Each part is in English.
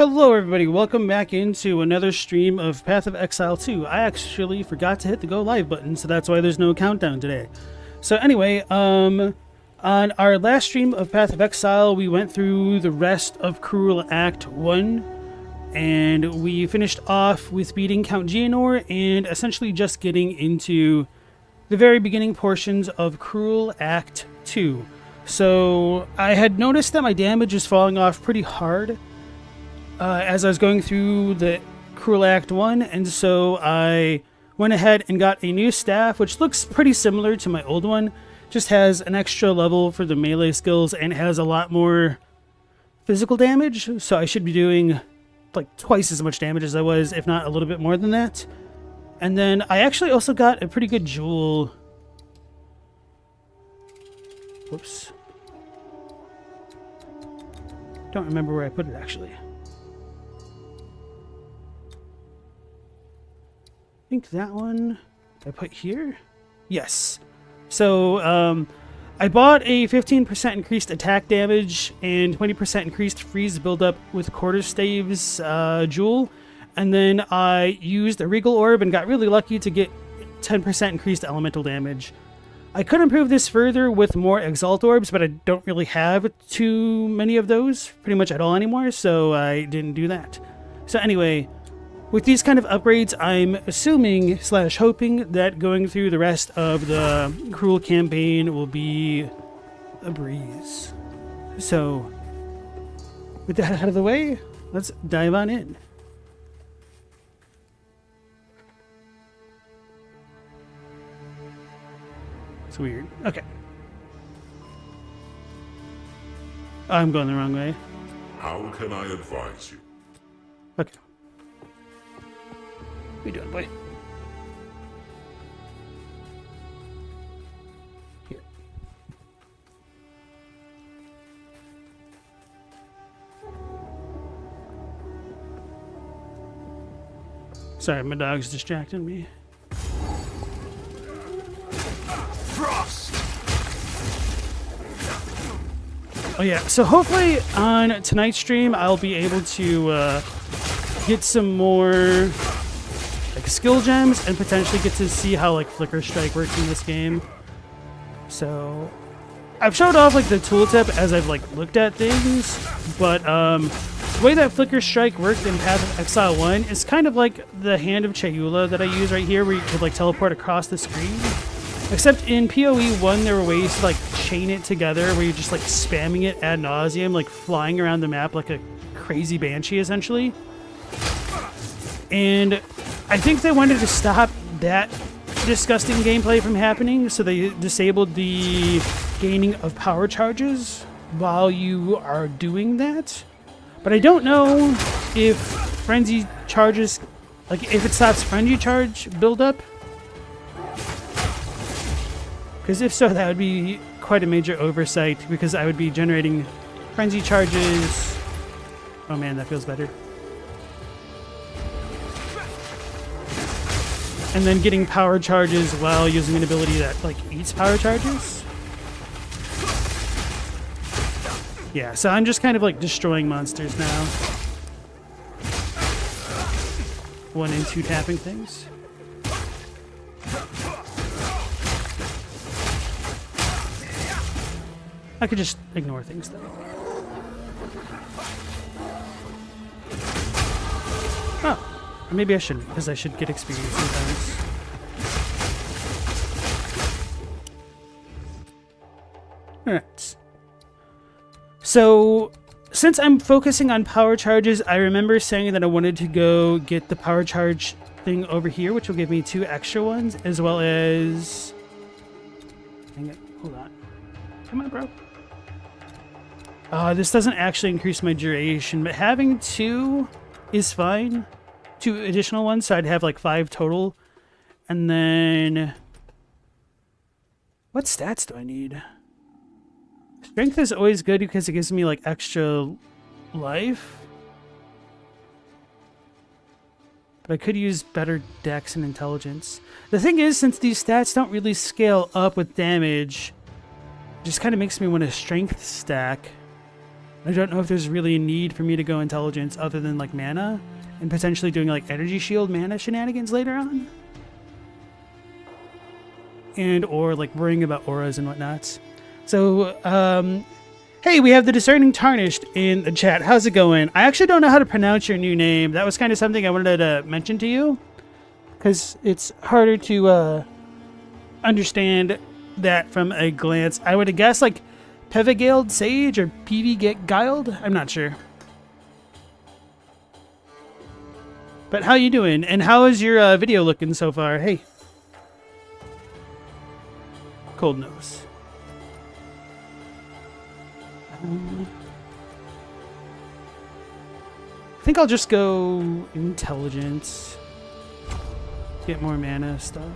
Hello everybody, welcome back into another stream of Path of Exile 2. I actually forgot to hit the go live button, so that's why there's no countdown today. So anyway, on our last stream of Path of Exile, we went through the rest of Cruel Act 1, and we finished off with beating Count Geonor and essentially just getting into the very beginning portions of Cruel Act 2. So I had noticed that my damage is falling off pretty hard as I was going through the Cruel Act 1, and so I went ahead and got a new staff, which looks pretty similar to my old one, just has an extra level for the melee skills and has a lot more physical damage, so I should be doing like twice as much damage as I was, if not a little bit more than that. And then I actually also got a pretty good jewel. Whoops. Don't remember where I put it actually. I think that one I put here. Yes. So I bought a 15% increased attack damage and 20% increased freeze buildup with quarterstaves jewel, and then I used a regal orb and got really lucky to get 10% increased elemental damage. I could improve this further with more exalt orbs, but I don't really have too many of those pretty much at all anymore, so I didn't do that. So anyway, with these kind of upgrades, I'm assuming / hoping that going through the rest of the Cruel campaign will be a breeze. So, with that out of the way, let's dive on in. It's weird. Okay. I'm going the wrong way. How can I advise you? Okay. What you doing, boy? Here. Sorry, my dog's distracting me. Frost! Oh yeah, so hopefully on tonight's stream I'll be able to get some more skill gems and potentially get to see how like Flicker Strike works in this game. So I've showed off like the tooltip as I've like looked at things, but the way that Flicker Strike worked in Path of Exile 1 is kind of like the Hand of Chayula that I use right here, where you could like teleport across the screen. Except in PoE 1 there were ways to like chain it together where you're just like spamming it ad nauseum, like flying around the map like a crazy banshee essentially. And I think they wanted to stop that disgusting gameplay from happening, so they disabled the gaining of power charges while you are doing that. But I don't know if frenzy charges, like if it stops frenzy charge buildup. Because if so, that would be quite a major oversight, because I would be generating frenzy charges. Oh man, that feels better. And then getting power charges while using an ability that like eats power charges. Yeah, so I'm just kind of like destroying monsters now. 1 and 2 tapping things. I could just ignore things though. Oh. Or maybe I shouldn't, because I should get experience sometimes. Alright. So, since I'm focusing on power charges, I remember saying that I wanted to go get the power charge thing over here, which will give me 2 extra ones, as well as... Dang it, hold on. Come on, bro. This doesn't actually increase my duration, but having 2 is fine. 2 additional ones, so I'd have like 5 total. And then what stats do I need? Strength is always good because it gives me like extra life. But I could use better dex and intelligence. The thing is, since these stats don't really scale up with damage, it just kind of makes me want a strength stack. I don't know if there's really a need for me to go intelligence other than like mana and potentially doing like energy shield mana shenanigans later on. And or like worrying about auras and whatnot. So, hey, we have the Discerning Tarnished in the chat. How's it going? I actually don't know how to pronounce your new name. That was kind of something I wanted to mention to you, because it's harder to understand that from a glance. I would have guessed like Pevigiled Sage or PV Get Guiled. I'm not sure. But how you doing? And how is your video looking so far? Hey. Cold nose. I think I'll just go intelligence. Get more mana stuff.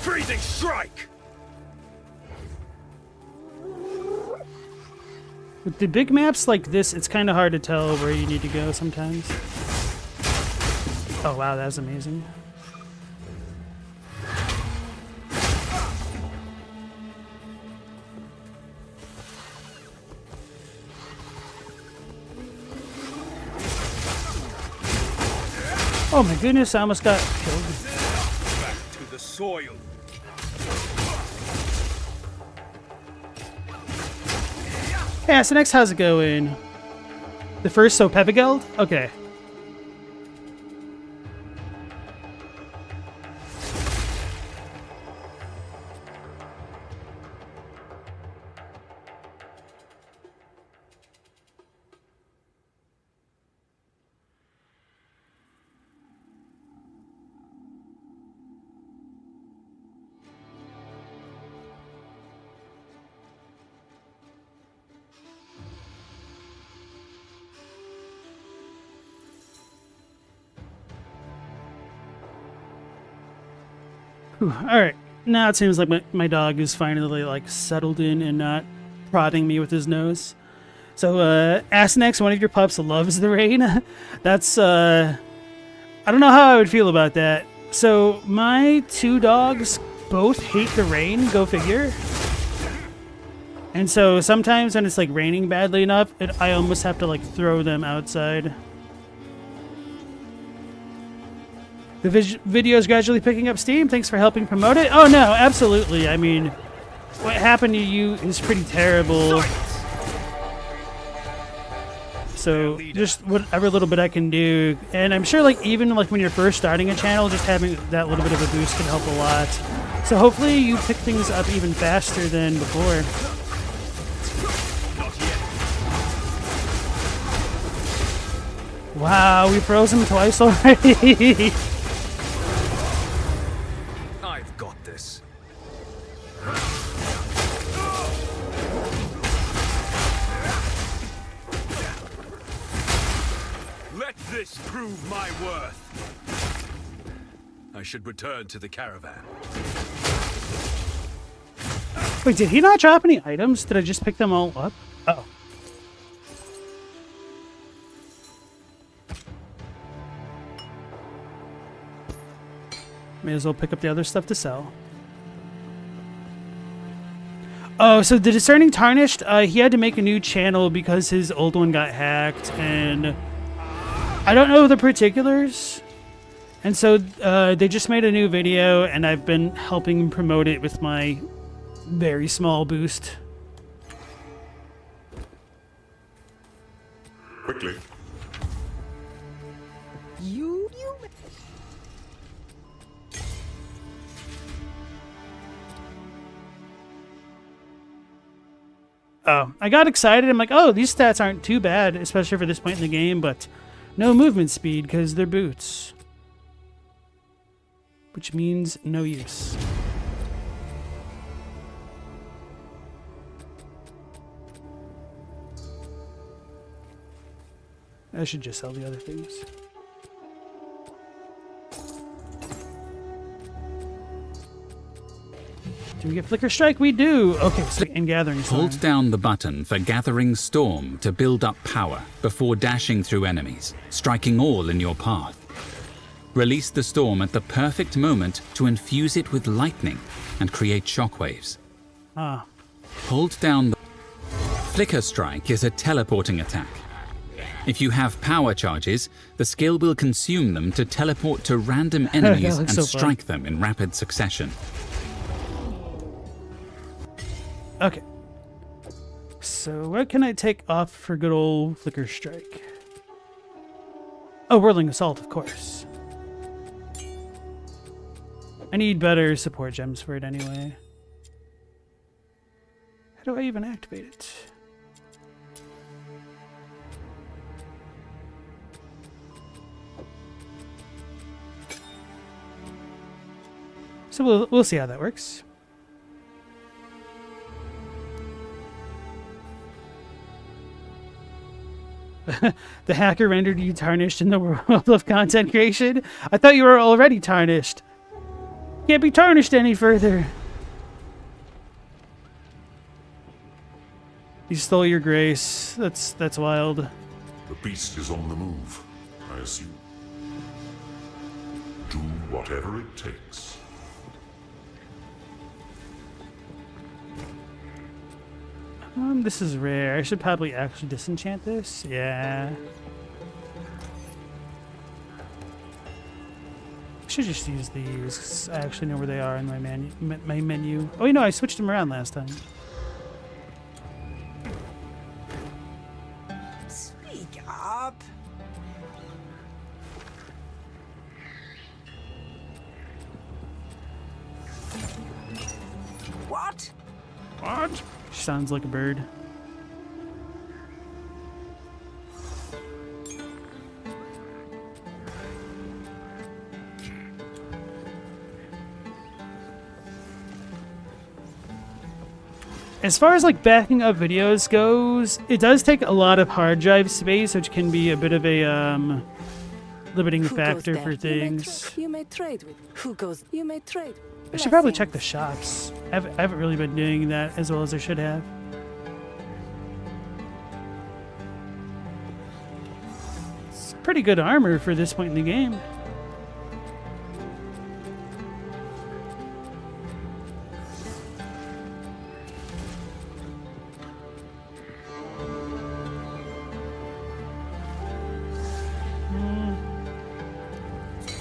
Freezing strike! With the big maps like this, it's kind of hard to tell where you need to go sometimes. Oh wow, that was amazing. Oh my goodness, I almost got killed. Back to the soil. Hey, SNX, how's it going? The first Pevigeld? Okay. Alright, now it seems like my dog is finally like settled in and not prodding me with his nose. So, Asnex, one of your pups loves the rain. That's, I don't know how I would feel about that. So, my two dogs both hate the rain, go figure. And so, sometimes when it's like raining badly enough, I almost have to like throw them outside. The video is gradually picking up steam. Thanks for helping promote it. Oh, no, absolutely. I mean, what happened to you is pretty terrible. So just whatever little bit I can do. And I'm sure like even like when you're first starting a channel, just having that little bit of a boost can help a lot. So hopefully you pick things up even faster than before. Wow, we froze him twice already. This prove my worth. I should return to the caravan. Wait, did he not drop any items? Did I just pick them all up? Uh-oh. May as well pick up the other stuff to sell. Oh, so the Discerning Tarnished, he had to make a new channel because his old one got hacked, and I don't know the particulars. And so they just made a new video, and I've been helping promote it with my very small boost. Quickly. You. Oh, I got excited. I'm like, oh, these stats aren't too bad, especially for this point in the game, but no movement speed because they're boots. Which means no use. I should just sell the other things. Do we get Flicker Strike? We do! Okay, so in Gathering Storm. Hold down the button for Gathering Storm to build up power before dashing through enemies, striking all in your path. Release the storm at the perfect moment to infuse it with lightning and create shockwaves. Ah. Hold down the... Flicker Strike is a teleporting attack. If you have power charges, the skill will consume them to teleport to random enemies and so fun. strike them in rapid succession. Okay. So what can I take off for good old Flicker Strike? Oh, Whirling Assault, of course. I need better support gems for it anyway. How do I even activate it? So we'll see how that works. The hacker rendered you tarnished in the world of content creation? I thought you were already tarnished. Can't be tarnished any further. He stole your grace. That's wild. The beast is on the move, I assume. Do whatever it takes. This is rare. I should probably actually disenchant this. Yeah. I should just use these, 'cause I actually know where they are in my menu. Oh, you know, I switched them around last time. Speak up. What? What? She sounds like a bird. As far as like backing up videos goes, it does take a lot of hard drive space, which can be a bit of a limiting Who goes factor there? for things. You may trade with. Who goes? You may trade. I should probably Blessings. check the shops. I haven't really been doing that as well as I should have. It's pretty good armor for this point in the game.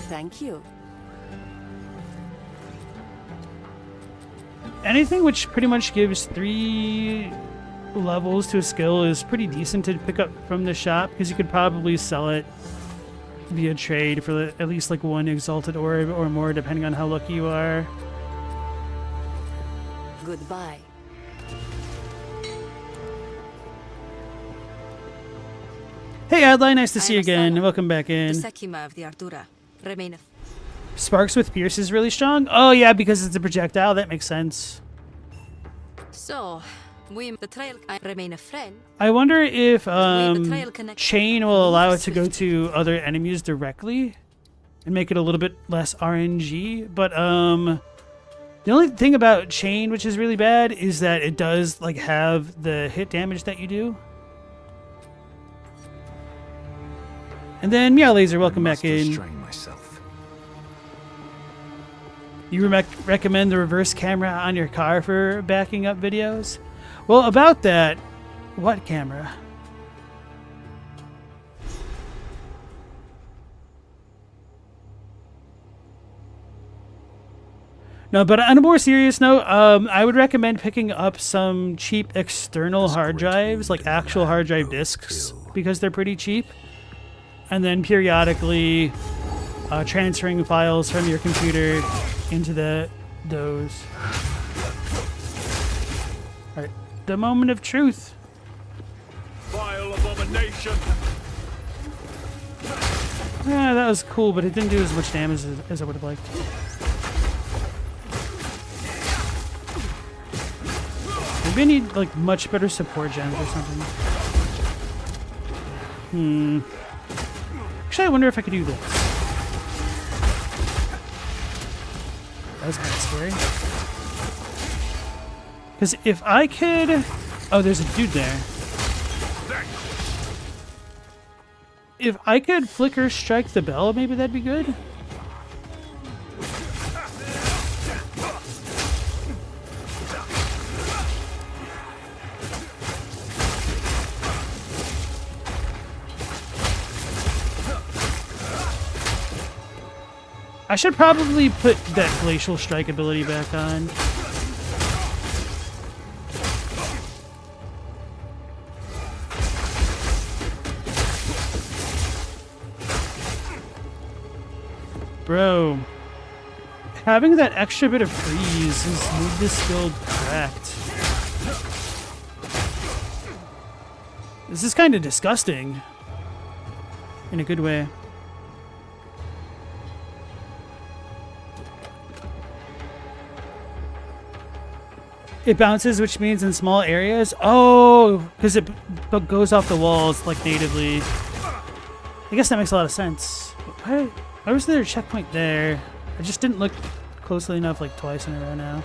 Thank you. Anything which pretty much gives 3 levels to a skill is pretty decent to pick up from the shop, because you could probably sell it via trade for at least like 1 exalted orb or more, depending on how lucky you are. Goodbye. Hey Adline, nice to see you am again. Asana, Welcome back The in. Sekima of the Ardura remaineth. Sparks with Pierce is really strong? Oh yeah, because it's a projectile. That makes sense. So, we the trail I remain a friend. I wonder if the trail connects- Chain will allow it to go to other enemies directly and make it a little bit less RNG. But the only thing about Chain which is really bad is that it does like have the hit damage that you do. And then Meow Laser, welcome back in. Restrain myself. You recommend the reverse camera on your car for backing up videos? Well, about that, what camera? No, but on a more serious note, I would recommend picking up some cheap external hard drives, like actual hard drive discs, because they're pretty cheap. And then periodically transferring files from your computer into those. All right, the moment of truth. Vile abomination! Yeah, that was cool, but it didn't do as much damage as I would have liked. Maybe I need like much better support gens or something. Actually, I wonder if I could do this. That was kind of scary. Because if I could... Oh, there's a dude there. If I could flicker strike the bell, maybe that'd be good. I should probably put that Glacial Strike ability back on. Bro, having that extra bit of freeze has made this build cracked. This is kind of disgusting. In a good way. It bounces, which means in small areas. Oh, because it goes off the walls like natively. I guess that makes a lot of sense. Why was there a checkpoint there? I just didn't look closely enough, like twice in a row now.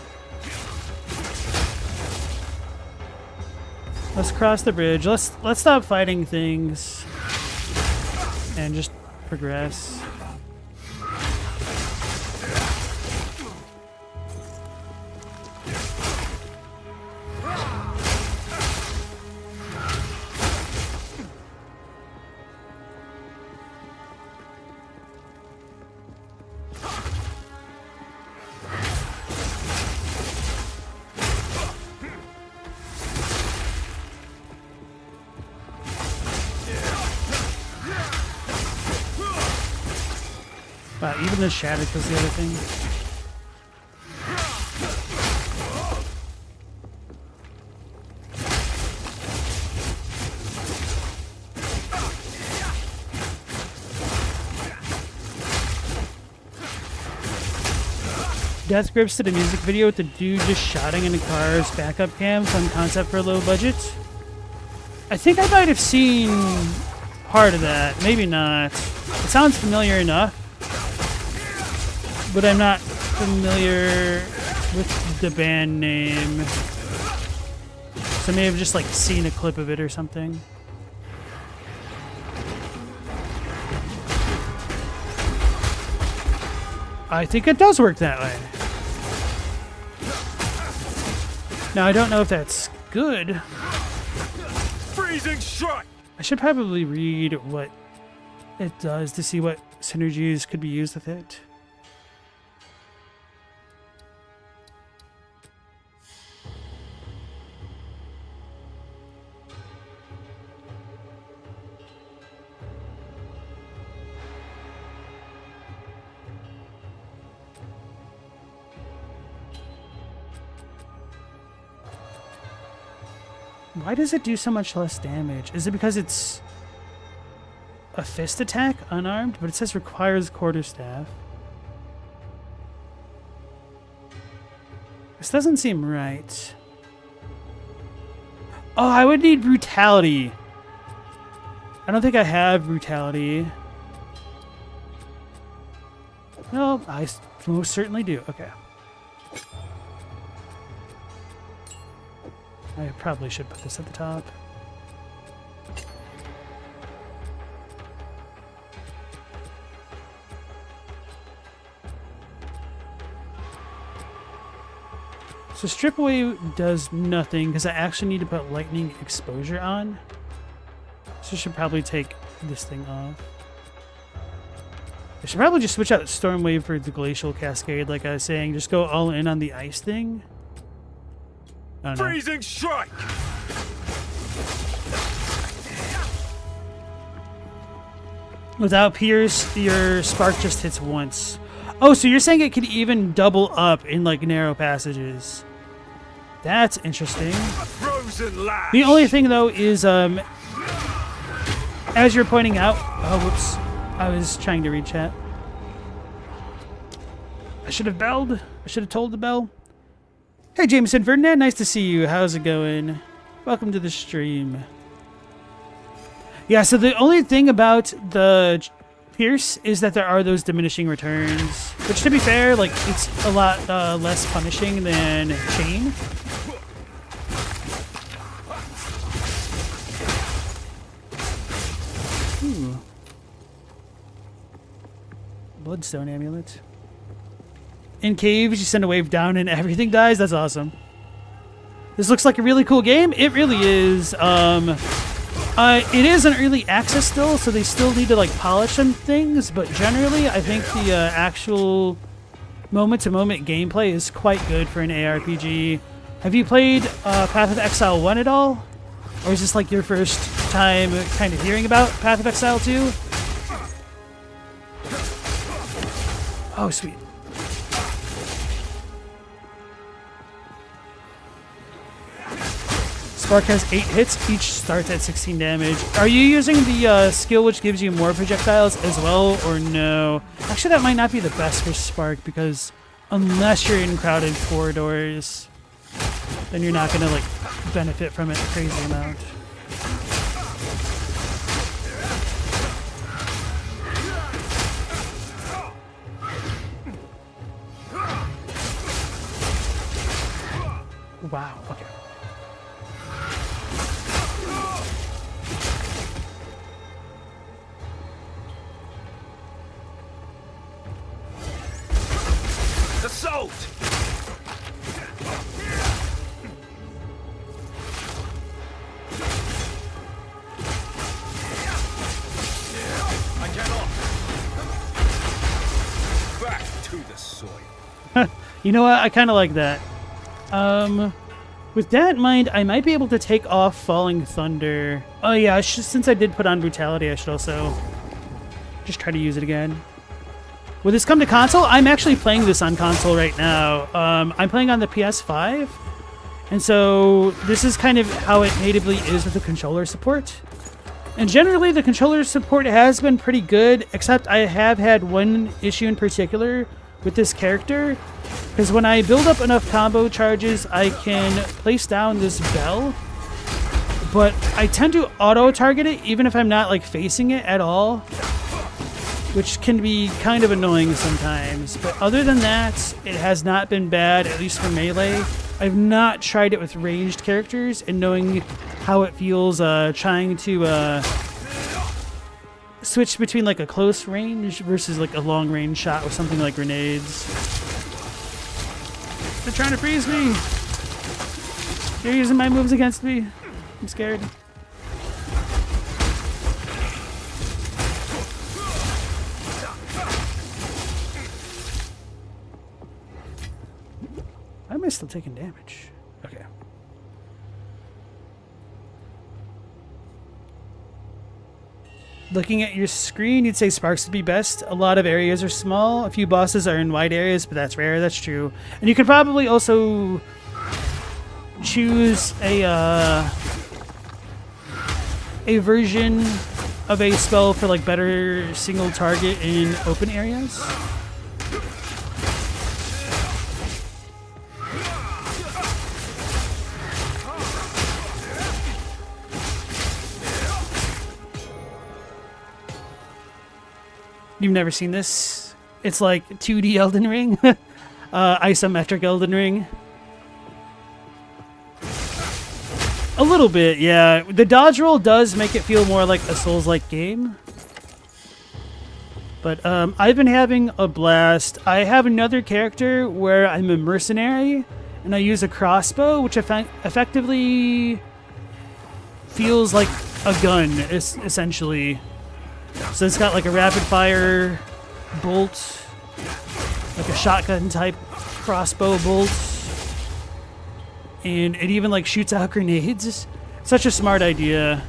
Let's cross the bridge. Let's stop fighting things and just progress. Wow, even the Shattered was the other thing. Death Grips did a music video with the dude just shouting in the car's backup cam. Fun concept for a low budget. I think I might have seen part of that. Maybe not. It sounds familiar enough. But I'm not familiar with the band name. So I may have just like seen a clip of it or something. I think it does work that way. Now I don't know if that's good. Freezing strike! I should probably read what it does to see what synergies could be used with it. Why does it do so much less damage? Is it because it's a fist attack, unarmed? But it says requires quarterstaff. This doesn't seem right. Oh, I would need brutality. I don't think I have brutality. No, I most certainly do. Okay. I probably should put this at the top. So strip away does nothing because I actually need to put lightning exposure on. So I should probably take this thing off. I should probably just switch out Storm Wave for the Glacial Cascade like I was saying. Just go all in on the ice thing. I don't know. Freezing strike! Without Pierce, your spark just hits once. Oh, so you're saying it could even double up in like narrow passages. That's interesting. A frozen lash! The only thing though is as you're pointing out, oh whoops, I was trying to read chat. I should have belled. I should have told the bell. Hey Jameson Ferdinand, nice to see you. How's it going? Welcome to the stream. Yeah, so the only thing about the Pierce is that there are those diminishing returns, which to be fair, like it's a lot less punishing than Chain. Ooh. Bloodstone amulet. In caves, you send a wave down and everything dies. That's awesome. This looks like a really cool game. It really is. It is an early access still, so they still need to like polish some things, but generally I think the actual moment-to-moment gameplay is quite good for an ARPG. Have you played Path of Exile 1 at all? Or is this like your first time kind of hearing about Path of Exile 2? Oh, sweet. Spark has 8 hits, each starts at 16 damage. Are you using the skill which gives you more projectiles as well, or no? Actually, that might not be the best for Spark, because unless you're in crowded corridors, then you're not going to like benefit from it a crazy amount. Wow, okay. Assault! I cannot. Back to the soil. You know what? I kind of like that. With that in mind, I might be able to take off Falling Thunder. Oh yeah, since I did put on Brutality, I should also just try to use it again. Will this come to console? I'm actually playing this on console right now. I'm playing on the PS5, and so this is kind of how it natively is with the controller support. And generally, the controller support has been pretty good, except I have had one issue in particular with this character, because when I build up enough combo charges, I can place down this bell, but I tend to auto-target it even if I'm not like facing it at all, which can be kind of annoying sometimes. But other than that, it has not been bad, at least for melee. I've not tried it with ranged characters, and knowing how it feels trying to switch between like a close range versus like a long range shot with something like grenades. They're trying to freeze me! They're using my moves against me. I'm scared. Why am I still taking damage? Okay. Looking at your screen, you'd say Sparks would be best. A lot of areas are small. A few bosses are in wide areas, but that's rare. That's true. And you could probably also choose a version of a spell for like better single target in open areas. You've never seen this? It's like 2D Elden Ring. Isometric Elden Ring. A little bit, yeah. The dodge roll does make it feel more like a Souls-like game. But I've been having a blast. I have another character where I'm a mercenary, and I use a crossbow, which effectively feels like a gun, essentially. So it's got like a rapid fire bolt, like a shotgun type crossbow bolt, and it even like shoots out grenades. Such a smart idea.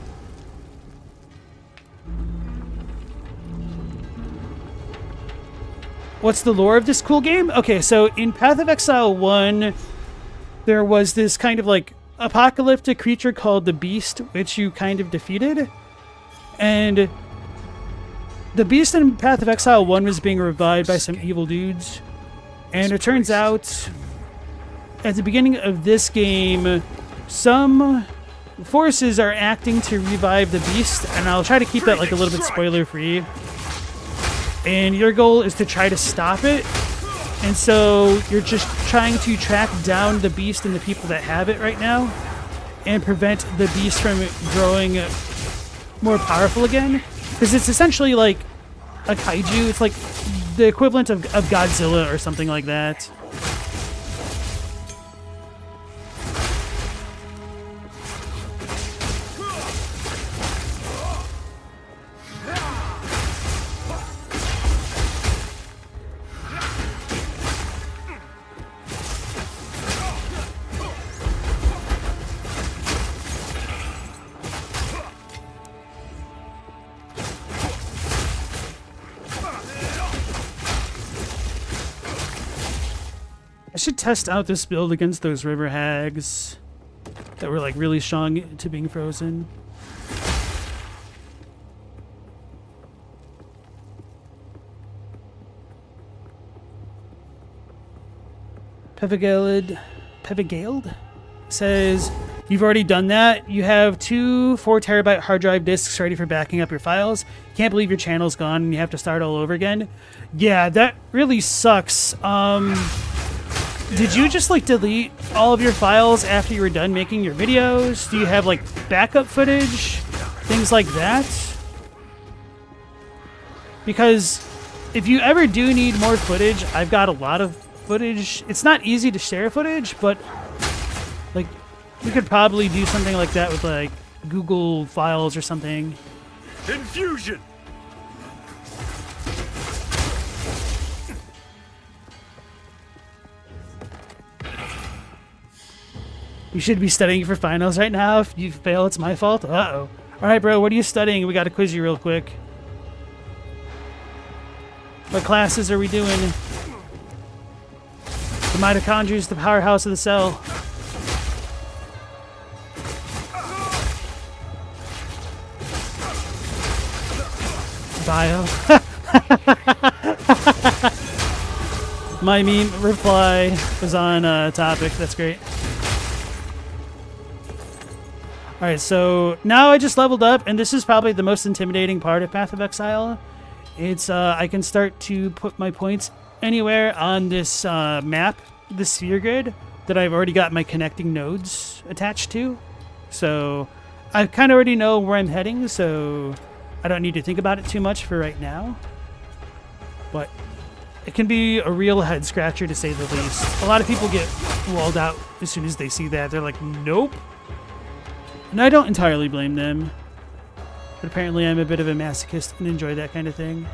What's the lore of this cool game? Okay, so in Path of Exile 1, there was this kind of like apocalyptic creature called the Beast, which you kind of defeated. And the Beast in Path of Exile 1 was being revived by some evil dudes. And it turns out, at the beginning of this game, some forces are acting to revive the Beast, and I'll try to keep that like a little bit spoiler-free. And your goal is to try to stop it. And so you're just trying to track down the Beast and the people that have it right now, and prevent the Beast from growing more powerful again. Because it's essentially like a kaiju. It's like the equivalent of Godzilla or something like that. should test out this build against those river hags that were like really strong to being frozen. Pevigaled says, you've already done that. You have 2 4-terabyte hard drive disks ready for backing up your files. You can't believe your channel's gone and you have to start all over again. Yeah, that really sucks. Did you just like delete all of your files after you were done making your videos? Do you have like backup footage? Things like that? Because if you ever do need more footage, I've got a lot of footage. It's not easy to share footage, but like you could probably do something like that with like Google Files or something. Infusion! You should be studying for finals right now. If you fail, it's my fault. Uh-oh. All right, bro, what are you studying? We got to quiz you real quick. What classes are we doing? The mitochondria is the powerhouse of the cell. Bio. My meme reply was on topic. That's great. Alright, so now I just leveled up, and this is probably the most intimidating part of Path of Exile. It's, I can start to put my points anywhere on this map, the sphere grid, that I've already got my connecting nodes attached to. So I kind of already know where I'm heading, so I don't need to think about it too much for right now. But it can be a real head scratcher, to say the least. A lot of people get walled out as soon as they see that. They're like, nope. And I don't entirely blame them. But apparently I'm a bit of a masochist and enjoy that kind of thing.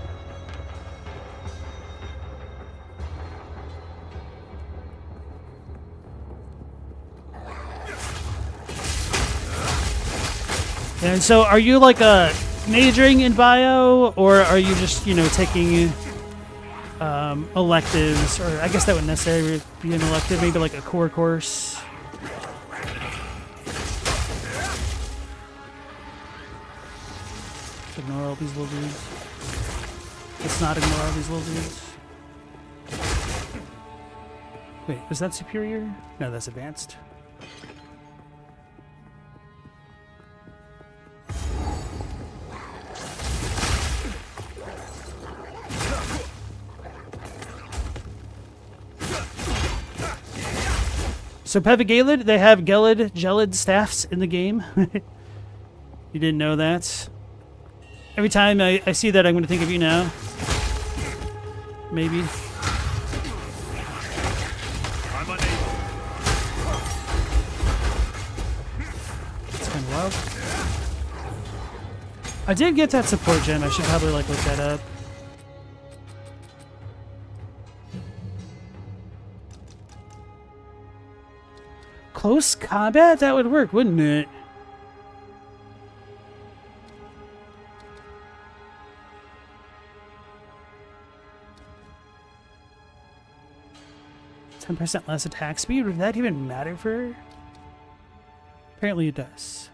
And so are you like majoring in bio, or are you just, you know, taking electives? Or I guess that wouldn't necessarily be an elective, maybe like a core course. Ignore all these little dudes. Let's not ignore all these little dudes. Wait, was that superior? No, that's advanced. So Pevigalid, they have gelid staffs in the game. You didn't know that? Every time I see that, I'm going to think of you now. Maybe. I'm unable. It's kind of wild. I did get that support gem. I should probably like look that up. Close combat? That would work, wouldn't it? %, less attack speed? Would that even matter for her? Apparently it does.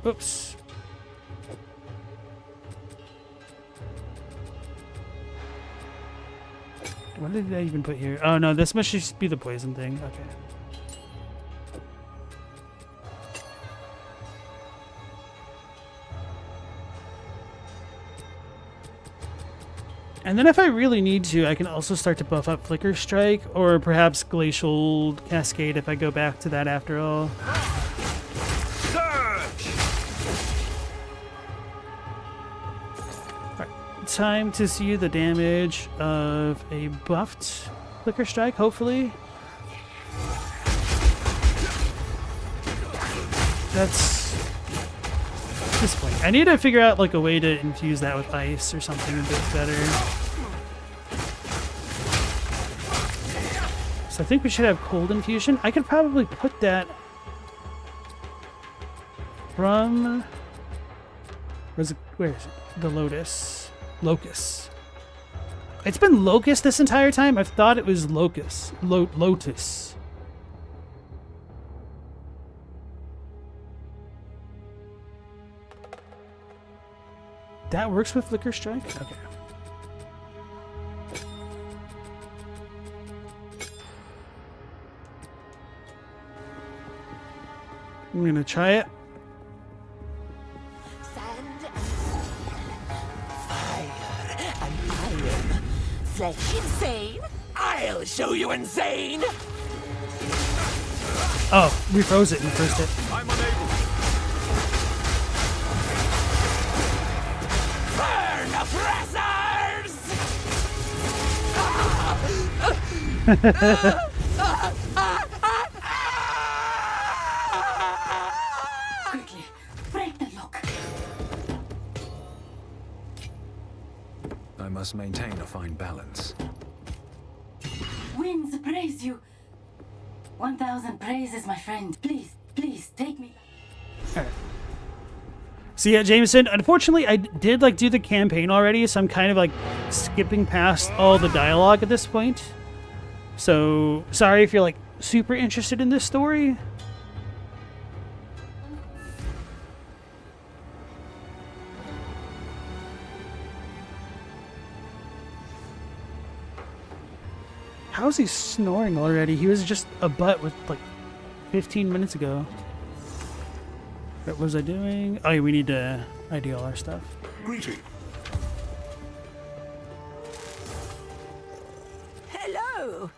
Oops. What did I even put here? Oh no, this must just be the poison thing. Okay. And then if I really need to, I can also start to buff up Flicker Strike, or perhaps Glacial Cascade if I go back to that after all. Alright, time to see the damage of a buffed Flicker Strike, hopefully. That's disappointing. I need to figure out like a way to infuse that with ice or something a bit better. So I think we should have cold infusion. I could probably put that from... Where is it? The Lotus. Locust. It's been Locust this entire time? I've thought it was Locust. Lotus. That works with Flicker Strike? Okay. I'm gonna try it. Sand and iron. Flesh insane. I'll show you insane. Oh, we froze it in the first hit. I'm unable. Burn oppressors! Quickly, break the lock. I must maintain a fine balance. Winds praise you. 1,000 praises, my friend. Please, please, take me. Alright. So yeah, Jameson, unfortunately I did like do the campaign already, so I'm kind of like skipping past all the dialogue at this point. So sorry if you're like super interested in this story. How's he snoring already? He was just a butt with like 15 minutes ago. What was I doing? Oh, yeah, we need to ID all our stuff. Greeting. Hello.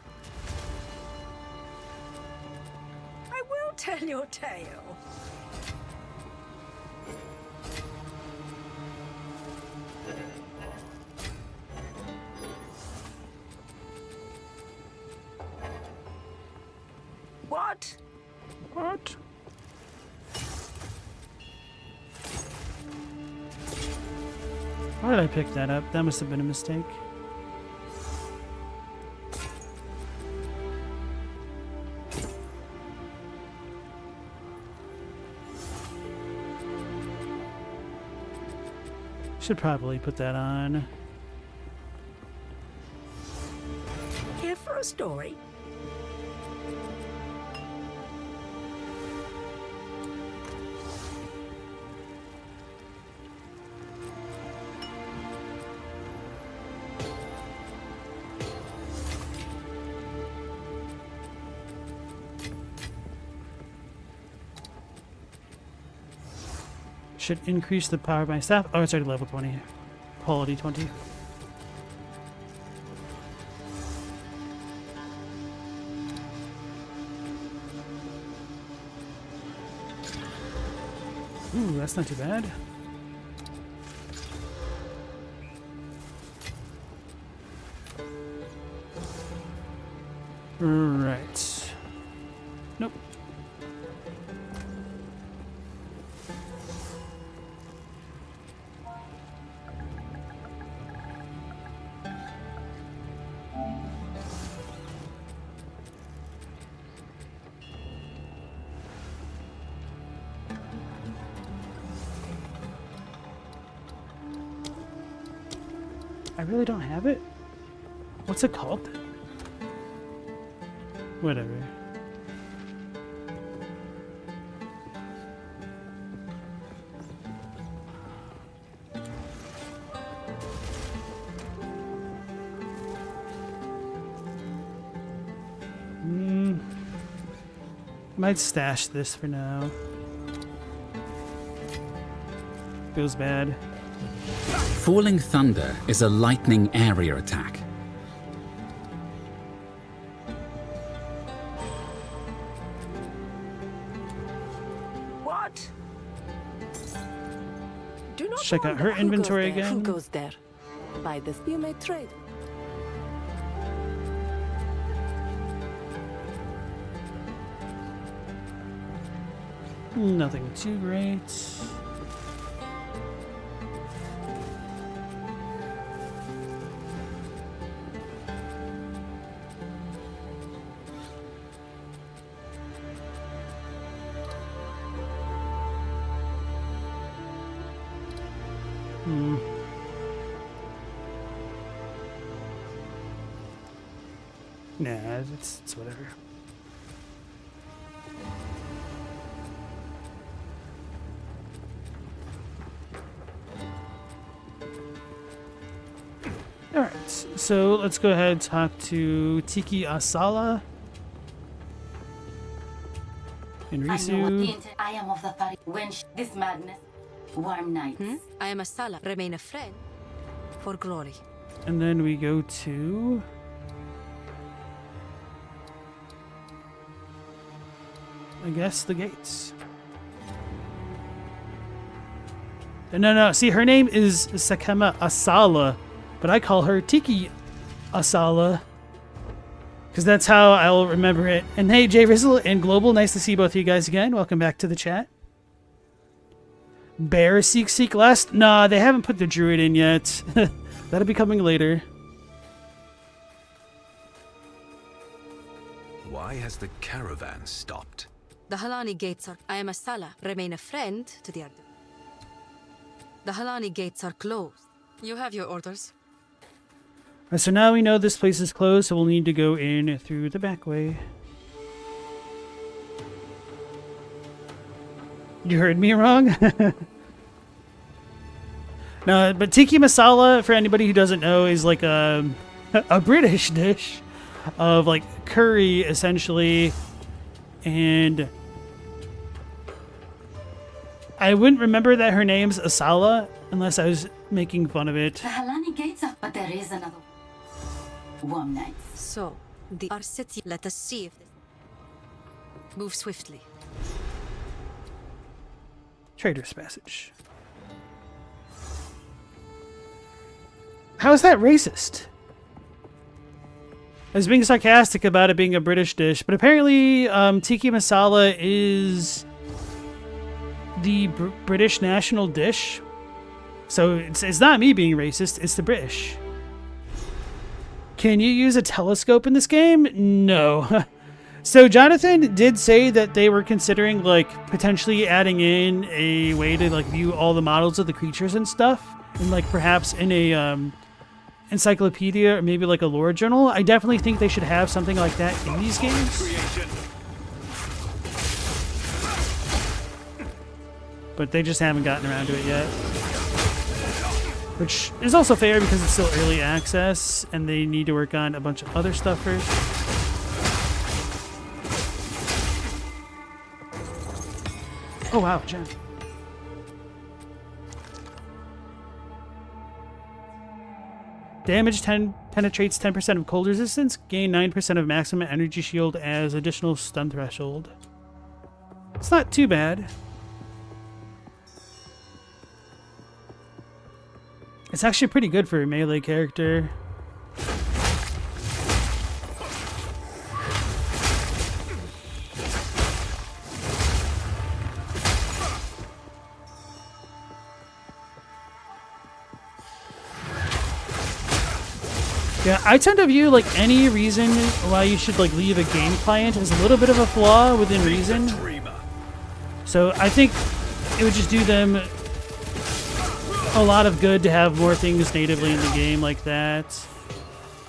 I will tell your tale. What? What? Why did I pick that up? That must have been a mistake. Should probably put that on. Here for a story? Should increase the power of my staff. Oh, it's already level 20. Quality 20. Ooh, that's not too bad. Right. Nope. I really don't have it? What's it called then? Whatever. Might stash this for now. Feels bad. Falling Thunder is a lightning area attack. What? Do not Check out wonder her who inventory goes there, again. Who goes there? By this, you may trade. Nothing too great. Nah, it's whatever. Alright, so let's go ahead and talk to Tiki Asala. And I know what the Risu. I am of the party. This madness. Warm nights. I am a Sala. Remain a friend for glory. And then we go to... I guess the gates. No. See, her name is Sakema Asala, but I call her Tiki Asala because that's how I'll remember it. And hey, Jay Rizzle and Global, nice to see both of you guys again. Welcome back to the chat. Bear Seek Last? Nah, they haven't put the druid in yet. That'll be coming later. Why has the caravan stopped? The Halani gates are. I am a Sala. Remain a friend to the Ardu. The Halani gates are closed. You have your orders. So now we know this place is closed, so we'll need to go in through the back way. You heard me wrong? No, but Tiki Masala, for anybody who doesn't know, is like a British dish of like curry, essentially. And I wouldn't remember that her name's Asala unless I was making fun of it. The Halani gates up, but there is another. Warm nights. So, our city. Let us see if this. Move swiftly. Trader's Passage. How is that racist? I was being sarcastic about it being a British dish, but apparently tiki masala is the British national dish. So it's not me being racist, it's the British. Can you use a telescope in this game? No. So Jonathan did say that they were considering like potentially adding in a way to like view all the models of the creatures and stuff, and like perhaps in a encyclopedia or maybe like a lore journal. I definitely think they should have something like that in these games. But they just haven't gotten around to it yet. Which is also fair because it's still early access and they need to work on a bunch of other stuff first. Oh wow, gem. Damage 10 penetrates 10% of cold resistance. Gain 9% of maximum energy shield as additional stun threshold. It's not too bad. It's actually pretty good for a melee character. Yeah, I tend to view like any reason why you should like leave a game client as a little bit of a flaw within reason. So I think it would just do them a lot of good to have more things natively in the game like that.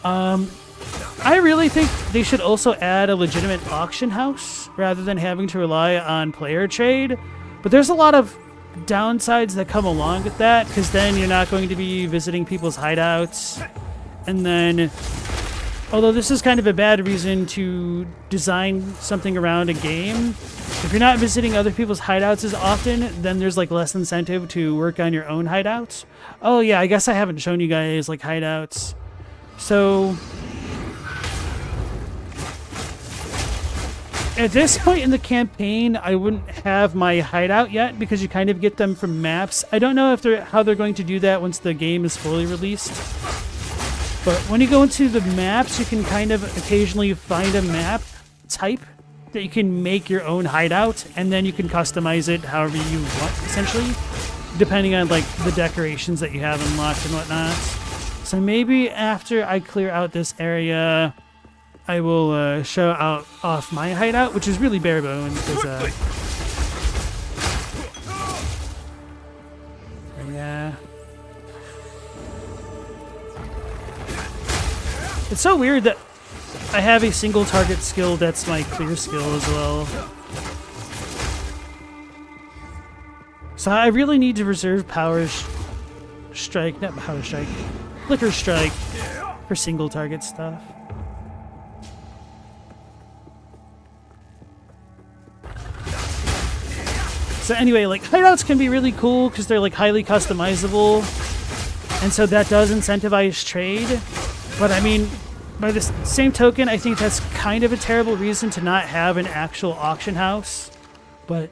I really think they should also add a legitimate auction house rather than having to rely on player trade. But there's a lot of downsides that come along with that, because then you're not going to be visiting people's hideouts. And then, although this is kind of a bad reason to design something around a game, if you're not visiting other people's hideouts as often, then there's like less incentive to work on your own hideouts. Oh yeah, I guess I haven't shown you guys like hideouts. So at this point in the campaign, I wouldn't have my hideout yet because you kind of get them from maps. I don't know if how they're going to do that once the game is fully released. But when you go into the maps, you can kind of occasionally find a map type that you can make your own hideout, and then you can customize it however you want, essentially, depending on like the decorations that you have unlocked and whatnot. So maybe after I clear out this area, I will show off my hideout, which is really bare bones. Because, yeah. It's so weird that I have a single target skill that's my clear skill as well. So I really need to reserve strike, not power strike, flicker strike for single target stuff. So anyway, like hideouts can be really cool because they're like highly customizable, and so that does incentivize trade. But I mean, by the same token, I think that's kind of a terrible reason to not have an actual auction house. But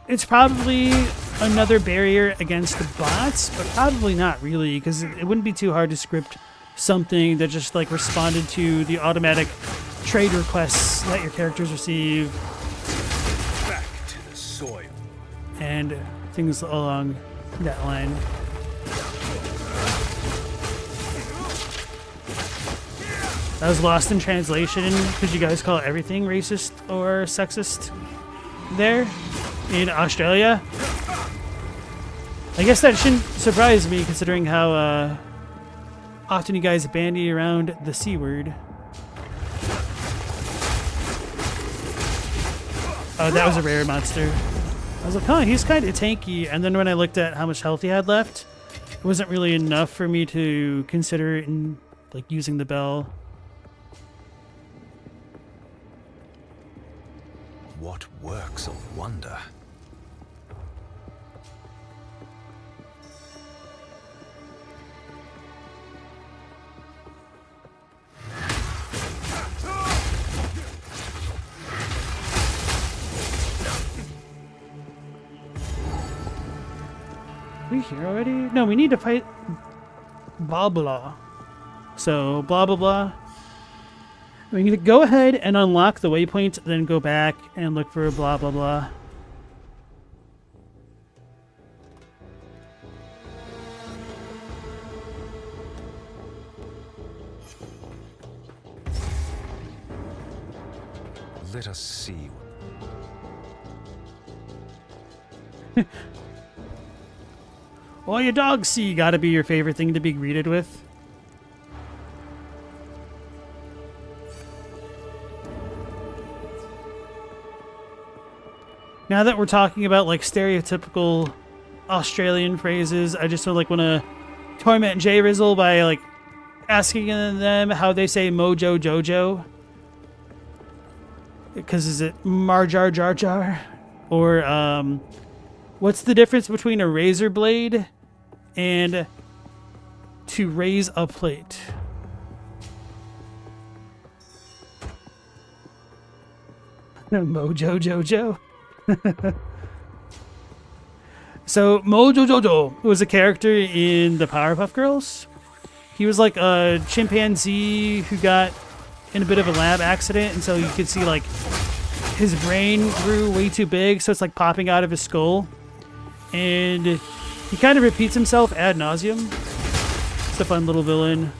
it's probably another barrier against the bots, but probably not really, because it wouldn't be too hard to script something that just like responded to the automatic trade requests that your characters receive. Back to the soil. And things along that line. That was lost in translation because you guys call everything racist or sexist there in Australia. I guess that shouldn't surprise me considering how often you guys bandy around the C word. Oh, that was a rare monster. I was like, huh, he's kind of tanky. And then when I looked at how much health he had left, it wasn't really enough for me to consider it in like using the bell. What works of wonder? We here already? No, we need to fight blah blah. So blah blah blah. We're going to go ahead and unlock the waypoint, then go back and look for blah blah blah. Let us see. Well, your dog see gotta be your favorite thing to be greeted with. Now that we're talking about like stereotypical Australian phrases, I just want to torment J Rizzle by like asking them how they say Mojo Jojo. Because is it Marjar Jar Jar? Or what's the difference between a razor blade and to raise a plate? Mojo Jojo. So Mojo Jojo was a character in the Powerpuff Girls. He was like a chimpanzee who got in a bit of a lab accident, and so you could see like his brain grew way too big, so it's like popping out of his skull. And he kind of repeats himself ad nauseum. It's a fun little villain,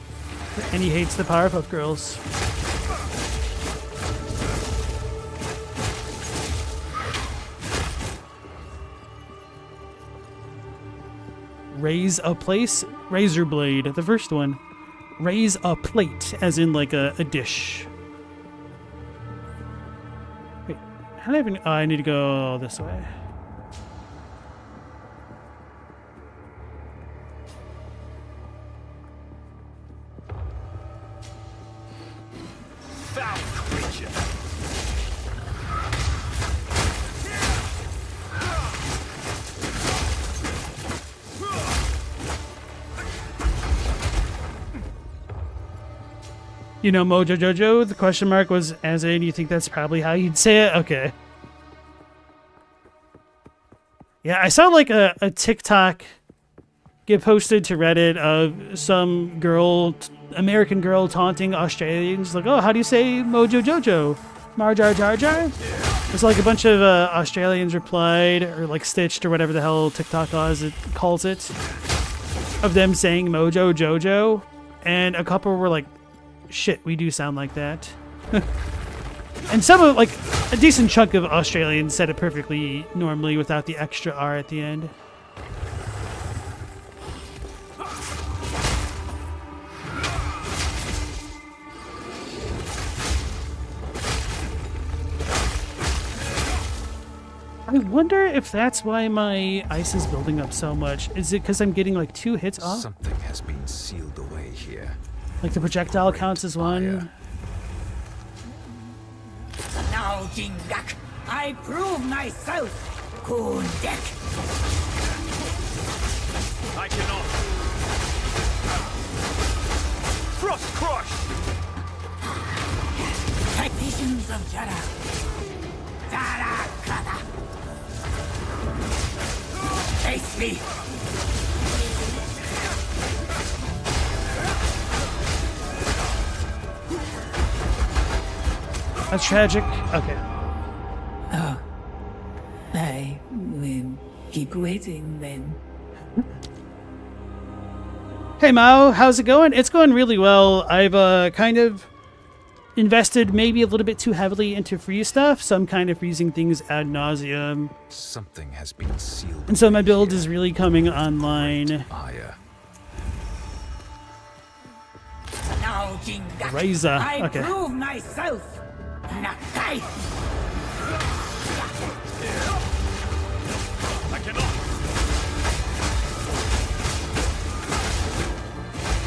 and he hates the Powerpuff Girls. Raise a place, razor blade, the first one. Raise a plate, as in like a dish. Wait, how do I even... Oh, I need to go this way. Foul creature. You know Mojo Jojo? The question mark was as in, you think that's probably how you'd say it? Okay. Yeah, I saw like a TikTok get posted to Reddit of some girl, American girl, taunting Australians. Like, oh, how do you say Mojo Jojo? Marjar Jar Jar? It's like a bunch of Australians replied, or like stitched, or whatever the hell TikTok calls it, of them saying Mojo Jojo. And a couple were like, shit, we do sound like that. And some of, like, a decent chunk of Australians said it perfectly normally without the extra R at the end. I wonder if that's why my ice is building up so much. Is it because I'm getting like 2 hits off? Something has been sealed away here. Like the projectile counts as one? Now, Jingak, I prove myself. Kundek. I cannot. Frost crush! Visions of Jara. Tarakada. Face me. That's tragic. Okay. I will keep waiting then. Hey Mao, how's it going? It's going really well. I've kind of invested maybe a little bit too heavily into free stuff, so I'm kind of freezing things ad nauseum. Something has been sealed. And so my build is really coming online. Fire. Now, Jingak, Raiza, I okay. prove myself. Nakai. I cannot.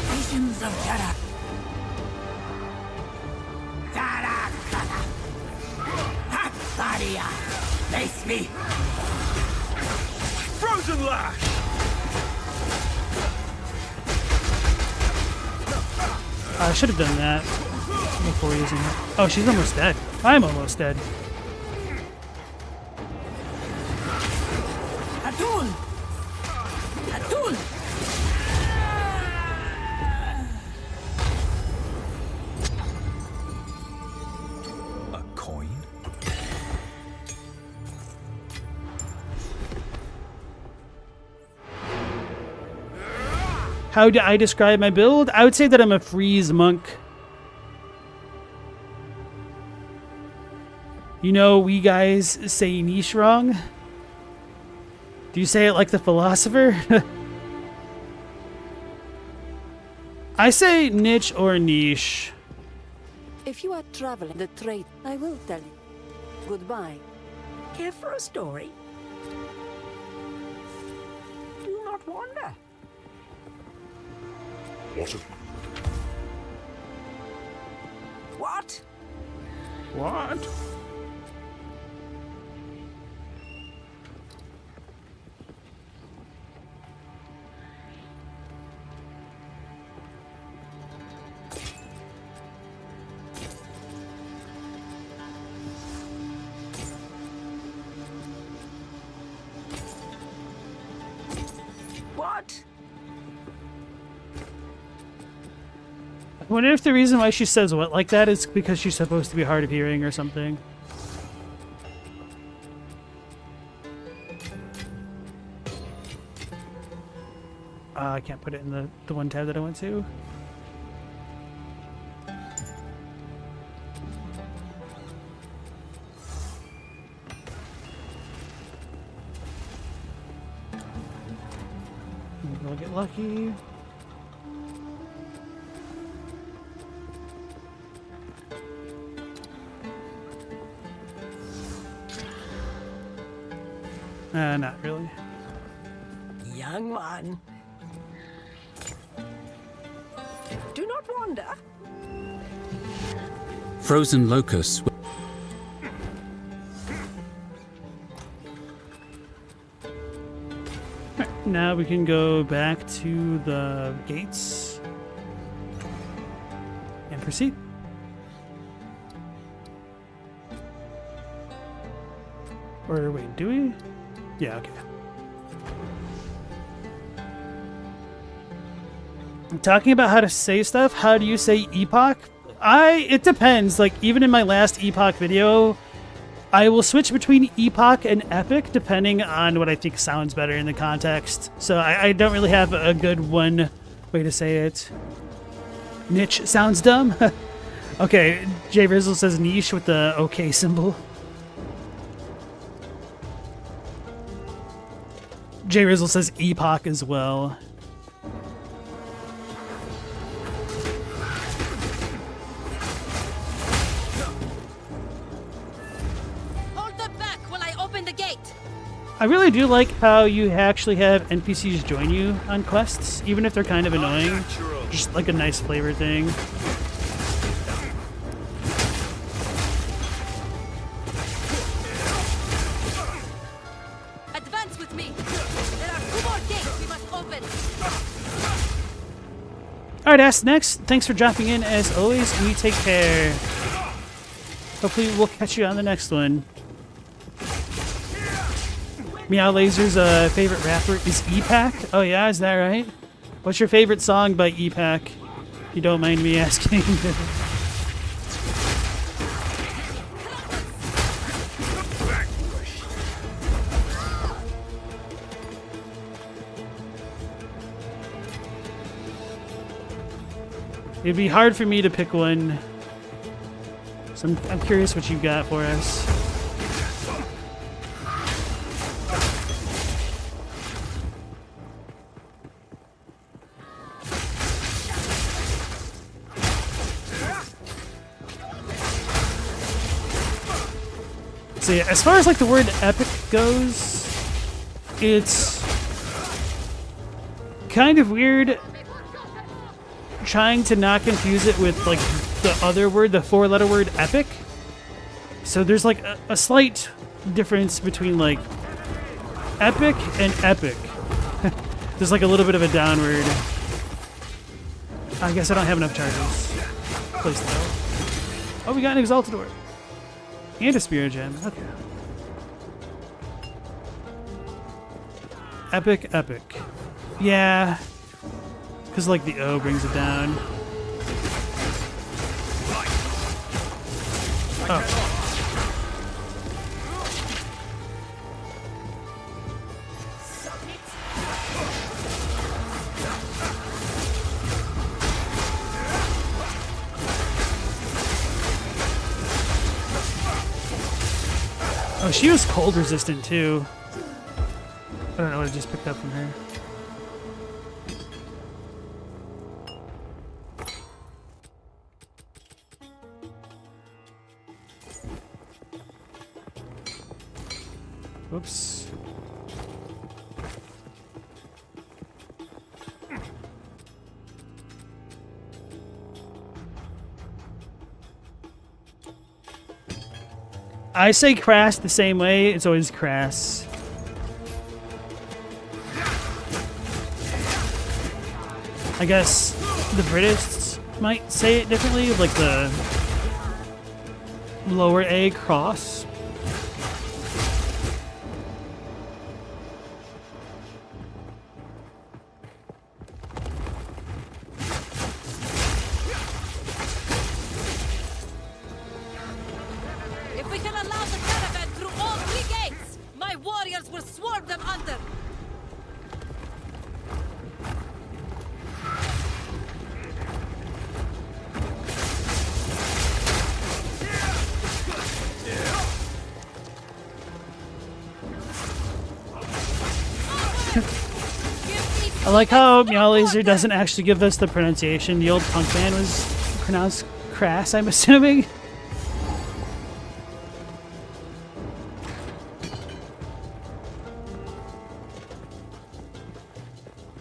Visions of Jara. Tarakada. Hakbaria. Face me. Frozen lash! I should have done that before using it. Oh, she's almost dead. I'm almost dead. Atul. Atul. A coin? How do I describe my build? I would say that I'm a freeze monk. You know, we guys say niche wrong. Do you say it like the philosopher? I say niche or niche. If you are traveling the trade, I will tell you. Goodbye. Care for a story? Do not wander. What? What? What? What? I wonder if the reason why she says what like that is because she's supposed to be hard of hearing or something. I can't put it in the one tab that I went to. Maybe we'll get lucky. Not really. Young one. Do not wander. Frozen locusts. Now we can go back to the gates and proceed. Or wait, do we? Yeah, okay. I'm talking about how to say stuff. How do you say epoch? It depends. Like, even in my last epoch video, I will switch between epoch and epic depending on what I think sounds better in the context. So I don't really have a good one way to say it. Niche sounds dumb. Okay, Jay Rizzle says niche with the OK symbol. Jay Rizzle says epoch as well. Hold them back while I open the gate. I really do like how you actually have NPCs join you on quests, even if they're kind of annoying. Just like a nice flavor thing. Advance with me. There are 2 more gates we must open. Alright, Ask next. Thanks for dropping in as always, and you take care. Hopefully we'll catch you on the next one. Meow Laser's favorite rapper is EPAC. Oh yeah, is that right? What's your favorite song by EPAC? If you don't mind me asking. It'd be hard for me to pick one. So I'm curious what you've got for us. So yeah, as far as like the word epic goes, it's kind of weird trying to not confuse it with like the other word, the 4-letter word epic. So there's like a slight difference between like epic and epic. There's like a little bit of a downward. I guess I don't have enough charges. Place to go. Oh, we got an exalted orb. And a spirit gem. Okay. Epic, epic. Yeah. Because, like, the O brings it down. Oh. Oh, she was cold resistant too. I don't know what I just picked up from her. Whoops. I say crass the same way. It's always crass. I guess the British might say it differently, like the lower A cross. If we can allow the caravan through all 3 gates, my warriors will swarm them under. I like how Meow Laser doesn't actually give us the pronunciation. The old punk band was pronounced crass, I'm assuming.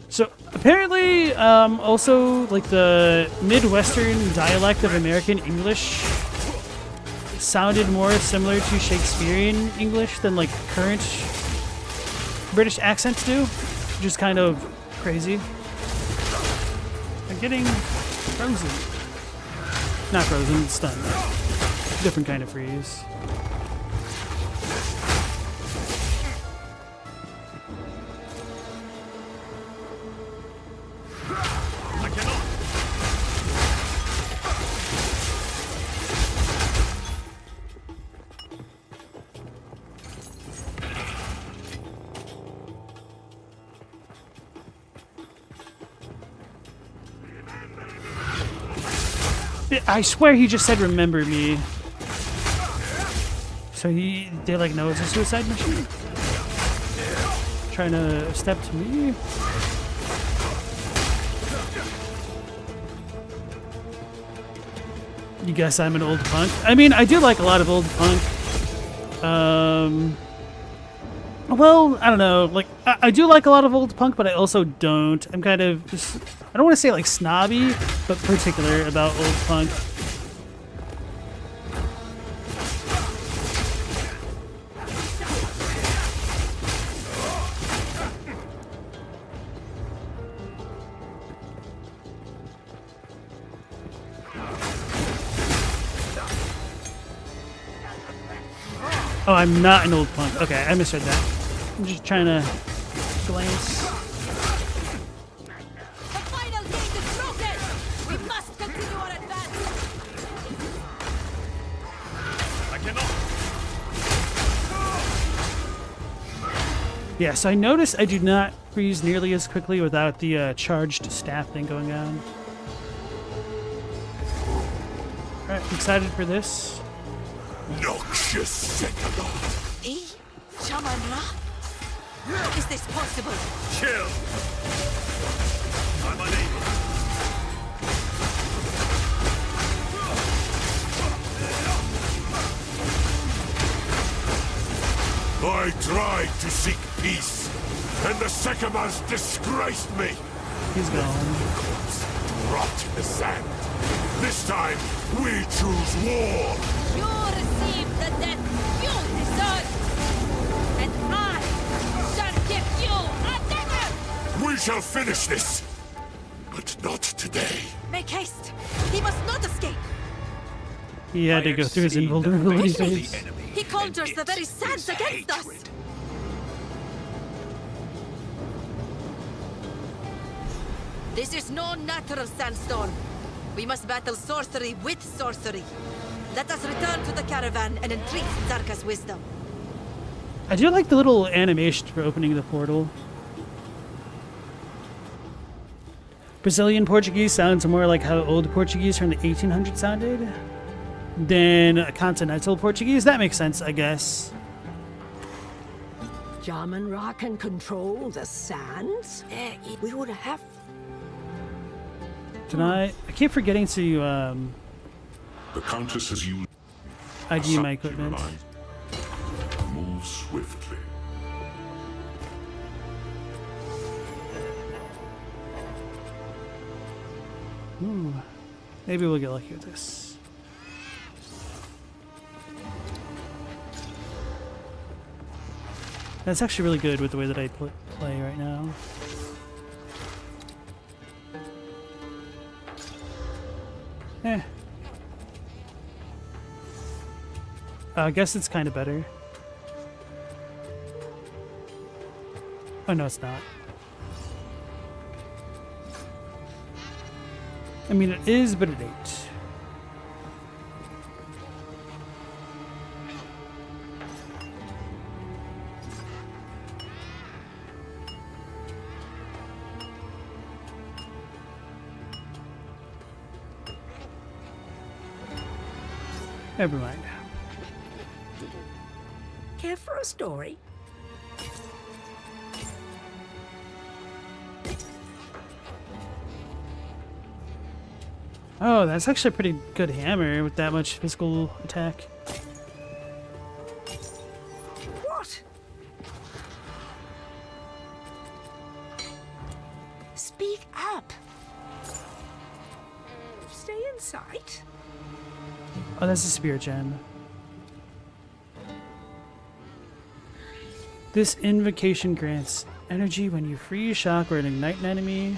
So apparently, also like the Midwestern dialect of American English sounded more similar to Shakespearean English than like current British accents do, which is kind of crazy. I'm getting frozen. Not frozen, stunned. Different kind of freeze. I swear he just said remember me. So they like know it's a suicide mission? Trying to step to me? You guess I'm an old punk? I mean, I do like a lot of old punk. Well, I don't know. Like, I do like a lot of old punk, but I also don't. I'm kind of just, I don't want to say like snobby, but particular about old punk. Oh, I'm not an old punk. Okay, I misread that. I'm just trying to glance. The final gate is broken! We must continue our advance! I cannot. Yeah, so I noticed I do not freeze nearly as quickly without the charged staff thing going on. Alright, excited for this. Noxious Secular. He? Shaman Ra? How is this possible? Chill. I'm unable. I tried to seek peace, and the Sekamars disgraced me. He's gone. Rot in the sand. This time, we choose war. You receive the death you deserve! And I shall give you a dinner! We shall finish this, but not today. Make haste! He must not escape! He had to go through his invulnerability phase. He conjures the very sands against us! This is no natural sandstorm. We must battle sorcery with sorcery. Let us return to the caravan and entreat Zarka's wisdom. I do like the little animation for opening the portal. Brazilian Portuguese sounds more like how old Portuguese from the 1800s sounded than continental Portuguese. That makes sense, I guess. Shaman Ra can control the sands? We would have... Can I keep forgetting to The Countess has used ID my equipment. light. Move swiftly. Ooh. Maybe we'll get lucky with this. That's actually really good with the way that I play right now. I guess it's kind of better. Oh, no, it's not. I mean, it is, but it ain't. Never mind. Care for a story? Oh, that's actually a pretty good hammer with that much physical attack. What? Speak up. Stay in sight. Oh, that's a spirit gem. This invocation grants energy when you freeze, shock, or ignite an enemy.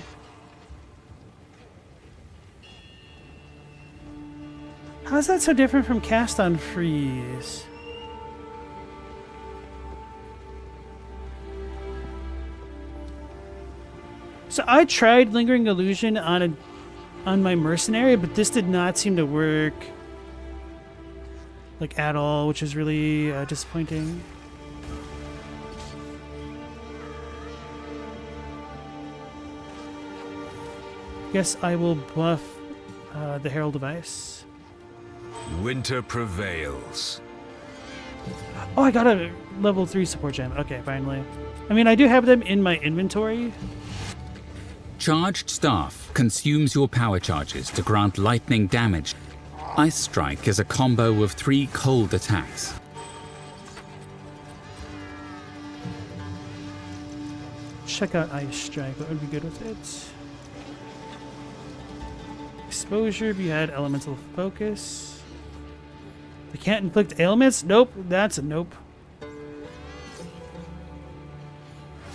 How's that so different from cast on freeze? So I tried lingering illusion on my mercenary, but this did not seem to work like at all, which is really disappointing. Guess I will buff the Herald device. Winter prevails. Oh, I got a level 3 support gem. Okay, finally. I mean, I do have them in my inventory. Charged Staff consumes your power charges to grant lightning damage. Ice Strike is a combo of 3 cold attacks. check out Ice Strike. What would be good with it? Exposure, if you had elemental focus. They can't inflict ailments? Nope, that's a nope.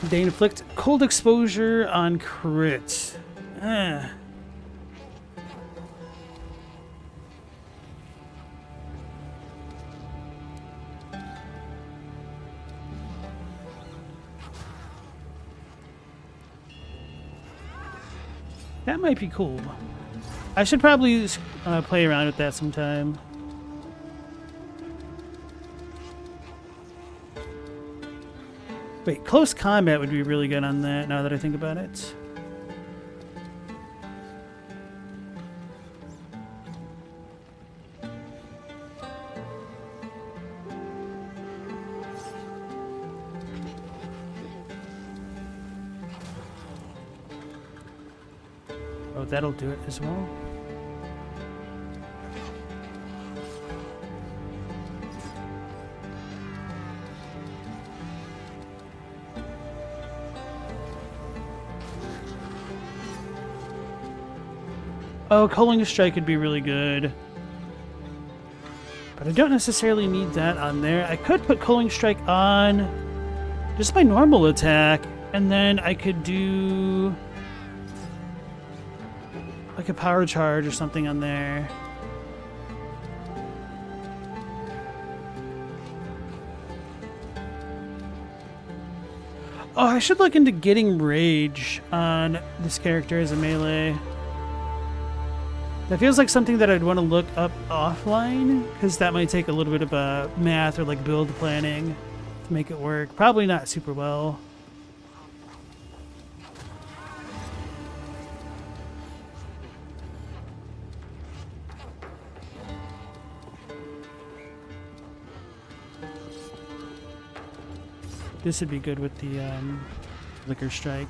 They inflict cold exposure on crit. Ah. That might be cool. I should probably play around with that sometime. Wait, close combat would be really good on that, now that I think about it. Oh, that'll do it as well. Oh, Culling Strike would be really good. But I don't necessarily need that on there. I could put Culling Strike on just my normal attack, and then I could do like a power charge or something on there. Oh, I should look into getting Rage on this character as a melee. That feels like something that I'd want to look up offline, because that might take a little bit of math or like build planning to make it work. Probably not super well. This would be good with the Liquor Strike.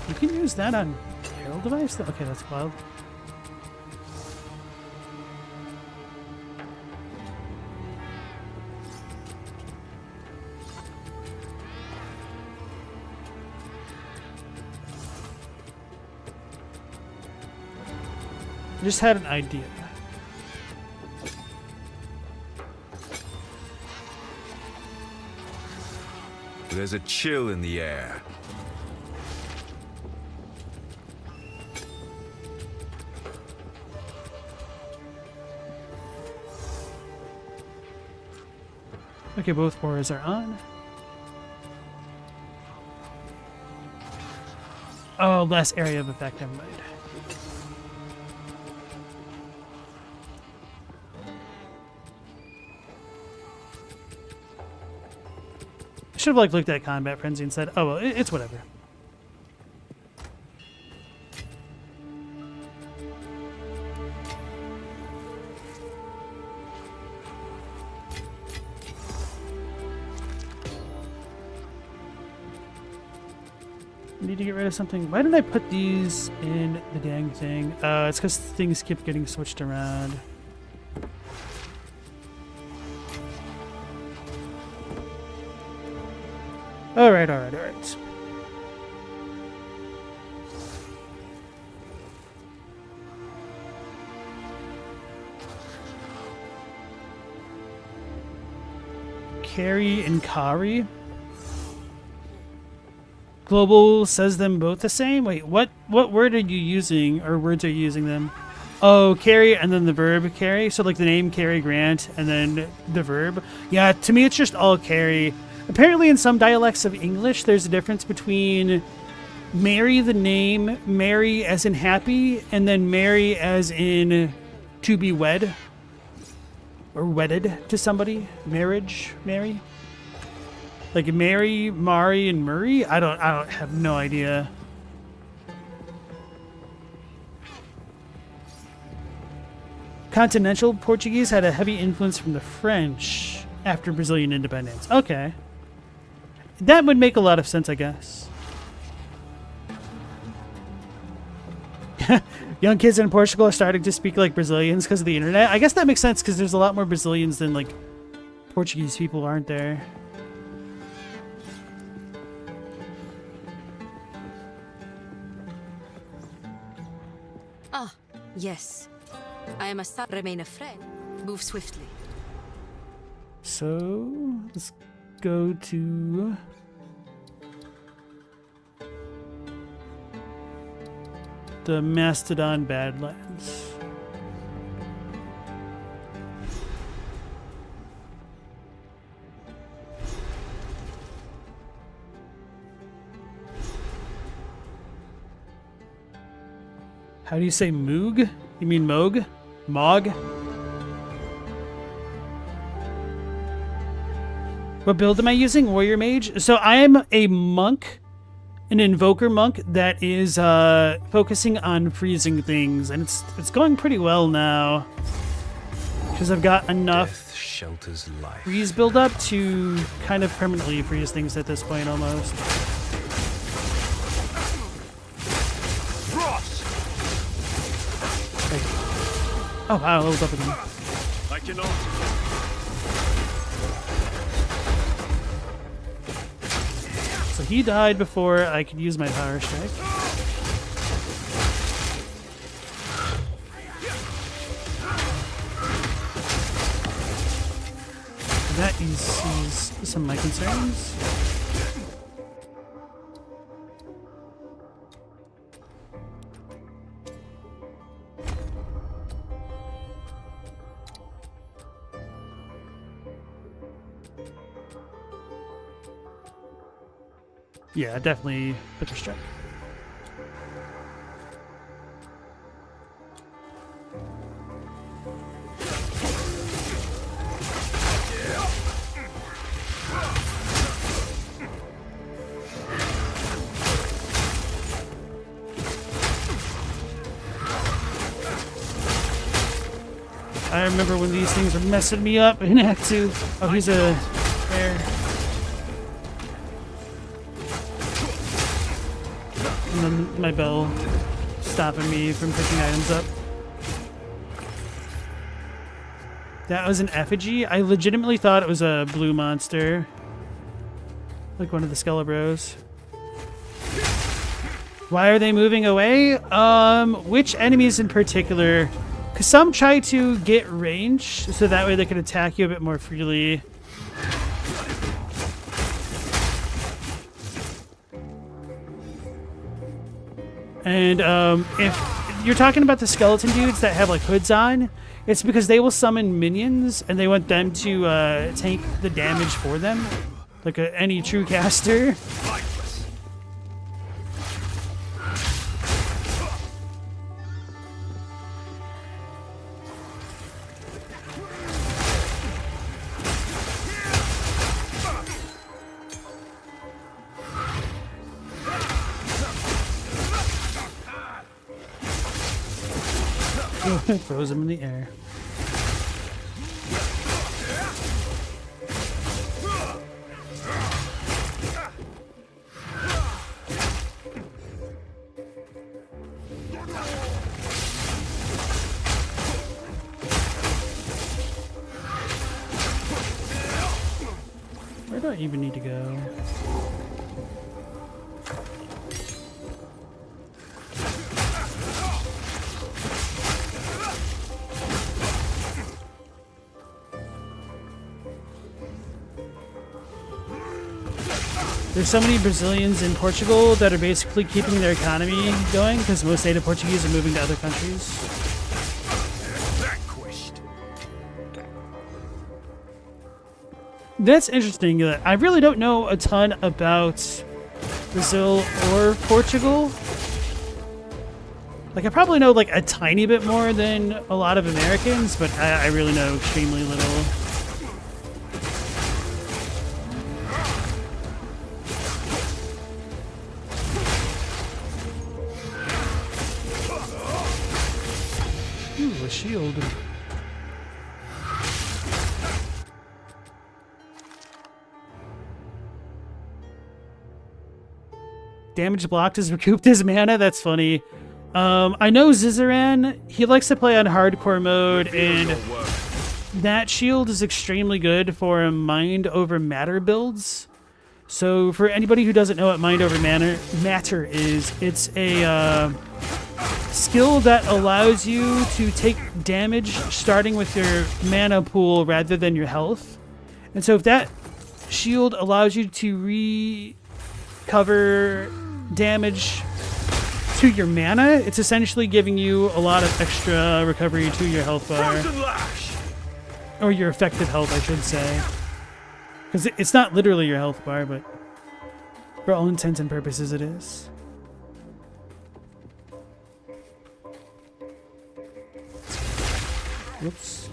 You can use that on Herald device? Okay, that's wild. I just had an idea. There's a chill in the air. Okay, both auras are on. Oh, less area of effect, never mind. I should have like looked at Combat Frenzy and said, oh well, it's whatever. Need to get rid of something. Why did I put these in the dang thing? It's because things keep getting switched around. Alright. Carry and Kari. Global says them both the same? Wait, what word are you using, or words are you using them? Oh, carry and then the verb carry? So like the name Cary Grant and then the verb? Yeah, to me it's just all carry. Apparently in some dialects of English there's a difference between marry the name, marry as in happy, and then marry as in to be wed. Or wedded to somebody. Marriage, marry. Like Mary, Mari, and Murray? I don't have no idea. Continental Portuguese had a heavy influence from the French after Brazilian independence. Okay. That would make a lot of sense, I guess. Young kids in Portugal are starting to speak like Brazilians because of the internet. I guess that makes sense because there's a lot more Brazilians than like Portuguese people, aren't there? Ah, yes. I am a son. Remain a friend. Move swiftly. So let's go to the Mastodon Badlands. How do you say Moog? You mean Moog? Mog? What build am I using? Warrior Mage? So I am a monk, an Invoker monk that is focusing on freezing things, and it's going pretty well now because I've got enough Shelters life. freeze build up to kind of permanently freeze things at this point almost. Oh wow, I leveled up again. I cannot. So he died before I could use my power strike. That eases some of my concerns. Yeah, definitely Butcher Strike. I remember when these things were messing me up in Act 2. Oh, he's a bear. And then my bell stopping me from picking items up. That was an effigy? I legitimately thought it was a blue monster. Like one of the Skelebros. Why are they moving away? Which enemies in particular? Because some try to get range, so that way they can attack you a bit more freely. And if you're talking about the skeleton dudes that have like hoods on, it's because they will summon minions and they want them to tank the damage for them, like any true caster. Throws him in the air. Where do I even need to go? There's so many Brazilians in Portugal that are basically keeping their economy going because most native Portuguese are moving to other countries. That's interesting. I really don't know a ton about Brazil or Portugal. Like, I probably know like a tiny bit more than a lot of Americans, but I really know extremely little. Ooh, a shield. Damage blocked is recouped as mana? That's funny. I know Zizaran, he likes to play on hardcore mode, and that shield is extremely good for mind over matter builds. So for anybody who doesn't know what mind over matter is, it's a skill that allows you to take damage starting with your mana pool rather than your health. And so if that shield allows you to recover damage to your mana, it's essentially giving you a lot of extra recovery to your health bar. Or your effective health, I should say. Because it's not literally your health bar, but for all intents and purposes it is. Whoops.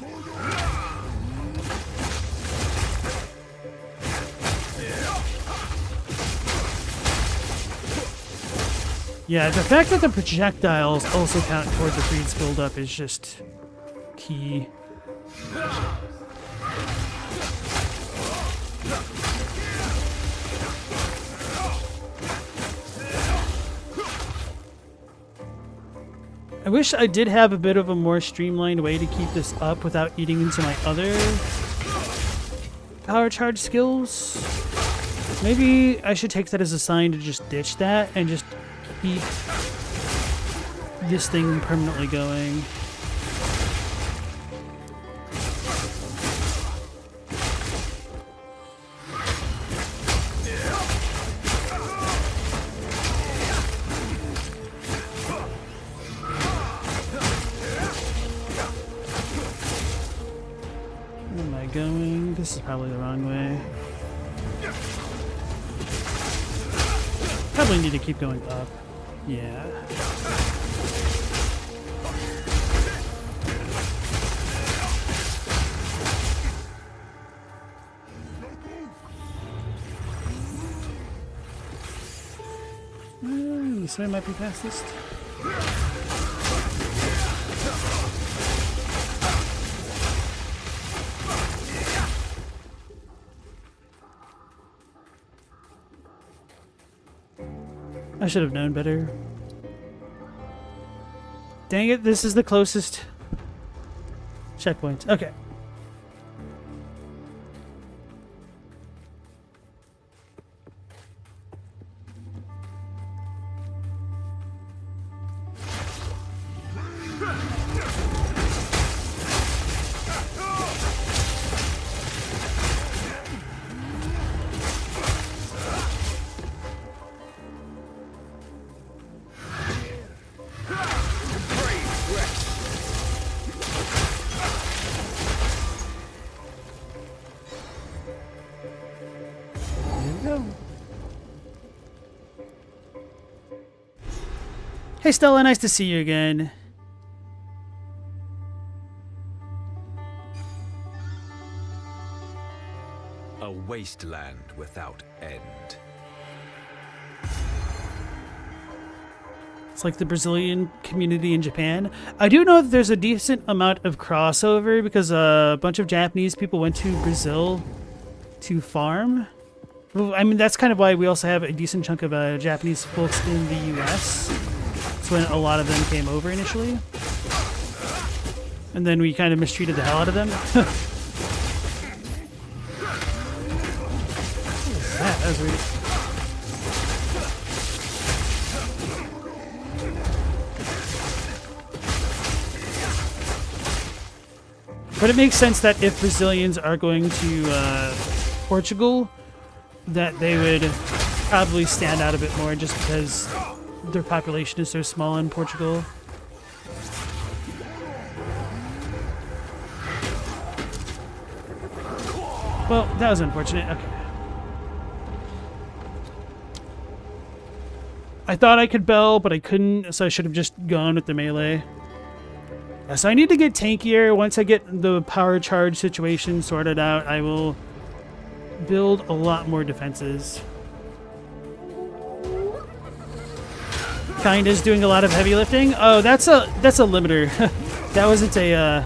Yeah, the fact that the projectiles also count toward the Freed's build-up is just key. I wish I did have a bit of a more streamlined way to keep this up without eating into my other power charge skills. Maybe I should take that as a sign to just ditch that and just keep this thing permanently going. Where am I going? This is probably the wrong way. Probably need to keep going up. Yeah. This way might be fastest. I should have known better. Dang it, this is the closest checkpoint. Okay. Hey Stella, nice to see you again. A wasteland without end. It's like the Brazilian community in Japan. I do know that there's a decent amount of crossover because a bunch of Japanese people went to Brazil to farm. Well, I mean, that's kind of why we also have a decent chunk of Japanese folks in the US. That's when a lot of them came over initially. And then we kind of mistreated the hell out of them. What was that? That was weird. But it makes sense that if Brazilians are going to Portugal, that they would probably stand out a bit more just because their population is so small in Portugal. Well, that was unfortunate. Okay. I thought I could bell, but I couldn't, so I should have just gone with the melee. Yeah, so I need to get tankier. Once I get the power charge situation sorted out, I will build a lot more defenses. Kinda's doing a lot of heavy lifting. Oh, that's a limiter. That wasn't a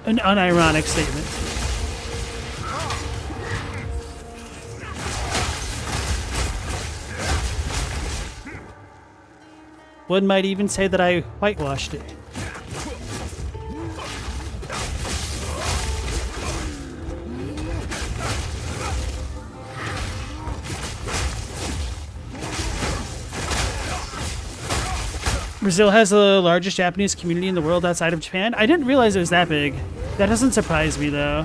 an unironic statement. One might even say that I whitewashed it. Brazil has the largest Japanese community in the world outside of Japan. I didn't realize it was that big. That doesn't surprise me, though.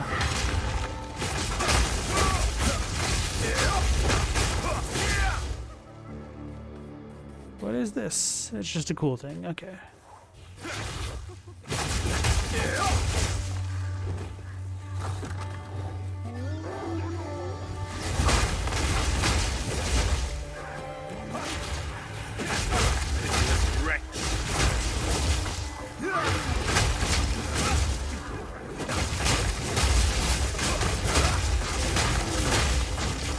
What is this? It's just a cool thing. Okay.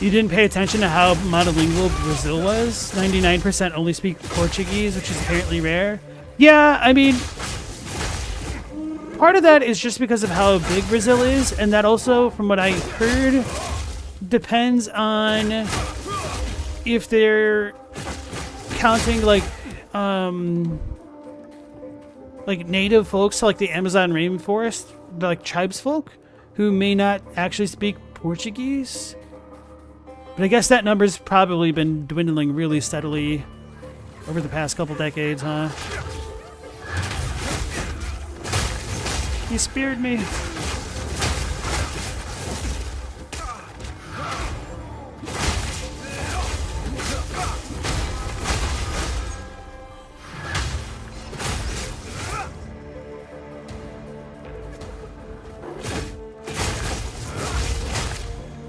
You didn't pay attention to how monolingual Brazil was? 99% only speak Portuguese, which is apparently rare. Yeah, I mean, part of that is just because of how big Brazil is, and that also, from what I heard, depends on if they're counting like native folks, like the Amazon rainforest, like tribes folk, who may not actually speak Portuguese. But I guess that number's probably been dwindling really steadily over the past couple decades, huh? He speared me.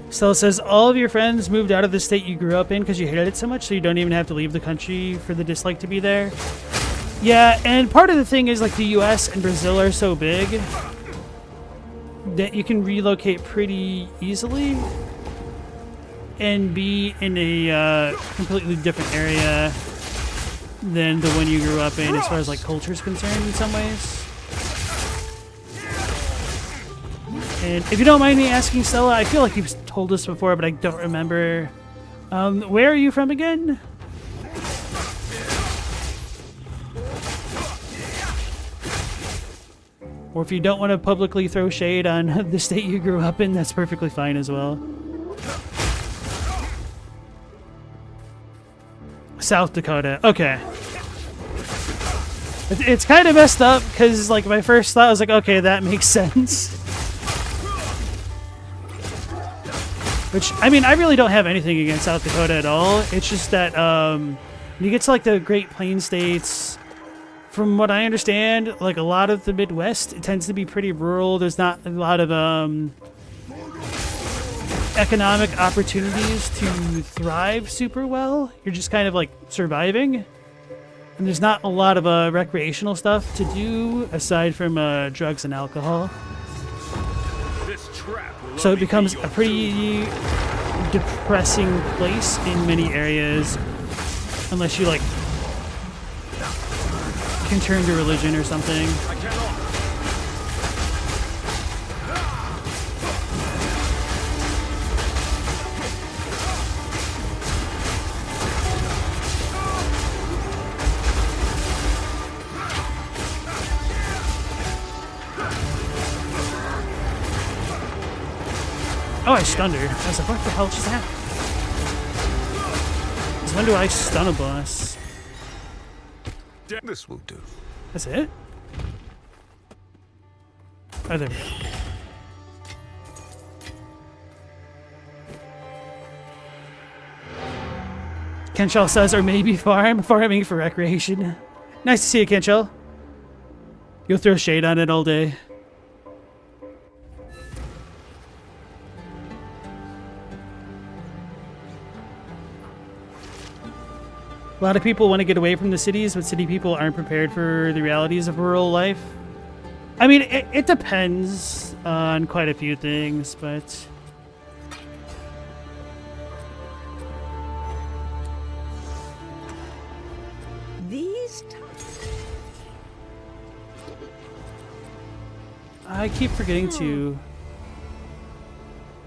Stella says, all of your friends moved out of the state you grew up in because you hated it so much, so you don't even have to leave the country for the dislike to be there. Yeah, and part of the thing is, like, the US and Brazil are so big that you can relocate pretty easily and be in a completely different area than the one you grew up in as far as, like, culture is concerned in some ways. And if you don't mind me asking, Stella, I feel like you've told us before, but I don't remember. Where are you from again? Or if you don't want to publicly throw shade on the state you grew up in, that's perfectly fine as well. South Dakota. Okay. It's kind of messed up because, like, my first thought was like, okay, that makes sense. Which, I mean, I really don't have anything against South Dakota at all. It's just that when you get to, like, the Great Plains states, from what I understand, like, a lot of the Midwest, it tends to be pretty rural. There's not a lot of economic opportunities to thrive super well. You're just kind of, like, surviving. And there's not a lot of recreational stuff to do aside from drugs and alcohol. So it becomes a pretty depressing place in many areas, unless you, like, can turn to religion or something. Oh, I stunned her. I was like, what the hell just happened? Since when do I stun a boss? This will do. That's it? Oh, there we go. Kenshal says, or maybe farming for recreation. Nice to see you, Kenshal. You'll throw shade on it all day. A lot of people want to get away from the cities, but city people aren't prepared for the realities of rural life. I mean, it depends on quite a few things, but... These I keep forgetting to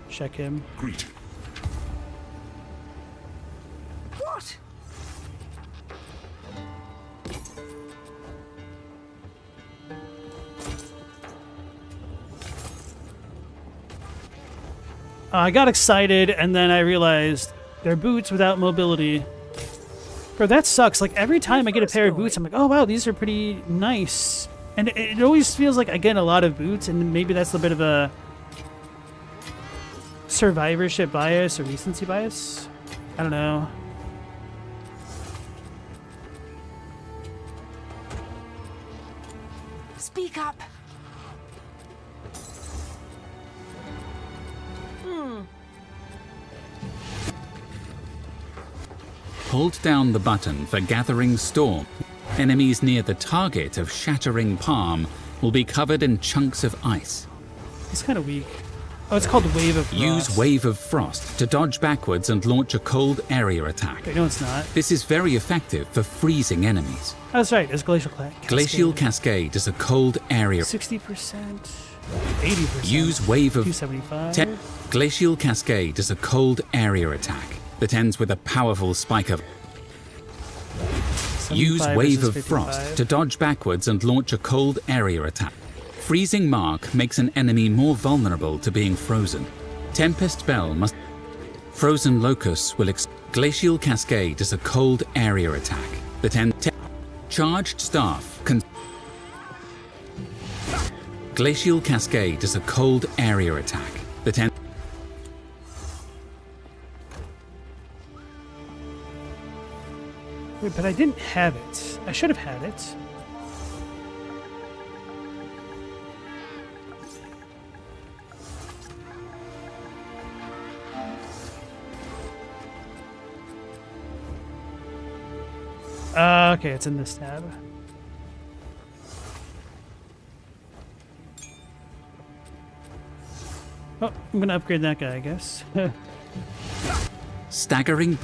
check him. Greet. What? I got excited, and then I realized they're boots without mobility. Bro, that sucks. Like, every time I get a pair of boots, I'm like, oh, wow, these are pretty nice. And it always feels like I get a lot of boots, and maybe that's a bit of a survivorship bias or recency bias. I don't know. Speak up. Hold down the button for Gathering Storm. Enemies near the target of Shattering Palm will be covered in chunks of ice. It's kind of weak. Oh, it's called Wave of Frost. Use Wave of Frost to dodge backwards and launch a cold area attack. Wait, no, it's not. This is very effective for freezing enemies. Oh, that's right. It's Glacial Cascade. Glacial Cascade is a cold area. 60%. 80%. Use Wave of 275. Glacial Cascade is a cold area attack that ends with a powerful spike of. Use 75 Wave versus of Frost 55. to dodge backwards and launch a cold area attack. Freezing Mark makes an enemy more vulnerable to being frozen. Tempest Bell must. Frozen Locust will. Glacial Cascade is a cold area attack that ends. Charged Staff can. Glacial Cascade is a cold area attack that ends. Wait, but I didn't have it. I should have had it. Okay, it's in this tab. Oh, I'm gonna upgrade that guy, I guess. Staggering.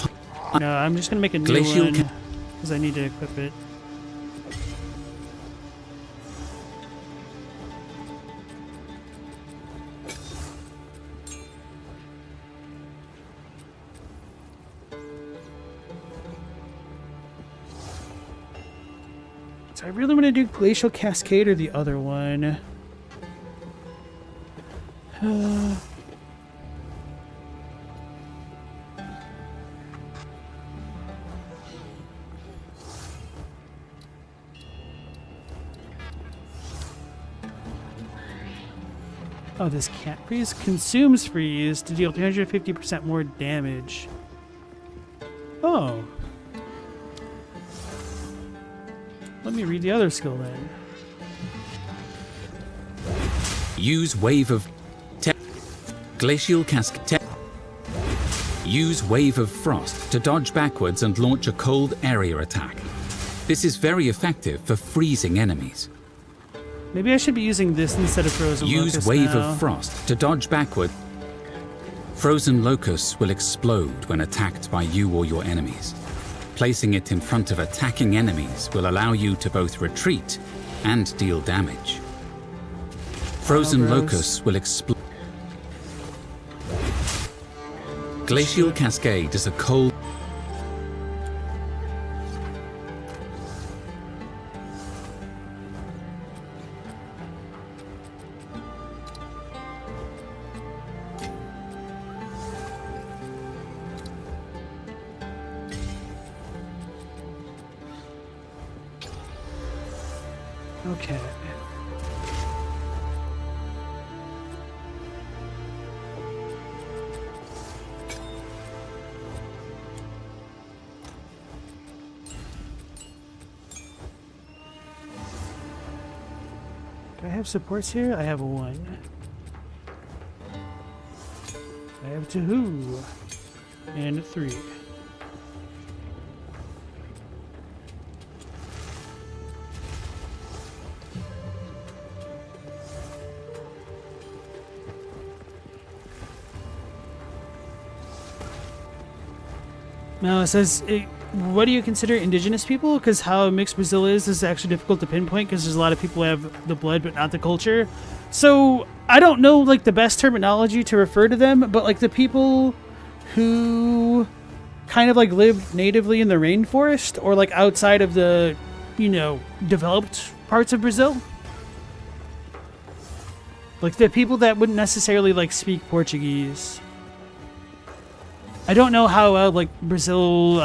No, I'm just gonna make a new Glacial one because I need to equip it. So I really want to do Glacial Cascade or the other one. Oh, this can't freeze. Consumes freeze to deal 350% more damage. Oh. Let me read the other skill then. Use Wave of. Glacial Cascade. Use Wave of Frost to dodge backwards and launch a cold area attack. This is very effective for freezing enemies. Maybe I should be using this instead of Frozen Use Locust Wave now. of Frost to dodge backward. Frozen Locusts will explode when attacked by you or your enemies. Placing it in front of attacking enemies will allow you to both retreat and deal damage. Frozen gross. Locusts will explode. Glacial Cascade is a cold. Okay. Do I have supports here? I have one. I have two. And three. Now it says, what do you consider indigenous people? Because how mixed Brazil is actually difficult to pinpoint because there's a lot of people who have the blood but not the culture. So I don't know like the best terminology to refer to them, but like the people who kind of like live natively in the rainforest or like outside of the, you know, developed parts of Brazil. Like the people that wouldn't necessarily like speak Portuguese. I don't know how like Brazil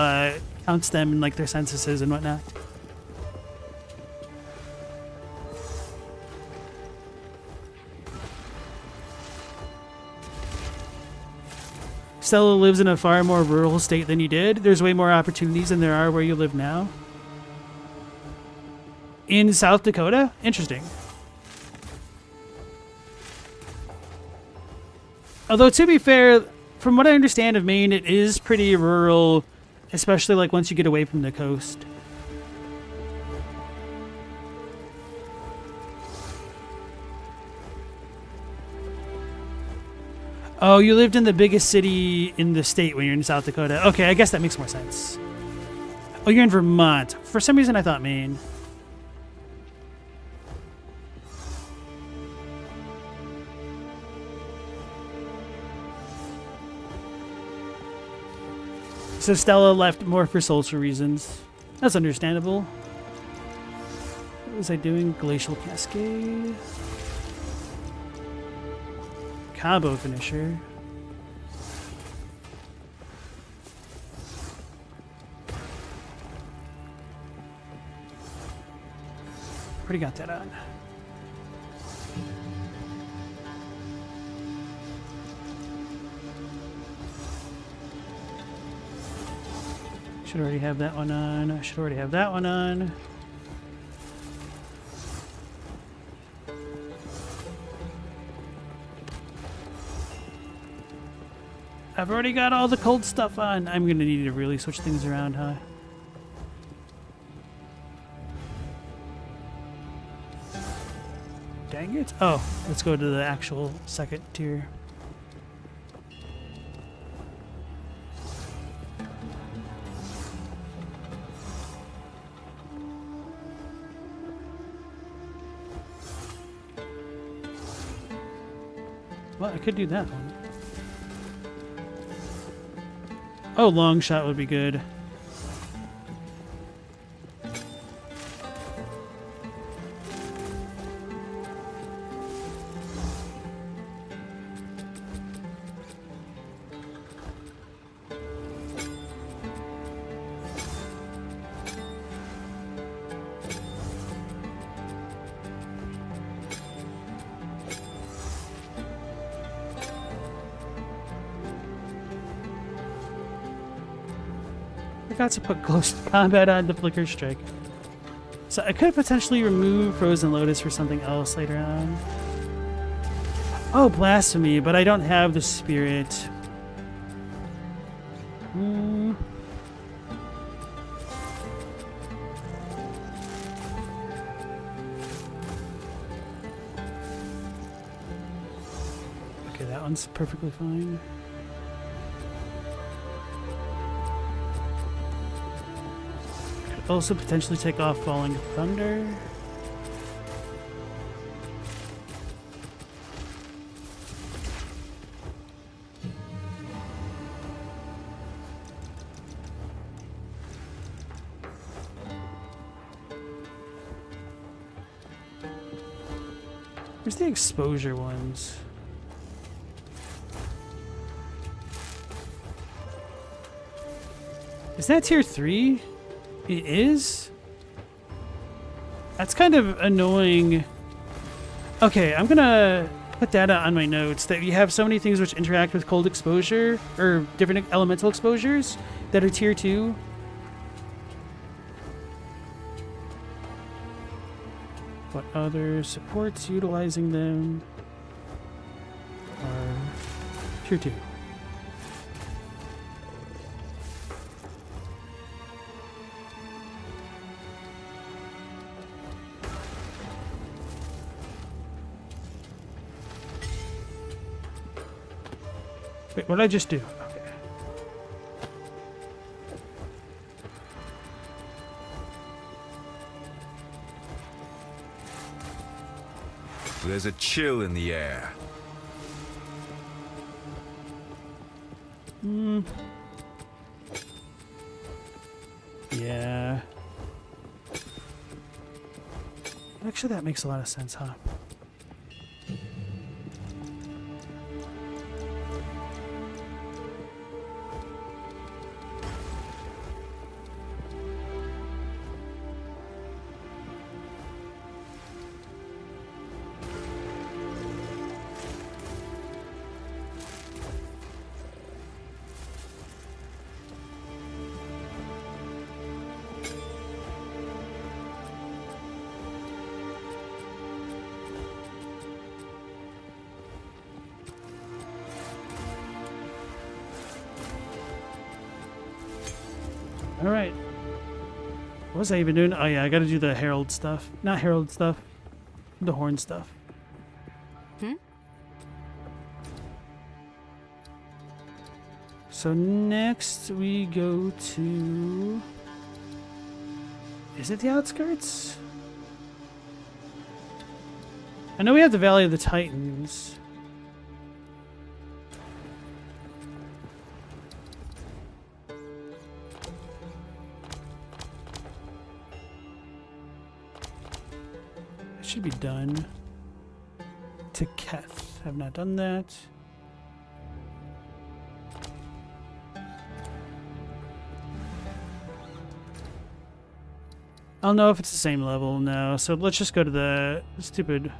counts them in like their censuses and whatnot. Stella lives in a far more rural state than you did. There's way more opportunities than there are where you live now. In South Dakota? Interesting. Although, to be fair, from what I understand of Maine, it is pretty rural, especially like once you get away from the coast. Oh, you lived in the biggest city in the state when you're in South Dakota. Okay, I guess that makes more sense. Oh, you're in Vermont. For some reason, I thought Maine. So Stella left more for social reasons. That's understandable. What was I doing? Glacial Cascade. Cabo finisher. Already got that on. Should already have that one on. I should already have that one on. I've already got all the cold stuff on. I'm gonna need to really switch things around, huh? Dang it. Oh, let's go to the actual second tier. Well, I could do that one. Oh, long shot would be good. I forgot to put close combat on the Flicker Strike. So I could potentially remove Frozen Lotus for something else later on. Oh, Blasphemy, but I don't have the Spirit. Okay, that one's perfectly fine. Also potentially take off Falling Thunder. Where's the exposure ones? Is that tier 3? It is? That's kind of annoying. Okay, I'm gonna put that on my notes that you have so many things which interact with cold exposure or different elemental exposures that are tier 2. What other supports utilizing them are tier 2? Wait, what did I just do? Okay. There's a chill in the air. Yeah. Actually, that makes a lot of sense, huh? Alright. What was I even doing? Oh yeah, I gotta do the herald stuff. Not herald stuff. The horn stuff. So next we go to... Is it the outskirts? I know we have the Valley of the Titans. It should be done. To Keth. Have not done that. I don't know if it's the same level now, so let's just go to the stupid...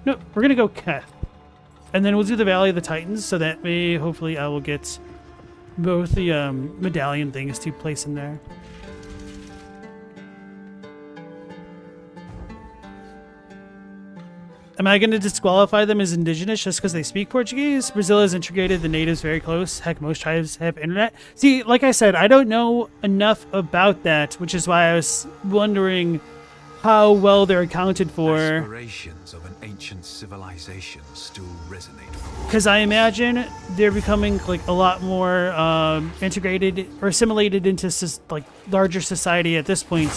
No, we're gonna go Keth. And then we'll do the Valley of the Titans, so that way, hopefully, I will get both the medallion things to place in there. Am I going to disqualify them as indigenous just because they speak Portuguese? Brazil has integrated the natives very close. Heck, most tribes have internet. See, like I said, I don't know enough about that, which is why I was wondering how well they're accounted for. Aspirations of an ancient civilization still resonate. Because I imagine they're becoming like a lot more integrated or assimilated into like larger society at this point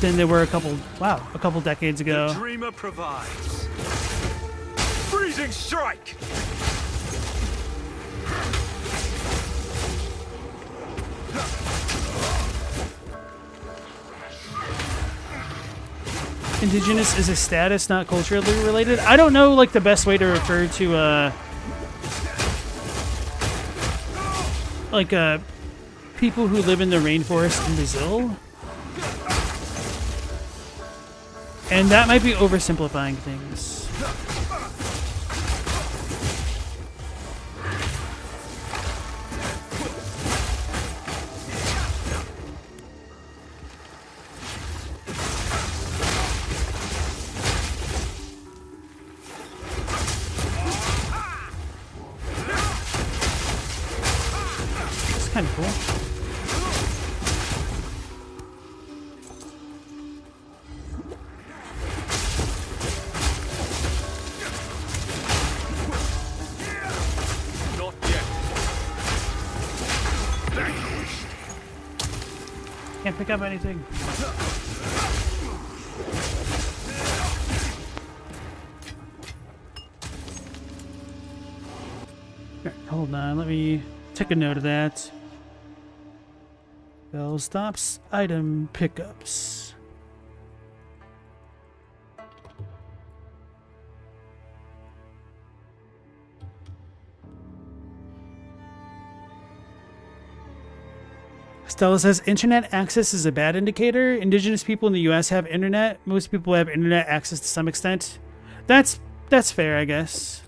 than they were a couple decades ago. The dreamer provides. Freezing strike. Indigenous is a status, not culturally related. I don't know like the best way to refer to people who live in the rainforest in Brazil. And that might be oversimplifying things. It's kind of cool. Can't pick up anything. Here, hold on, let me take a note of that. Bell stops, item pickups. Stella says, internet access is a bad indicator. Indigenous people in the US have internet. Most people have internet access to some extent. That's fair, I guess.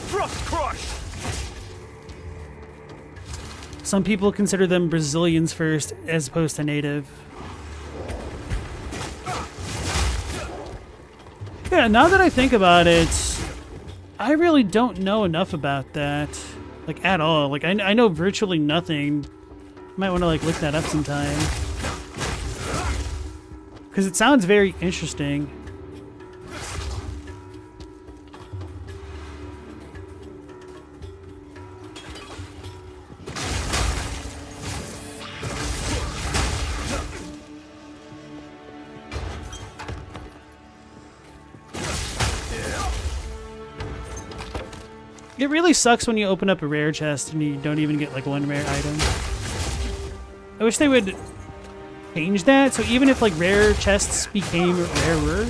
Frost crush. Some people consider them Brazilians first as opposed to native. Yeah, now that I think about it, I really don't know enough about that, like, at all. Like, I know virtually nothing. Might want to, like, look that up sometime. Because it sounds very interesting. It really sucks when you open up a rare chest and you don't even get like one rare item. I wish they would change that, so even if like rare chests became rarer,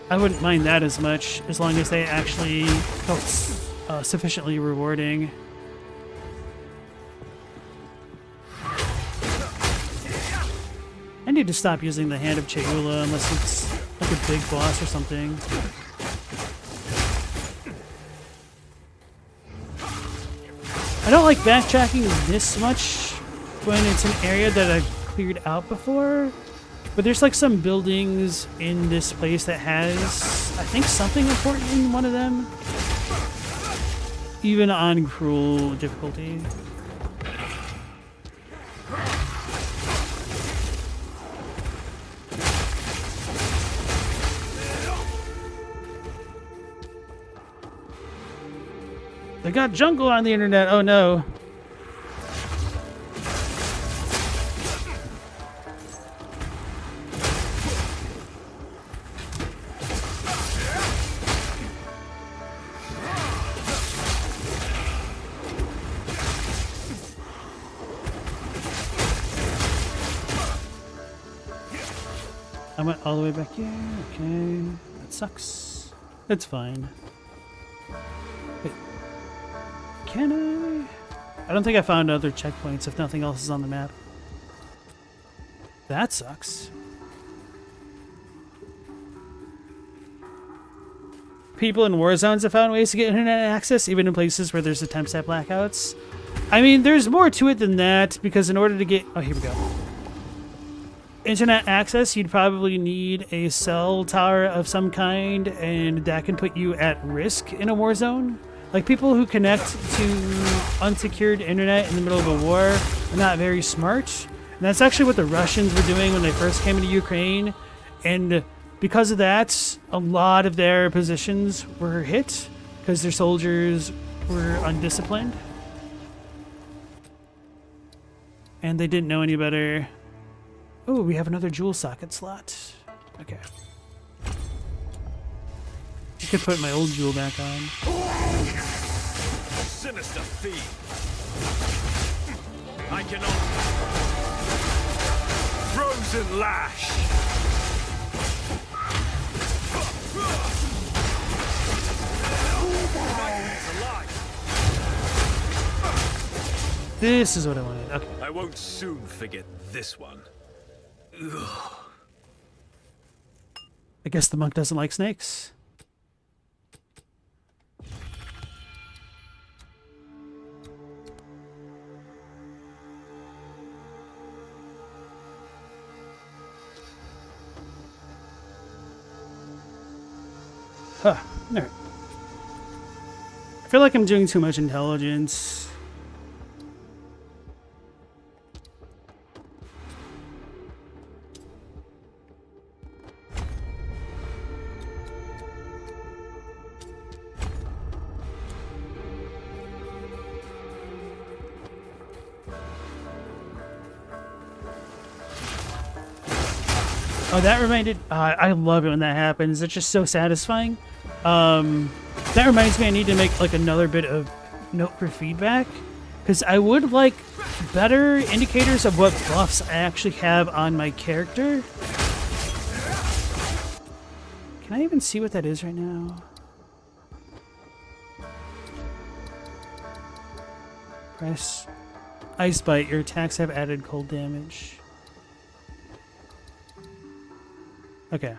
I wouldn't mind that as much, as long as they actually felt sufficiently rewarding. I need to stop using the Hand of Cheula unless it's like a big boss or something. I don't like backtracking this much when it's an area that I've cleared out before, but there's like some buildings in this place that has, I think, something important in one of them. even on cruel difficulty. They got jungle on the internet. Oh no. I went all the way back here. Okay. That sucks. It's fine. Wait. Can I? I don't think I found other checkpoints if nothing else is on the map. That sucks. People in war zones have found ways to get internet access, even in places where there's attempts at blackouts. I mean, there's more to it than that, because in order to get... Oh, here we go. Internet access, you'd probably need a cell tower of some kind, and that can put you at risk in a war zone. Like, people who connect to unsecured internet in the middle of a war are not very smart. And that's actually what the Russians were doing when they first came into Ukraine. And because of that, a lot of their positions were hit because their soldiers were undisciplined. And they didn't know any better. Oh, we have another jewel socket slot. Okay. I could put my old jewel back on. Sinister thief. I cannot. Frozen lash. This is what I wanted. Okay. I won't soon forget this one. Ugh. I guess the monk doesn't like snakes. Huh. Alright. I feel like I'm doing too much intelligence. Oh, that reminded... I love it when that happens. It's just so satisfying. That reminds me I need to make like another bit of note for feedback, because I would like better indicators of what buffs I actually have on my character. Can I even see what that is right now? Press Ice Bite. Your attacks have added cold damage. Okay.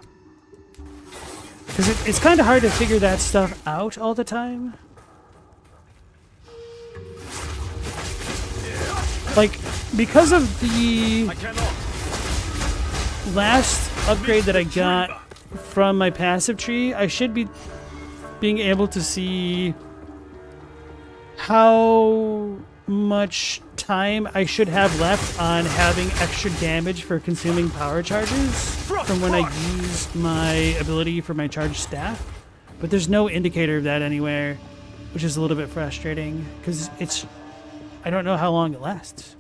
Because it's kind of hard to figure that stuff out all the time. Like, because of the last upgrade that I got from my passive tree, I should be being able to see how much time I should have left on having extra damage for consuming power charges from when I use my ability for my charged staff. But there's no indicator of that anywhere, which is a little bit frustrating because I don't know how long it lasts.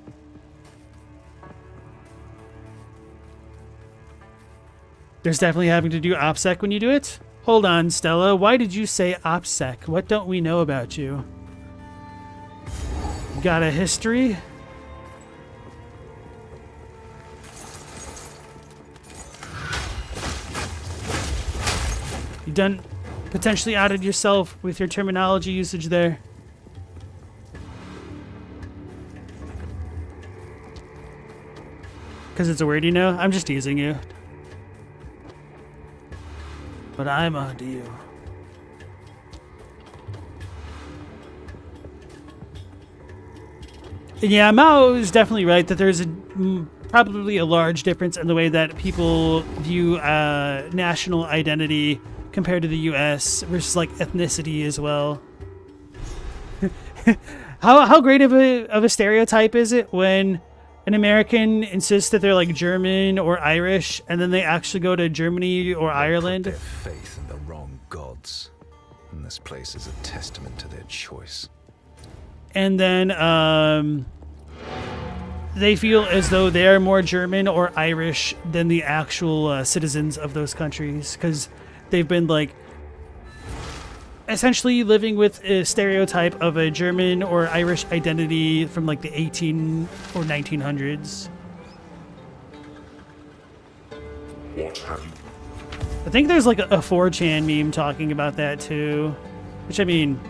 There's definitely having to do OPSEC when you do it. Hold on, Stella. Why did you say OPSEC? What don't we know about you? Got a history? You done potentially outed yourself with your terminology usage there. Because it's a word you know? I'm just teasing you. But I'm onto you. Yeah, Mao is definitely right that there's probably a large difference in the way that people view national identity compared to the U.S. versus like ethnicity as well. how great of a stereotype is it when an American insists that they're like German or Irish, and then they actually go to Germany or Ireland? Their faith in the wrong gods, and this place is a testament to their choice. And then they feel as though they are more German or Irish than the actual citizens of those countries, because they've been like essentially living with a stereotype of a German or Irish identity from like the 18 or 1900s. What have you? I think there's like a 4chan meme talking about that too, which I mean,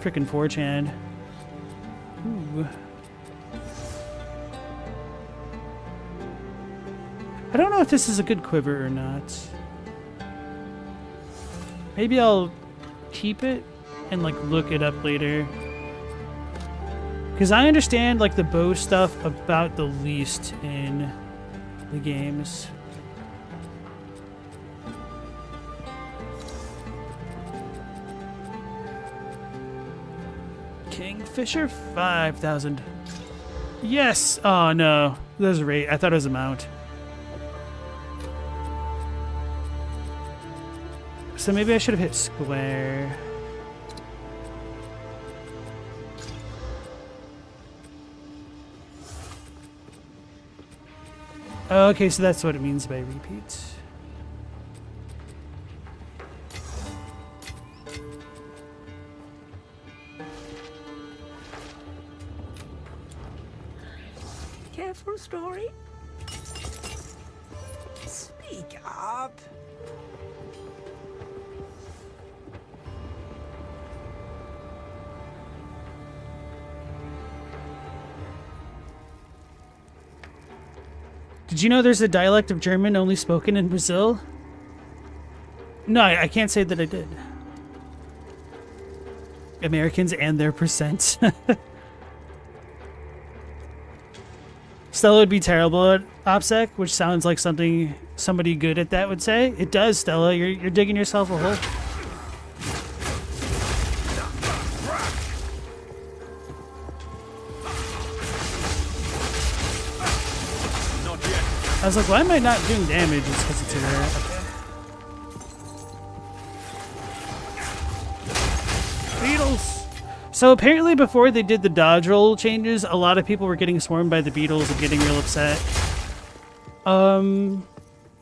frickin' 4chan. Ooh. I don't know if this is a good quiver or not. Maybe I'll keep it and like look it up later, because I understand like the bow stuff about the least in the games. Kingfisher 5,000. Yes. Oh no, there's a rate. I thought it was a mount. So maybe I should have hit square. Okay, so that's what it means by repeat. Careful, Story. Speak up. Did you know there's a dialect of German only spoken in Brazil? No, I can't say that I did. Americans and their percent. Stella would be terrible at OPSEC, which sounds like something somebody good at that would say. It does, Stella. You're digging yourself a hole. I was like, why am I not doing damage? It's because it's a rare. Okay. Beetles! So apparently before they did the dodge roll changes, a lot of people were getting swarmed by the beetles and getting real upset. And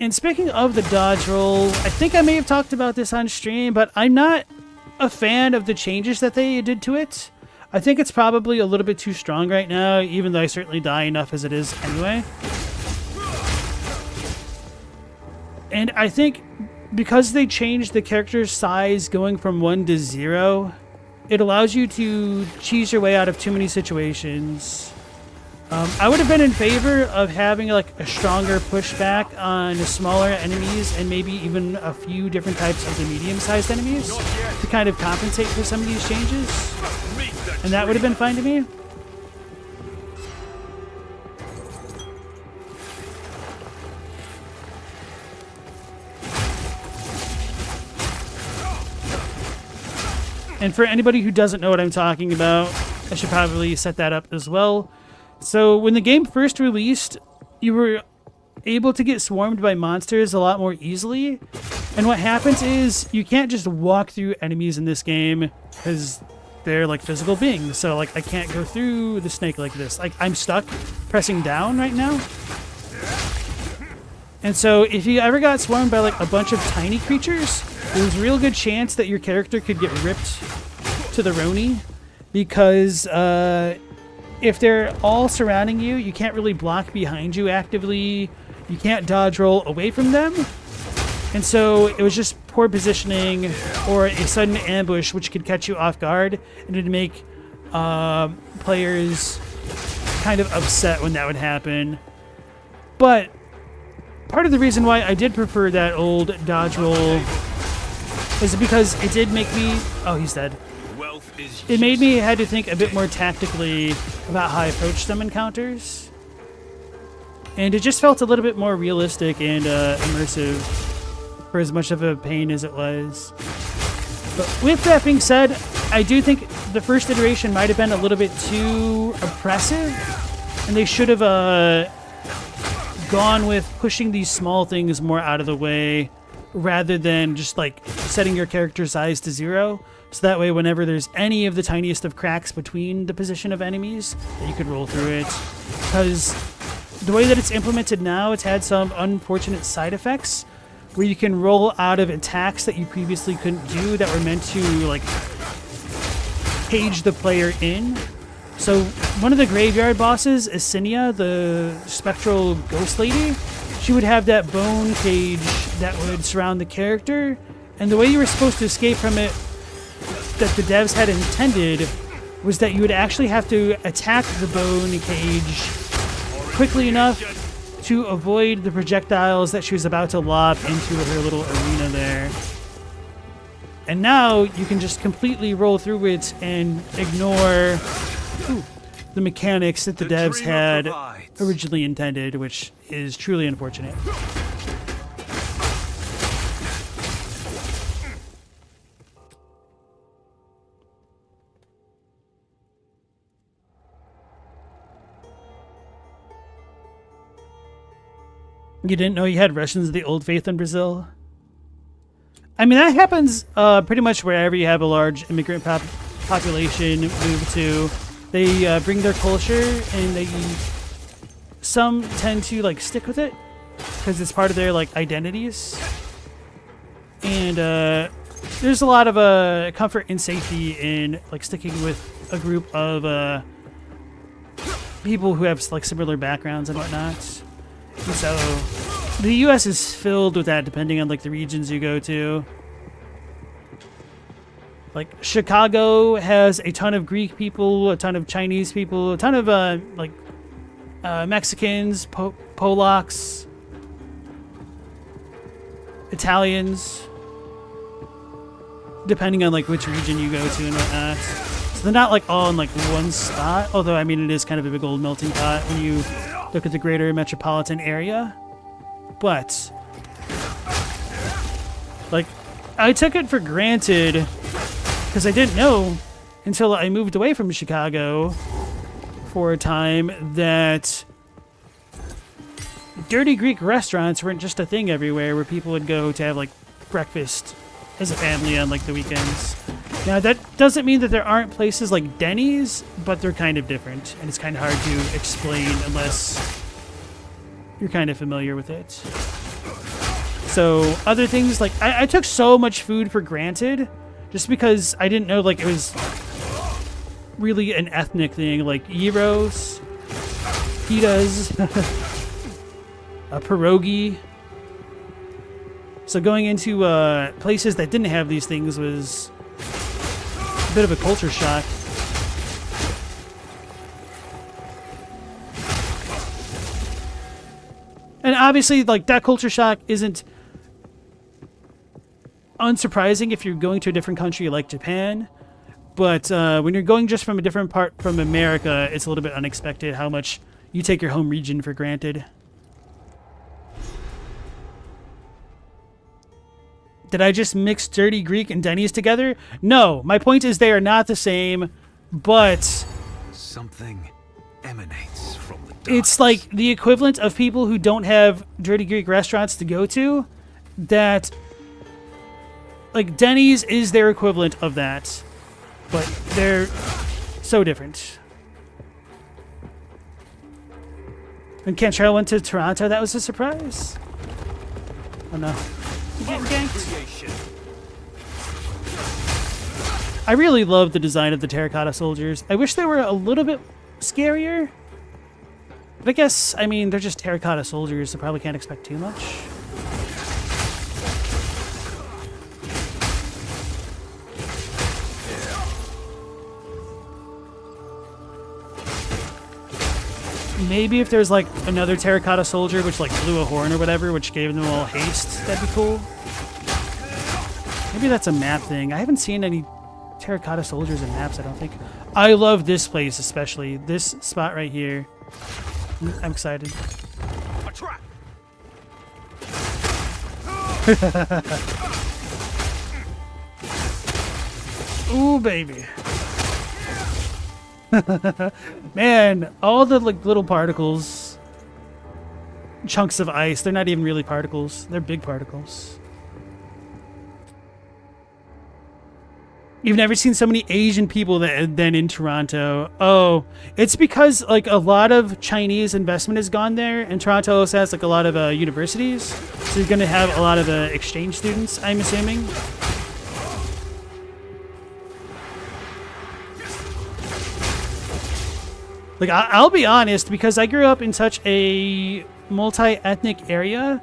speaking of the dodge roll, I think I may have talked about this on stream, but I'm not a fan of the changes that they did to it. I think it's probably a little bit too strong right now, even though I certainly die enough as it is anyway. And I think because they changed the character's size going from 1 to 0, it allows you to cheese your way out of too many situations. I would have been in favor of having like a stronger pushback on the smaller enemies and maybe even a few different types of the medium-sized enemies to kind of compensate for some of these changes. And that would have been fine to me. And for anybody who doesn't know what I'm talking about, I should probably set that up as well. So when the game first released, you were able to get swarmed by monsters a lot more easily. And what happens is you can't just walk through enemies in this game because they're like physical beings. So like I can't go through the snake like this. Like I'm stuck pressing down right now. And so if you ever got swarmed by like a bunch of tiny creatures, there's a real good chance that your character could get ripped to the Roni, because if they're all surrounding you, you can't really block behind you actively. You can't dodge roll away from them. And so it was just poor positioning or a sudden ambush which could catch you off guard, and it'd make players kind of upset when that would happen. But part of the reason why I did prefer that old dodge roll is because it did make me... Oh, he's dead. It made me had to think a bit more tactically about how I approach some encounters. And it just felt a little bit more realistic and immersive for as much of a pain as it was. But with that being said, I do think the first iteration might have been a little bit too oppressive, and they should have gone with pushing these small things more out of the way rather than just like setting your character size to 0. So that way, whenever there's any of the tiniest of cracks between the position of enemies, that you could roll through it. Because the way that it's implemented now, it's had some unfortunate side effects where you can roll out of attacks that you previously couldn't do that were meant to like cage the player in. So one of the graveyard bosses, Isinia, the spectral ghost lady, she would have that bone cage that would surround the character, and the way you were supposed to escape from it that the devs had intended was that you would actually have to attack the bone cage quickly enough to avoid the projectiles that she was about to lob into her little arena there. And now you can just completely roll through it and ignore the mechanics that the devs had originally intended, which is truly unfortunate. You didn't know you had Russians of the Old Faith in Brazil? I mean, that happens pretty much wherever you have a large immigrant population move to. They bring their culture, and some tend to like stick with it because it's part of their like identities. And there's a lot of comfort and safety in like sticking with a group of people who have like similar backgrounds and whatnot. And so the U.S. is filled with that, depending on like the regions you go to. Like Chicago has a ton of Greek people, a ton of Chinese people, a ton of Mexicans, Polacks, Italians, depending on like which region you go to and whatnot. So they're not like all in like one spot, although I mean it is kind of a big old melting pot when you look at the greater metropolitan area. But like I took it for granted because I didn't know until I moved away from Chicago for a time that dirty Greek restaurants weren't just a thing everywhere where people would go to have like breakfast as a family on like the weekends. Now that doesn't mean that there aren't places like Denny's, but they're kind of different, and it's kind of hard to explain unless you're kind of familiar with it. So other things like I took so much food for granted just because I didn't know like it was really an ethnic thing, like gyros, pitas, a pierogi. So going into places that didn't have these things was a bit of a culture shock. And obviously, like, that culture shock isn't unsurprising if you're going to a different country like Japan. But when you're going just from a different part from America, it's a little bit unexpected how much you take your home region for granted. Did I just mix Dirty Greek and Denny's together? No, my point is they are not the same, but Something emanates from the dust. it's like the equivalent of people who don't have Dirty Greek restaurants to go to, that like Denny's is their equivalent of that, but they're so different. When Cantrell went to Toronto, that was a surprise. Oh no. You getting ganked? I really love the design of the terracotta soldiers. I wish they were a little bit scarier. But I guess, I mean, they're just terracotta soldiers, so probably can't expect too much. Maybe if there's like another terracotta soldier which like blew a horn or whatever, which gave them all haste, that'd be cool. Maybe that's a map thing. I haven't seen any terracotta soldiers in maps, I don't think. I love this place, especially this spot right here. I'm excited. A trap. Ooh, baby. Man, all the like little particles, chunks of ice, they're not even really particles. They're big particles. You've never seen so many Asian people than in Toronto. Oh, it's because like a lot of Chinese investment has gone there, and Toronto also has like a lot of universities, so you're gonna have a lot of exchange students, I'm assuming. Like I'll be honest, because I grew up in such a multi-ethnic area,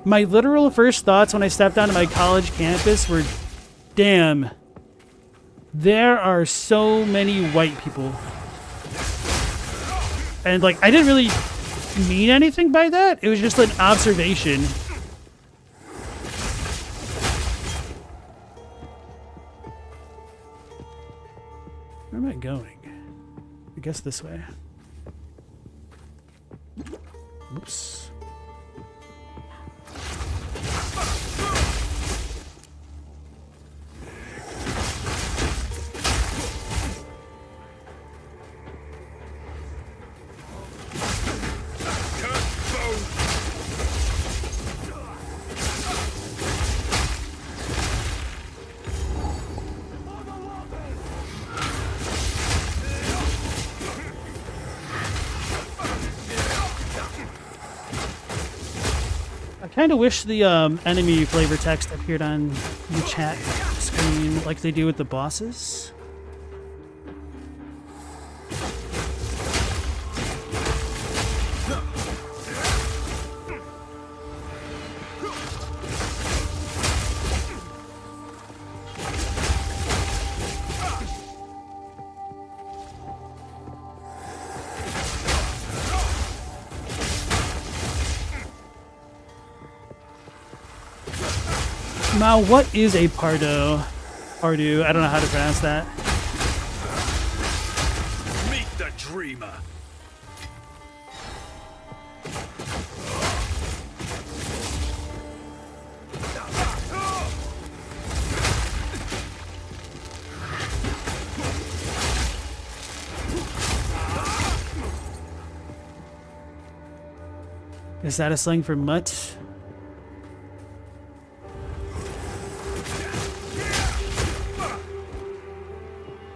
my literal first thoughts when I stepped onto my college campus were, damn. There are so many white people. And, like, I didn't really mean anything by that. It was just an observation. Where am I going? I guess this way. Oops. I kind of wish the enemy flavor text appeared on the chat screen like they do with the bosses. Now, what is a Pardo? Pardu, I don't know how to pronounce that. Meet the dreamer. Is that a slang for mutt?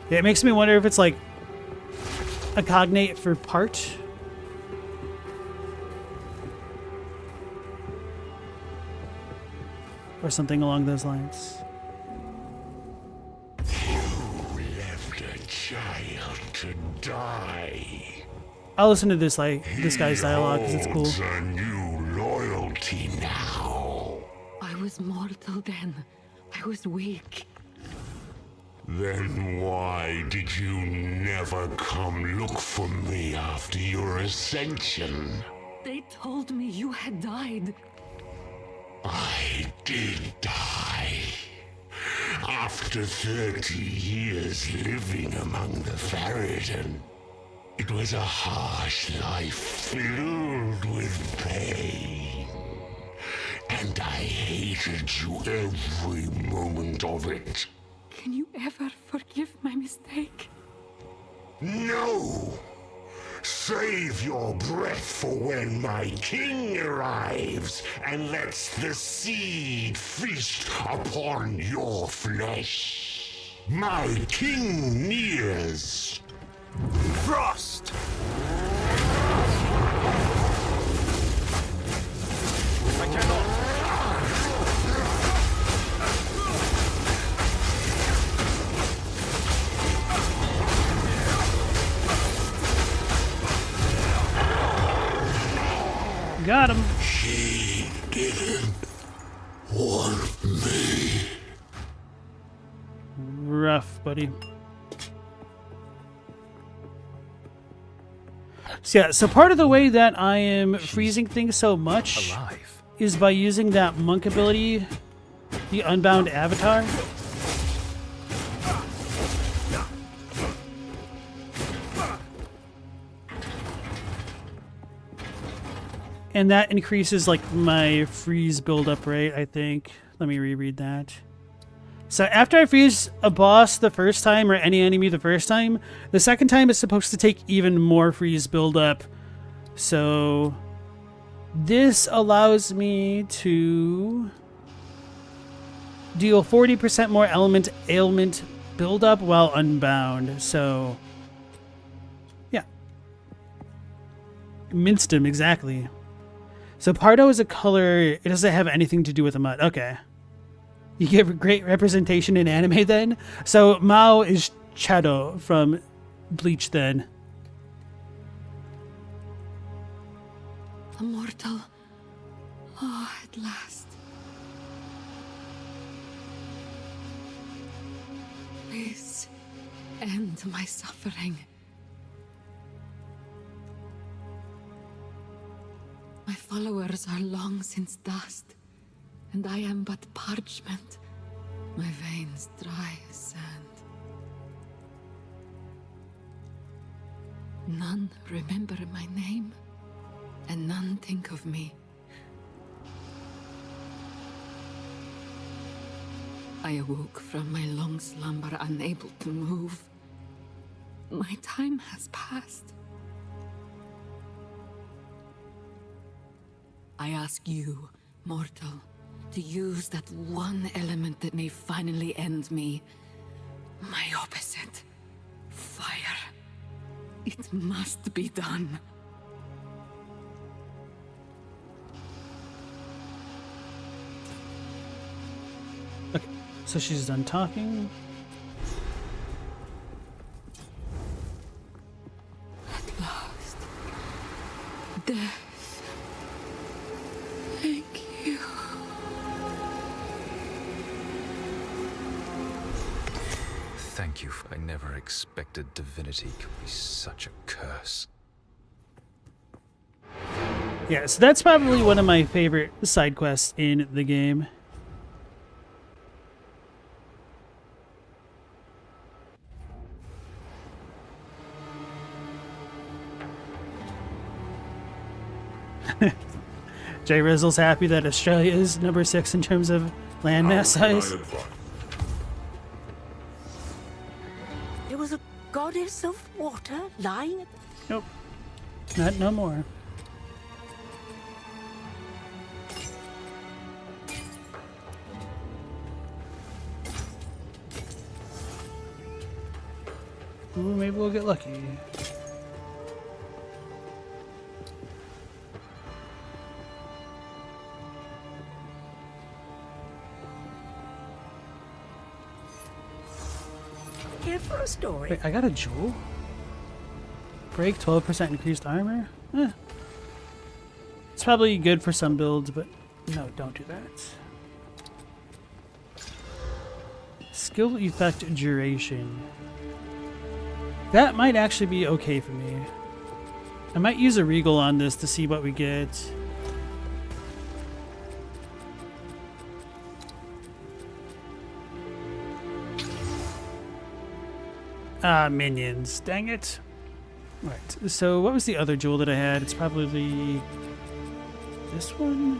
Yeah, it makes me wonder if it's like a cognate for part. Or something along those lines. You left a child to die. I'll listen to this guy's dialogue because it's cool. He holds a new loyalty now. I was mortal then. I was weak. Then why did you never come look for me after your ascension? They told me you had died. I did die. After 30 years living among the Farad'n, it was a harsh life filled with pain. And I hated you every moment of it. Can you ever forgive my mistake? No! Save your breath for when my king arrives and lets the seed feast upon your flesh. My king nears. Frost! I cannot. Got him. He didn't want me. Rough, buddy. So yeah, so part of the way that I am freezing things so much is by using that monk ability, the Unbound Avatar. And that increases like my freeze buildup rate, I think. Let me reread that. So after I freeze a boss the first time, or any enemy the first time, the second time it's supposed to take even more freeze buildup. So this allows me to deal 40% more ailment buildup while unbound. So yeah. Minced him, exactly. So Pardo is a color, it doesn't have anything to do with the mud. Okay. You get great representation in anime then. So Mao is Shadow from Bleach then. Immortal. Oh, at last. Please, end my suffering. My followers are long since dust, and I am but parchment. My veins dry as sand. None remember my name, and none think of me. I awoke from my long slumber, unable to move. My time has passed. I ask you, mortal, to use that one element that may finally end me. My opposite. Fire. It must be done. Okay, so she's done talking. At last. Death. Thank you. Thank you. I never expected divinity could be such a curse. Yeah, so that's probably one of my favorite side quests in the game. Jay Rizzle's happy that Australia is number 6 in terms of landmass size. There was a goddess of water lying at Nope. Not no more. Ooh, maybe we'll get lucky. here for a story. Wait, I got a jewel? Break 12% increased armor? Eh. It's probably good for some builds, but no, don't do that. Skill effect duration. That might actually be okay for me. I might use a regal on this to see what we get. Ah, minions. Dang it. Right, so what was the other jewel that I had? It's probably this one?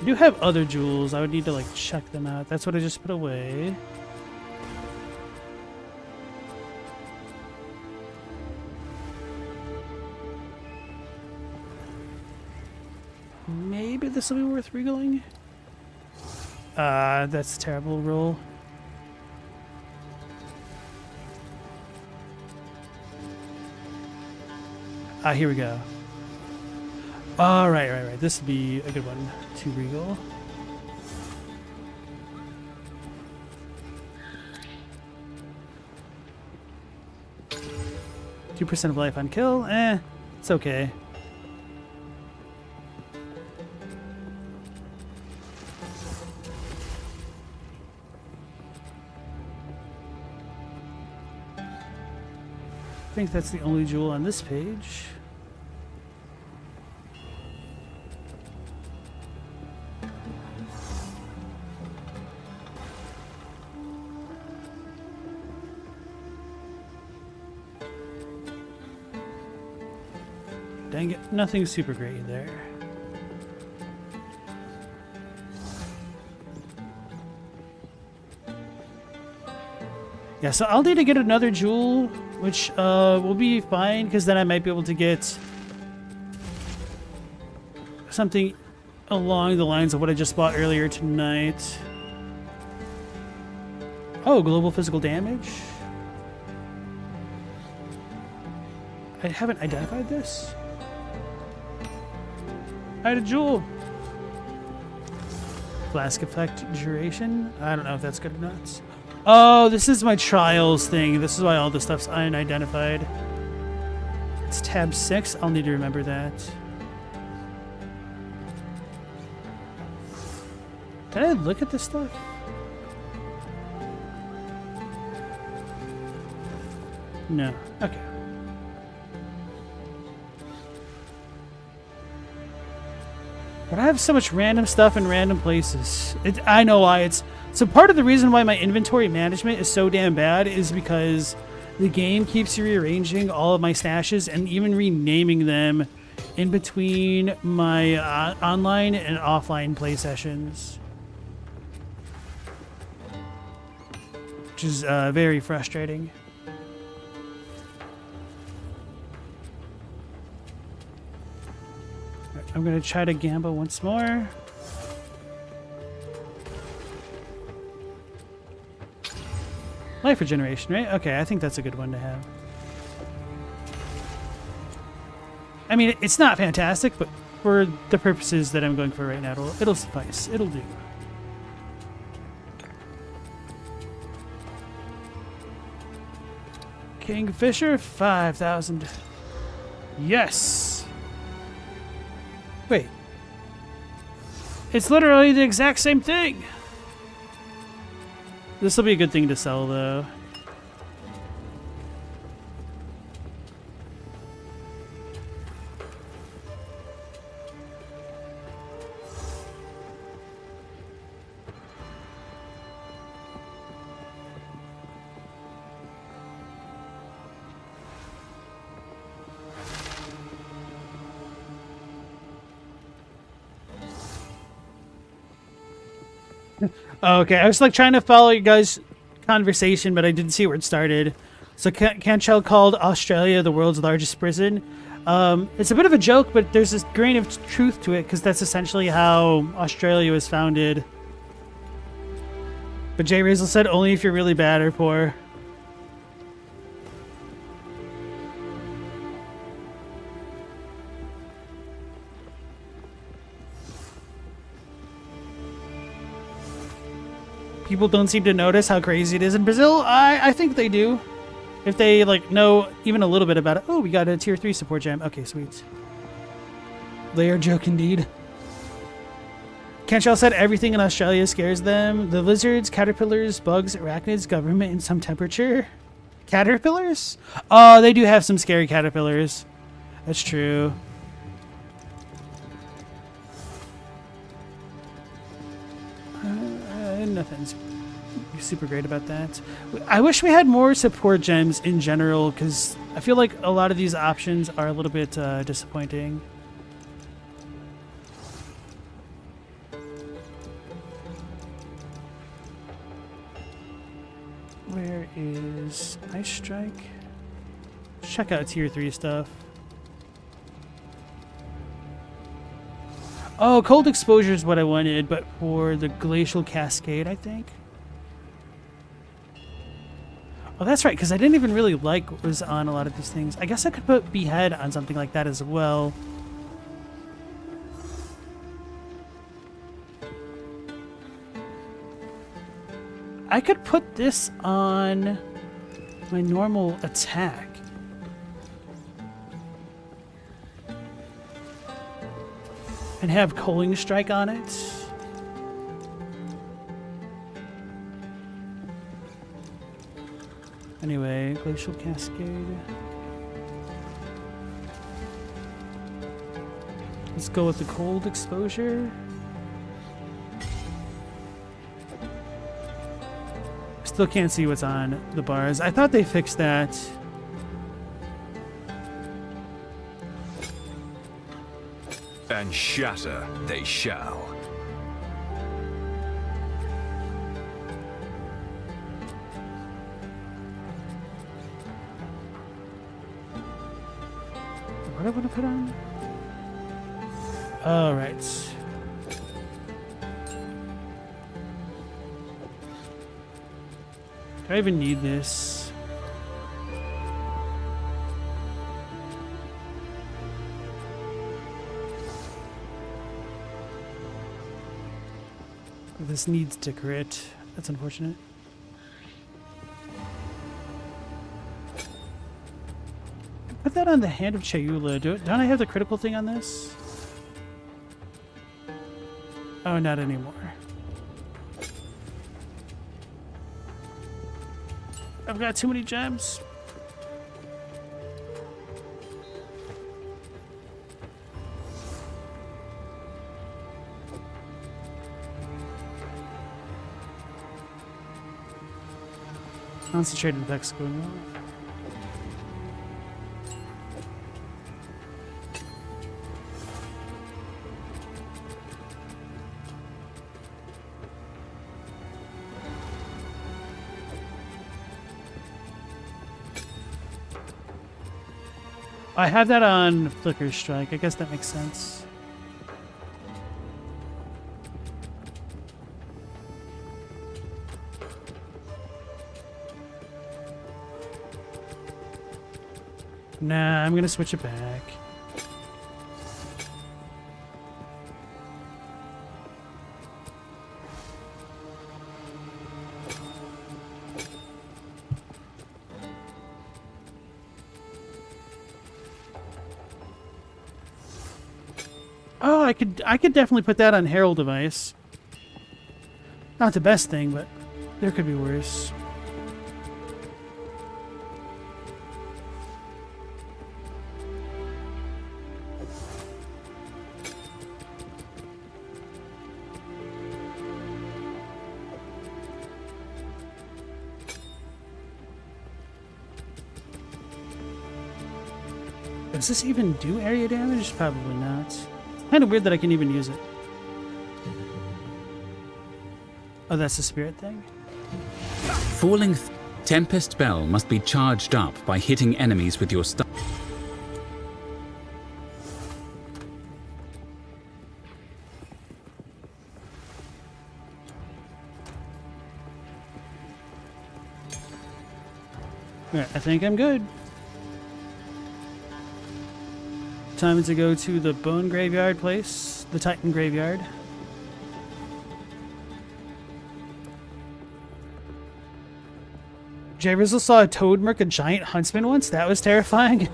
I do have other jewels. I would need to like check them out. That's what I just put away. Maybe this will be worth regaling. That's a terrible roll. Here we go. Oh, right. This would be a good one to regal. % of life on kill. It's okay. I think that's the only jewel on this page. Dang it, nothing super great there. Yeah, so I'll need to get another jewel, which will be fine, because then I might be able to get something along the lines of what I just bought earlier tonight. Oh, global physical damage. I haven't identified this. I had a jewel. Flask effect duration. I don't know if that's good or not. Oh, this is my trials thing. This is why all this stuff's unidentified. It's tab 6. I'll need to remember that. Did I look at this stuff? No. Okay. But I have so much random stuff in random places. I know why. So part of the reason why my inventory management is so damn bad is because the game keeps rearranging all of my stashes and even renaming them in between my online and offline play sessions. Which is very frustrating. I'm going to try to gamble once more. Life regeneration, right? Okay, I think that's a good one to have. I mean, it's not fantastic, but for the purposes that I'm going for right now, it'll suffice. It'll do. Kingfisher, 5,000. Yes! Wait. It's literally the exact same thing! This will be a good thing to sell, though. Okay, I was like trying to follow you guys' conversation, but I didn't see where it started. So Canchel called Australia the world's largest prison. It's a bit of a joke, but there's this grain of truth to it, because that's essentially how Australia was founded. But Jay Razel said only if you're really bad or poor. People don't seem to notice how crazy it is in Brazil. I think they do. If they like know even a little bit about it. Oh, we got a tier 3 support gem. Okay, sweet. Layer joke indeed. Canchel said everything in Australia scares them. The lizards, caterpillars, bugs, arachnids, government, and some temperature. Caterpillars? Oh, they do have some scary caterpillars. That's true. Nothing's super great about that. I wish we had more support gems in general, because I feel like a lot of these options are a little bit disappointing. Where is Ice Strike? Let's check out tier 3 stuff. Oh, cold exposure is what I wanted, but for the glacial cascade, I think. Oh, that's right, because I didn't even really like what was on a lot of these things. I guess I could put Behead on something like that as well. I could put this on my normal attack. And have Coaling Strike on it. Anyway, Glacial Cascade. Let's go with the cold exposure. Still can't see what's on the bars. I thought they fixed that. And shatter they shall. what I want to put on? All right. Do I even need this? This needs to crit. That's unfortunate. Put that on the Hand of Chayula. Don't I have the critical thing on this? Oh, not anymore. I've got too many gems. Concentrated effects going on. I have that on Flicker Strike. I guess that makes sense. Nah, I'm gonna switch it back. Oh, I could definitely put that on Herald Device. Not the best thing, but there could be worse. Does this even do area damage? Probably not. Kind of weird that I can even use it. Oh, that's the spirit thing? Falling Tempest Bell must be charged up by hitting enemies with your stuff. Alright, I think I'm good. Time to go to the Bone Graveyard place, the Titan Graveyard. Jay Rizzle saw a toad murk a giant huntsman once. That was terrifying.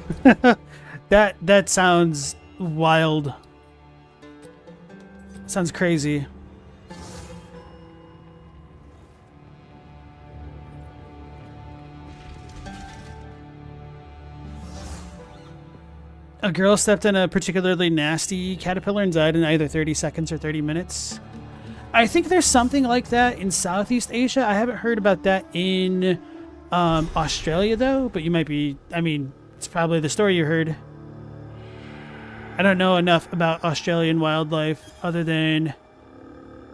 That sounds wild. Sounds crazy. A girl stepped in a particularly nasty caterpillar and died in either 30 seconds or 30 minutes. I think there's something like that in Southeast Asia. I haven't heard about that in Australia, though, but you might be... I mean, it's probably the story you heard. I don't know enough about Australian wildlife other than,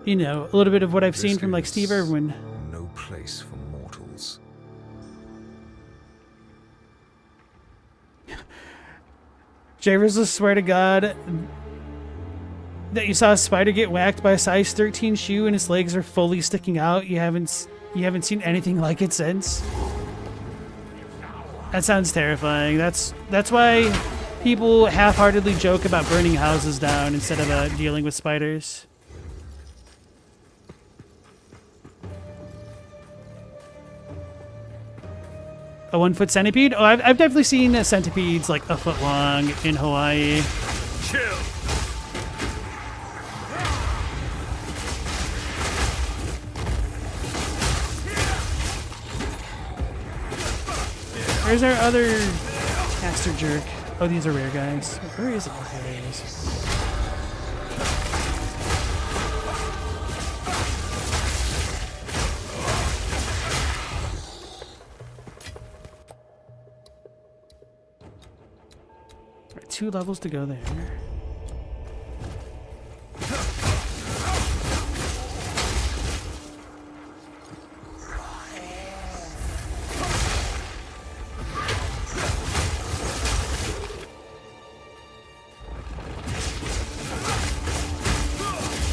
you know, a little bit of what I've seen from, like, Steve Irwin. No place for mortals. Jay Rizzle, swear to God that you saw a spider get whacked by a size 13 shoe and its legs are fully sticking out. You haven't seen anything like it since. That sounds terrifying. That's why people half-heartedly joke about burning houses down instead of dealing with spiders. A 1-foot centipede? Oh, I've definitely seen centipedes like a foot long in Hawaii. Chill. Where's our other caster jerk? Oh, these are rare guys. Where is it? Okay, there he is. Right, 2 levels to go there.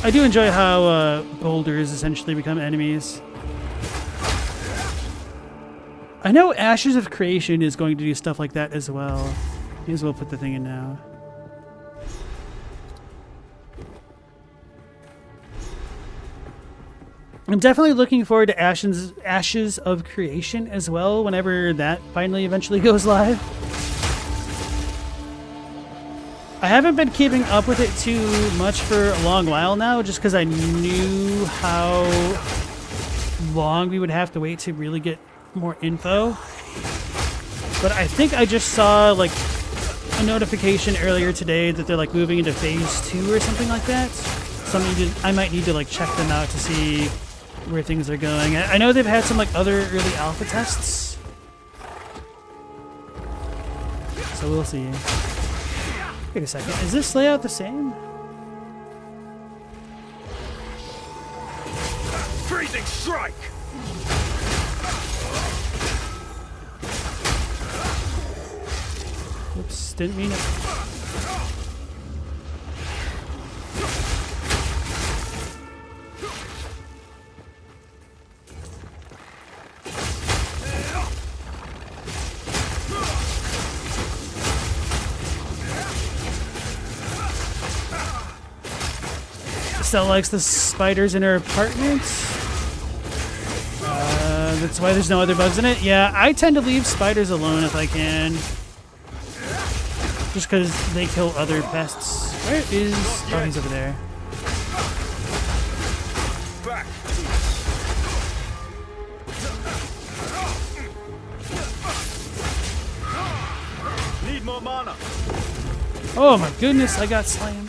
I do enjoy how boulders essentially become enemies. I know Ashes of Creation is going to do stuff like that as well. May as well put the thing in now. I'm definitely looking forward to Ashes of Creation as well whenever that finally eventually goes live. I haven't been keeping up with it too much for a long while now, just because I knew how long we would have to wait to really get more info. But I think I just saw like a notification earlier today that they're like moving into phase 2 or something like that. So I might need to like check them out to see where things are going. I know they've had some like other early alpha tests, so we'll see. Wait a second, is this layout the same? Freezing strike! Oops, didn't mean it. Estelle likes the spiders in her apartment. That's why there's no other bugs in it. Yeah, I tend to leave spiders alone if I can. Just because they kill other pests. Where is... Oh, he's over there. Back. Need more mana. Oh my goodness, I got slammed.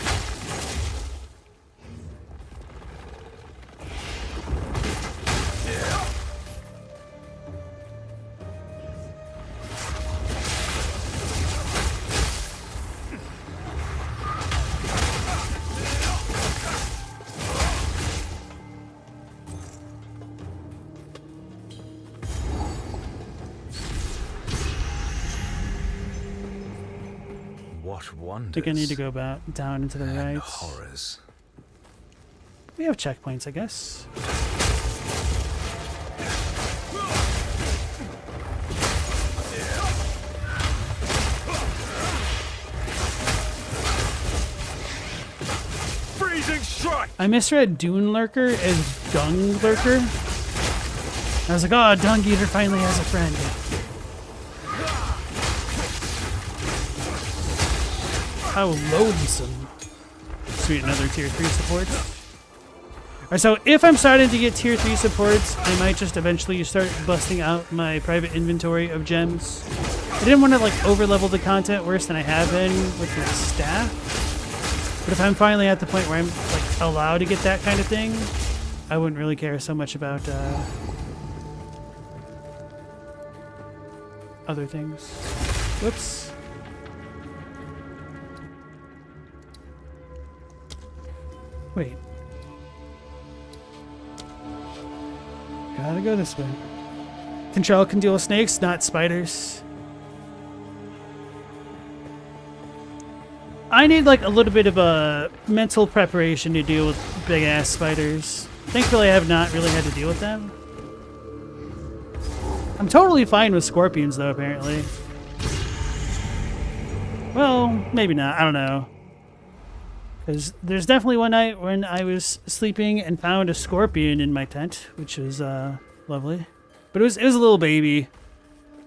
What wonders I think I need to go down into the and right. horrors. We have checkpoints, I guess. Freezing strike! I misread Dune Lurker as Dung Lurker. I was like, oh, Dung Eater finally has a friend. How loathsome. Sweet, another tier 3 support. Alright, so if I'm starting to get tier 3 supports, I might just eventually start busting out my private inventory of gems. I didn't want to like over-level the content worse than I have been with the staff. But if I'm finally at the point where I'm like allowed to get that kind of thing, I wouldn't really care so much about other things. Whoops. Wait. Gotta go this way. Control can deal with snakes, not spiders. I need like a little bit of a mental preparation to deal with big ass spiders. Thankfully I have not really had to deal with them. I'm totally fine with scorpions though, apparently. Well, maybe not, I don't know. Because there's definitely one night when I was sleeping and found a scorpion in my tent, which was lovely. But it was a little baby,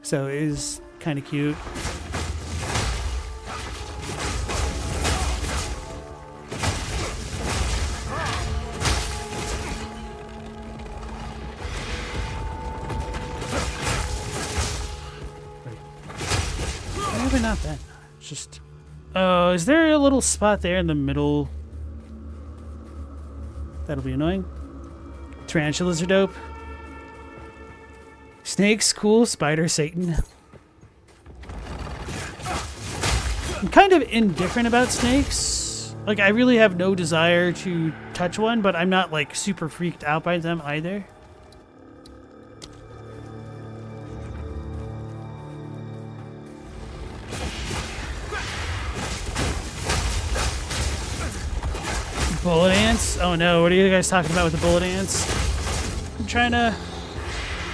so it was kind of cute. Why have I not been? It's just... Oh, is there a little spot there in the middle? That'll be annoying. Tarantulas are dope. Snakes, cool. Spider, Satan. I'm kind of indifferent about snakes. Like, I really have no desire to touch one, but I'm not, like, super freaked out by them either. Bullet ants? Oh no, what are you guys talking about with the bullet ants? I'm trying to...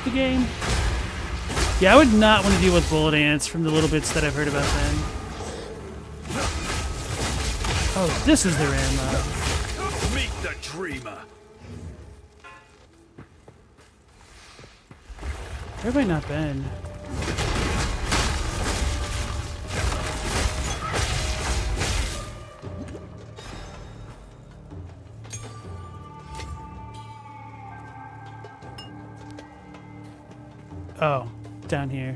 the game. Yeah, I would not want to deal with bullet ants from the little bits that I've heard about them. Oh, this is their ammo. Meet the dreamer. Where have I not been? Oh, down here.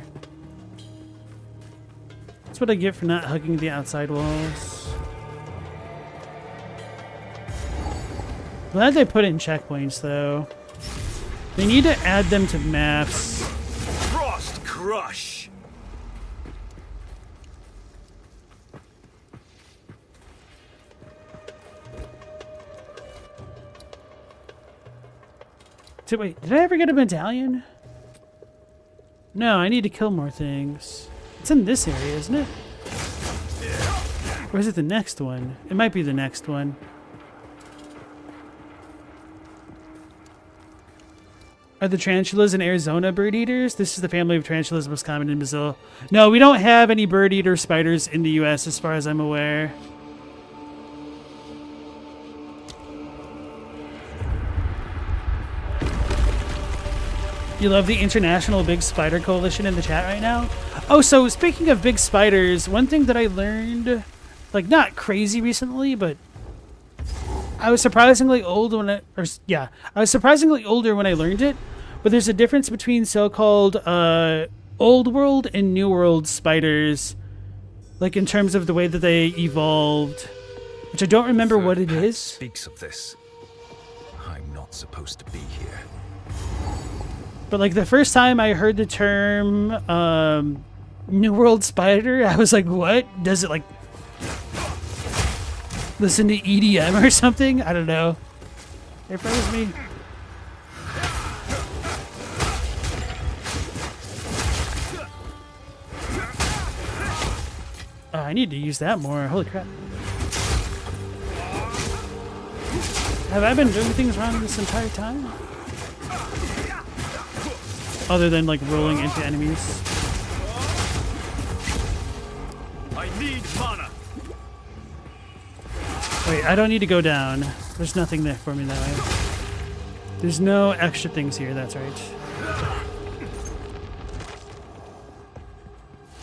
That's what I get for not hugging the outside walls. Glad they put in checkpoints, though. They need to add them to maps. Frost crush. So wait, did I ever get a medallion? No, I need to kill more things. It's in this area, isn't it? Or is it the next one? It might be the next one. Are the tarantulas in Arizona bird eaters? This is the family of tarantulas most common in Brazil. No, we don't have any bird eater spiders in the US as far as I'm aware. You love the International Big Spider Coalition in the chat right now? Oh, so speaking of big spiders, one thing that I learned, like not crazy recently, but I was surprisingly old when I was surprisingly older when I learned it. But there's a difference between so-called old world and new world spiders, like in terms of the way that they evolved, which I don't remember what it is. Speaks of this. I'm not supposed to be here. But like the first time I heard the term New World Spider, I was like, what? Does it like listen to EDM or something? I don't know. It froze me. Oh, I need to use that more. Holy crap. Have I been doing things wrong this entire time? Other than like rolling into enemies. I need mana. Wait, I don't need to go down. There's nothing there for me that way. There's no extra things here, that's right.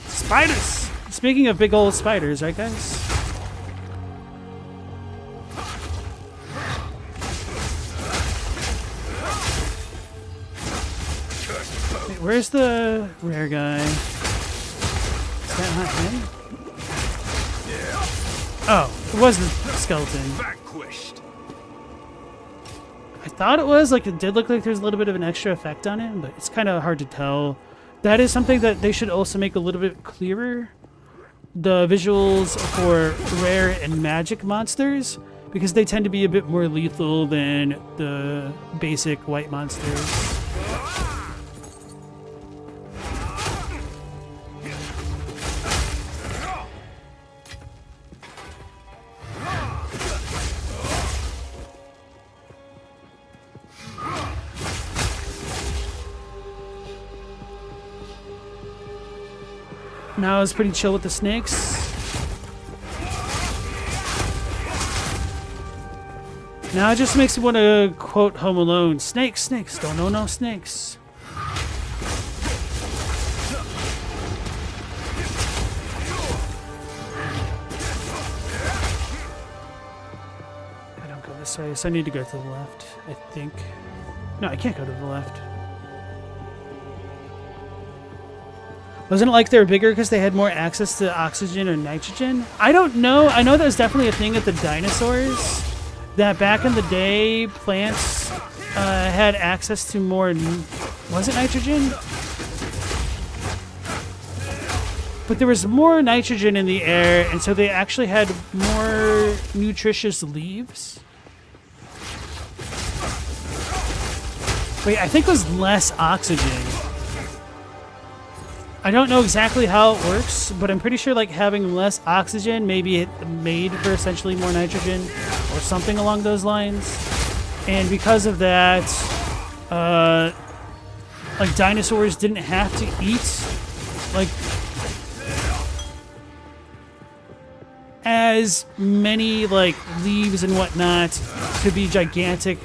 Spiders! Speaking of big old spiders, right guys? Where's the rare guy? Is that not him? Oh, it was the skeleton. Vanquished. I thought it was, like, it did look like there's a little bit of an extra effect on him, but it's kind of hard to tell. That is something that they should also make a little bit clearer. The visuals for rare and magic monsters, because they tend to be a bit more lethal than the basic white monsters. Now it's pretty chill with the snakes. Now it just makes me want to quote Home Alone. Snakes, snakes, don't know no snakes. I don't go this way, so I need to go to the left, I think. No, I can't go to the left. Wasn't it like they were bigger because they had more access to oxygen or nitrogen? I don't know. I know that was definitely a thing at the dinosaurs. That back in the day, plants had access to more... Was it nitrogen? But there was more nitrogen in the air, and so they actually had more nutritious leaves. Wait, I think it was less oxygen. I don't know exactly how it works, but I'm pretty sure like having less oxygen maybe it made for essentially more nitrogen or something along those lines. And because of that, like dinosaurs didn't have to eat like as many like leaves and whatnot to be gigantic.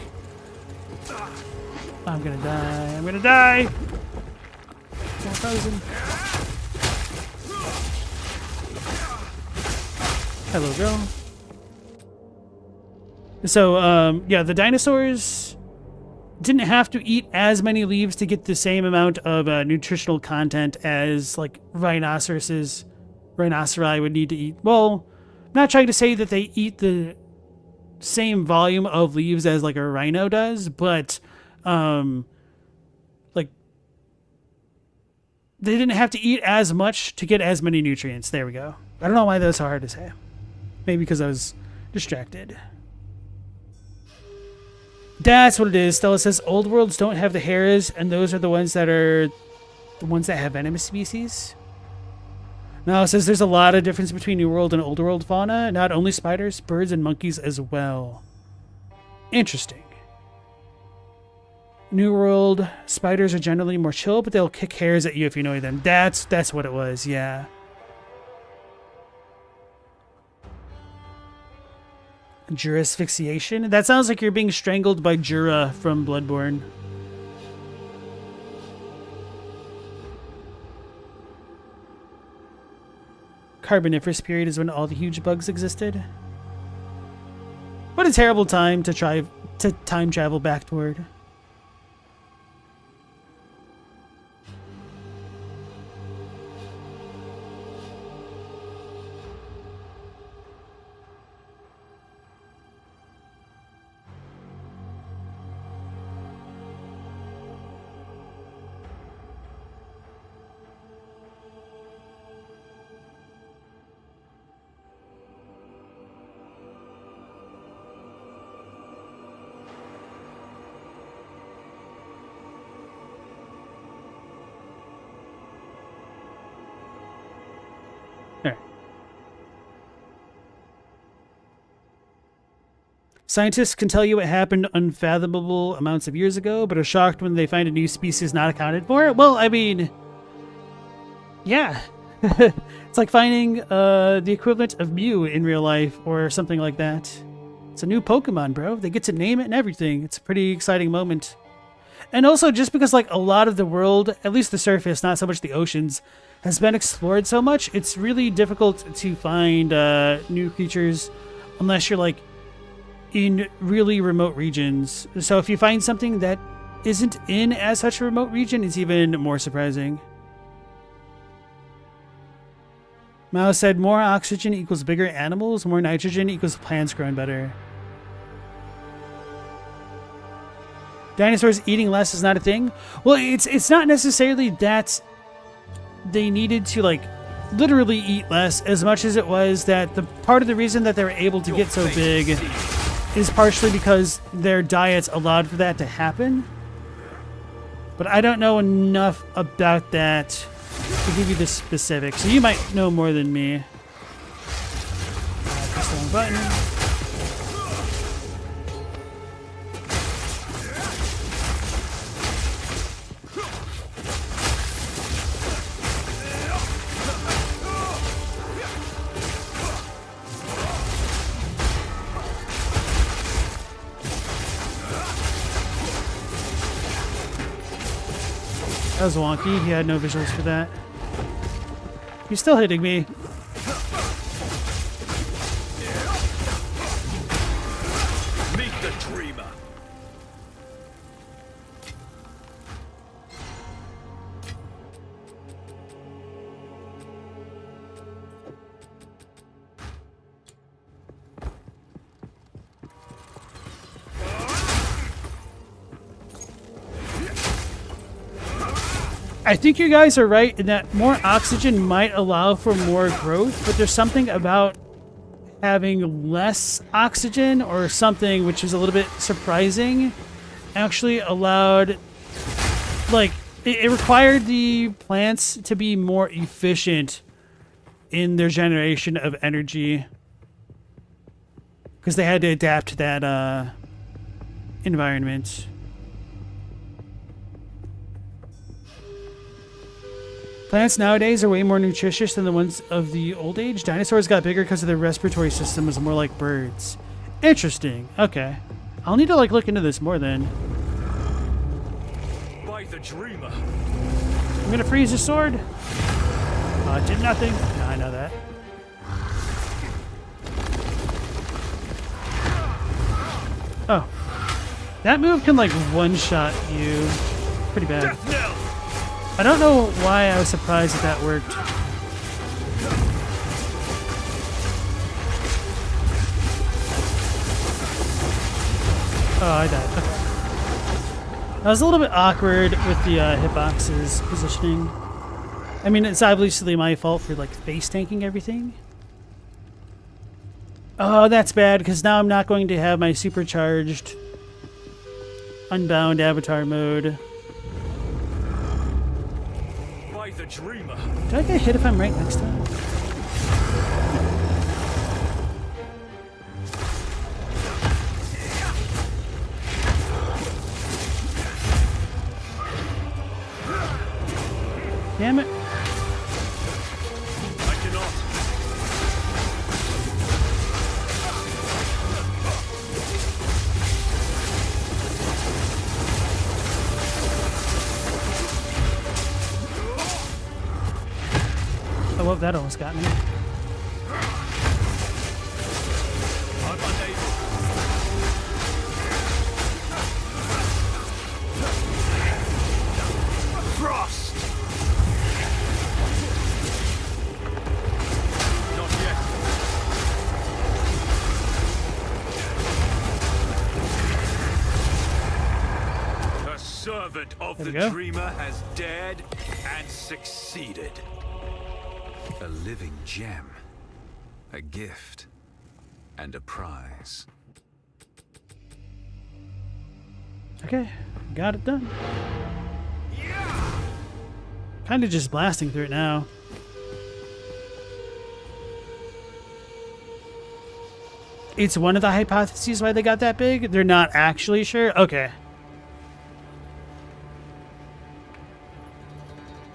I'm gonna die. I'm gonna die. More frozen. Hello, girl. So, yeah, the dinosaurs didn't have to eat as many leaves to get the same amount of nutritional content as, like, rhinoceri would need to eat. Well, I'm not trying to say that they eat the same volume of leaves as, like, a rhino does, but, like, they didn't have to eat as much to get as many nutrients. There we go. I don't know why that was so hard to say. Maybe because I was distracted. That's what it is. Stella says old worlds don't have the hairs, and those are the ones that have venomous species. Now it says there's a lot of difference between New World and Old World fauna. Not only spiders, birds, and monkeys as well. Interesting. New World spiders are generally more chill, but they'll kick hairs at you if you annoy them. That's what it was. Yeah. Jura asphyxiation? That sounds like you're being strangled by Jura from Bloodborne. Carboniferous period is when all the huge bugs existed. What a terrible time to try to time travel backward. Scientists can tell you what happened unfathomable amounts of years ago, but are shocked when they find a new species not accounted for. Well, I mean, yeah. It's like finding the equivalent of Mew in real life or something like that. It's a new Pokemon, bro. They get to name it and everything. It's a pretty exciting moment. And also, just because like a lot of the world, at least the surface, not so much the oceans, has been explored so much, it's really difficult to find new creatures unless you're like in really remote regions. So if you find something that isn't in as such a remote region, it's even more surprising. Mao said more oxygen equals bigger animals, more nitrogen equals plants growing better. Dinosaurs eating less is not a thing. Well, it's not necessarily that they needed to like literally eat less as much as it was that the part of the reason that they were able to get so big is partially because their diets allowed for that to happen. But I don't know enough about that to give you the specifics. So you might know more than me. Press the wrong button. That was wonky. He had no visuals for that. He's still hitting me. Meet the dreamer. I think you guys are right in that more oxygen might allow for more growth, but there's something about having less oxygen or something which is a little bit surprising actually allowed, like, it required the plants to be more efficient in their generation of energy. because they had to adapt to that environment. Plants nowadays are way more nutritious than the ones of the old age. Dinosaurs got bigger because of their respiratory system was more like birds. Interesting. Okay. I'll need to like look into this more then. By the dreamer. I'm gonna freeze the sword. It did nothing. No, I know that. Oh. That move can like one-shot you. Pretty bad. Death knell. I don't know why I was surprised that worked. Oh, I died. Okay. I was a little bit awkward with the hitbox's positioning. I mean, it's obviously my fault for like face tanking everything. Oh, that's bad because now I'm not going to have my supercharged unbound avatar mode. By the dreamer. Do I get hit if I'm right next time? Damn it. I cannot. Oh, well, that almost got me. I'm unable. Frost. Not yet. The servant of There the we go. dreamer has dared and succeeded. A living gem, a gift, and a prize. Okay, got it done. Kind of just blasting through it now. It's one of the hypotheses why they got that big. They're not actually sure. Okay.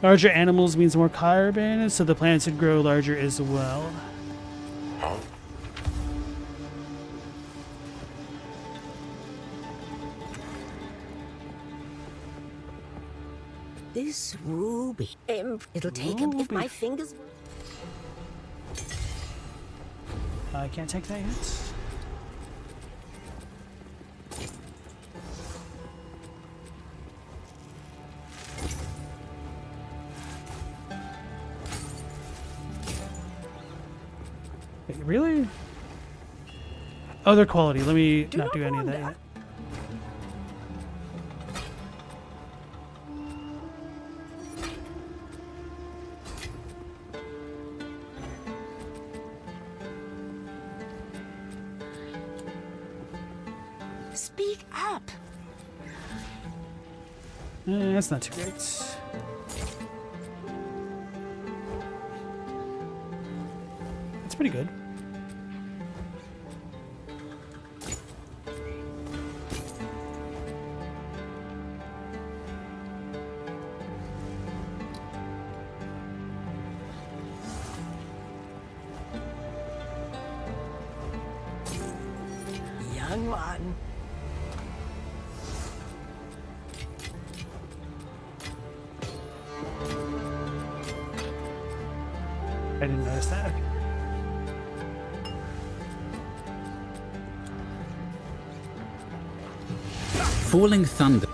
Larger animals means more carbon, so the plants would grow larger as well. This ruby. It'll take a if my fingers. I can't take that yet. Wait, really? Other quality. Let me not do any of that yet. Speak up. That's not too great. That's pretty good. Young one. I didn't notice that. Falling thunder.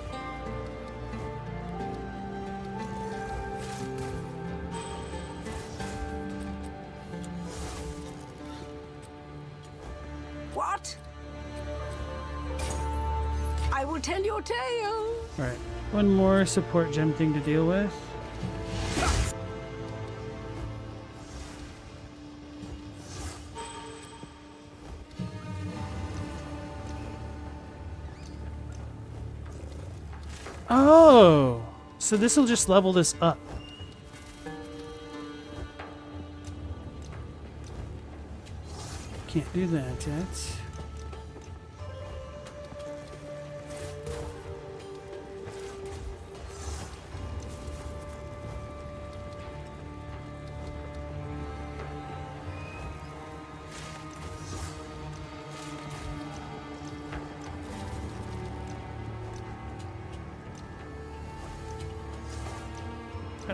What? I will tell your tale. Alright. One more support gem thing to deal with. Oh! So this will just level this up. Can't do that yet.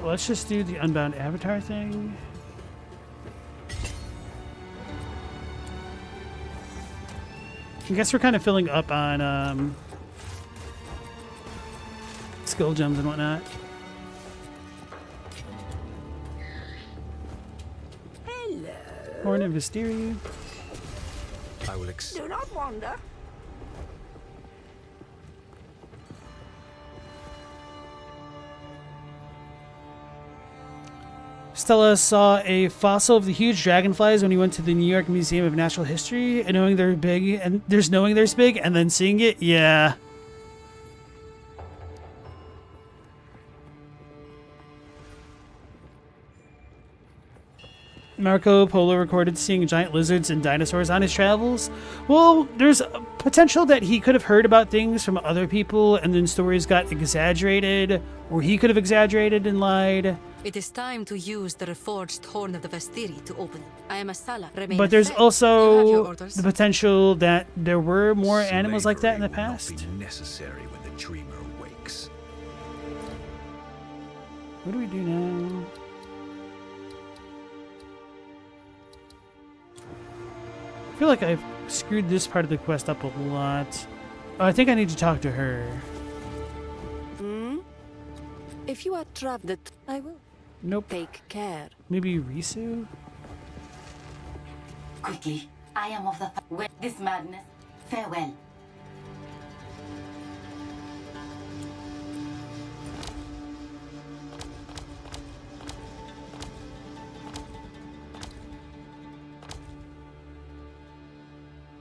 let's just do the Unbound Avatar thing. I guess we're kind of filling up on skill gems and whatnot. Hello. Horn of Vistiri. I will Do not wander. Stella saw a fossil of the huge dragonflies when he went to the New York Museum of Natural History, and knowing they're big, and knowing they're big, and then seeing it, yeah. Marco Polo recorded seeing giant lizards and dinosaurs on his travels. Well, there's a potential that he could have heard about things from other people, and then stories got exaggerated, or he could have exaggerated and lied. It is time to use the reforged Horn of the Vestiri to open. I am a Sala. Remain But there's fed. You have your also orders. the potential that there were more animals like that in the past. Not be necessary when the dreamer awakes. What do we do now? I feel like I've screwed this part of the quest up a lot. Oh, I think I need to talk to her. If you are trapped, I will. Nope. Take care. Maybe Risu? Quickly, I am of the with this madness. Farewell.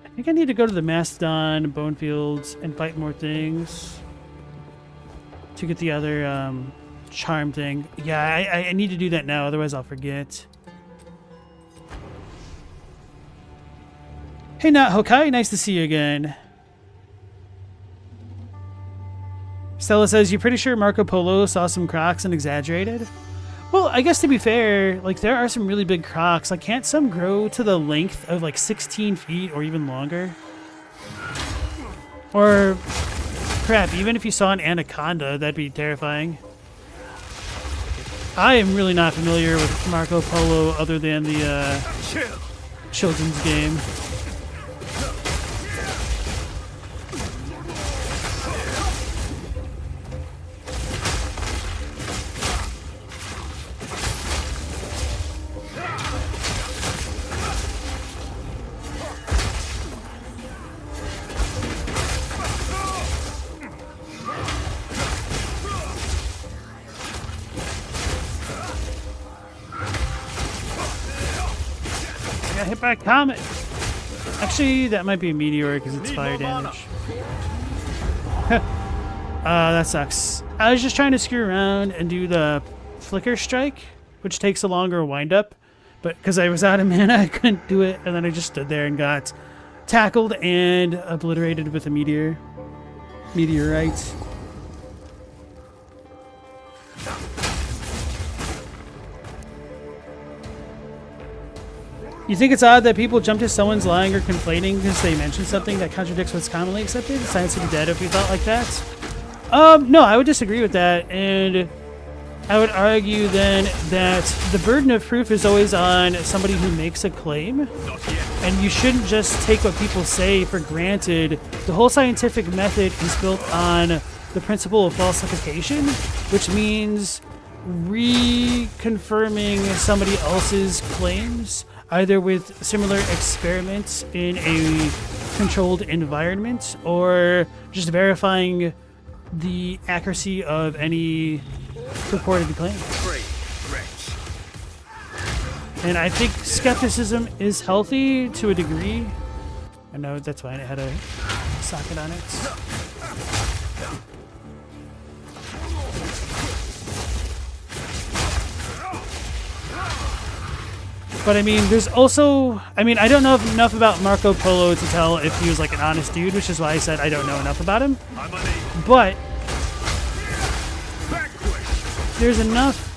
I think I need to go to the Mastodon, Bonefields, and fight more things to get the other charm thing. Yeah, I need to do that now, otherwise I'll forget. Hey, Nat Hokai, nice to see you again. Stella says, you're pretty sure Marco Polo saw some crocs and exaggerated? Well, I guess to be fair, like, there are some really big crocs. Like, can't some grow to the length of, like, 16 feet or even longer? Or, crap, even if you saw an anaconda, that'd be terrifying. I am really not familiar with Marco Polo other than the children's game. Hit by a comet. Actually, that might be a meteor because it's fire damage. That sucks. I was just trying to screw around and do the flicker strike, which takes a longer wind up, but because I was out of mana, I couldn't do it, and then I just stood there and got tackled and obliterated with a meteorite. You think it's odd that people jump to someone's lying or complaining because they mentioned something that contradicts what's commonly accepted? Science would be dead if we thought like that. No, I would disagree with that, and I would argue then that the burden of proof is always on somebody who makes a claim, and you shouldn't just take what people say for granted. The whole scientific method is built on the principle of falsification, which means reconfirming somebody else's claims, either with similar experiments in a controlled environment or just verifying the accuracy of any purported claim. And I think skepticism is healthy to a degree. I know that's fine, it had a socket on it. But I mean, there's also, I mean, I don't know enough about Marco Polo to tell if he was like an honest dude, which is why I said I don't know enough about him. But there's enough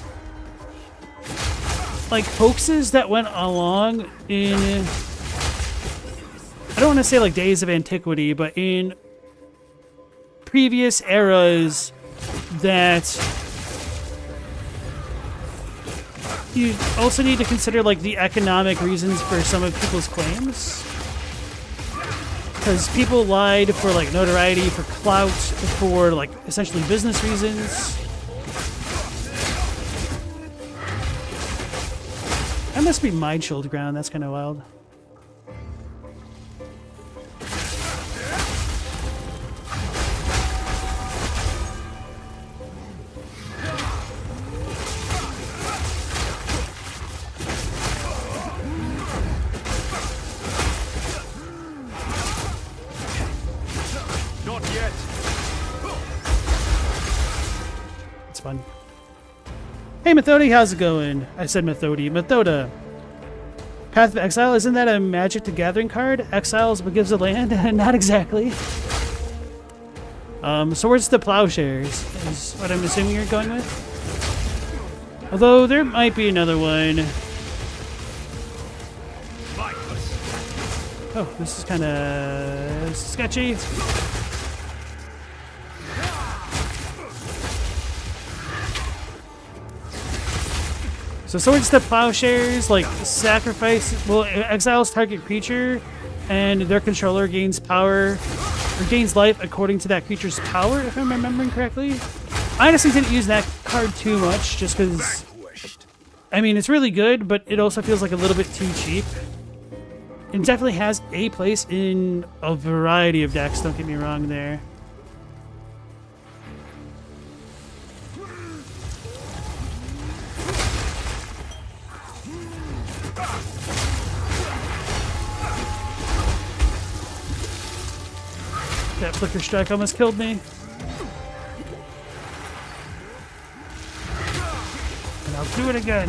like hoaxes that went along in, I don't want to say like days of antiquity, but in previous eras that you also need to consider like the economic reasons for some of people's claims. Because people lied for like notoriety, for clout, for like essentially business reasons. That must be my chilled ground. That's kind of wild. Not yet. It's fun. Hey, Methodi, how's it going? I said Methodi. Methoda. Path of Exile, isn't that a Magic the Gathering card? Exile is what gives a land? Not exactly. Swords to Plowshares is what I'm assuming you're going with. Although there might be another one. Oh, this is kind of sketchy. So swords to plowshares, like sacrifice, well, exiles target creature, and their controller gains power, or gains life according to that creature's power, if I'm remembering correctly. I honestly didn't use that card too much, just because, I mean, it's really good, but it also feels like a little bit too cheap. It definitely has a place in a variety of decks, don't get me wrong there. That flicker strike almost killed me. And I'll do it again.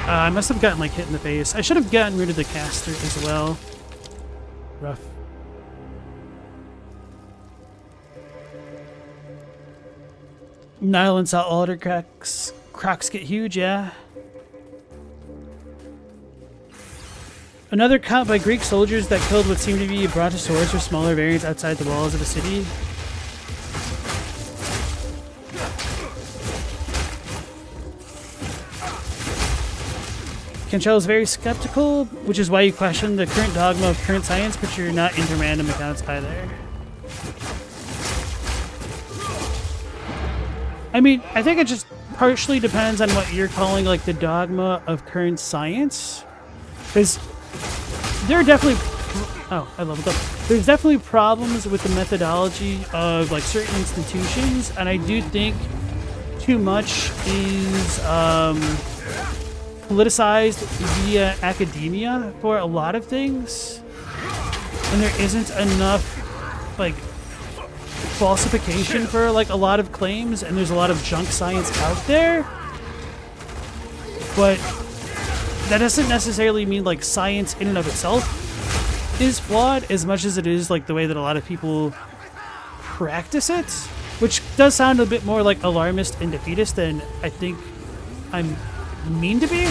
I must have gotten like hit in the face. I should have gotten rid of the caster as well. Rough. Nile and Salt Alder cracks get huge, yeah. Another count by Greek soldiers that killed what seemed to be brontosaurus or smaller variants outside the walls of a city. Kenchel is very skeptical, which is why you question the current dogma of current science, but you're not into random accounts either. I mean, I think it just partially depends on what you're calling like the dogma of current science. Because there are definitely... Oh, I leveled up. There's definitely problems with the methodology of like certain institutions, and I do think too much is politicized via academia for a lot of things. And there isn't enough like falsification for like a lot of claims, and there's a lot of junk science out there, but that doesn't necessarily mean like science in and of itself is flawed as much as it is like the way that a lot of people practice it, which does sound a bit more like alarmist and defeatist than I think I'm mean to be.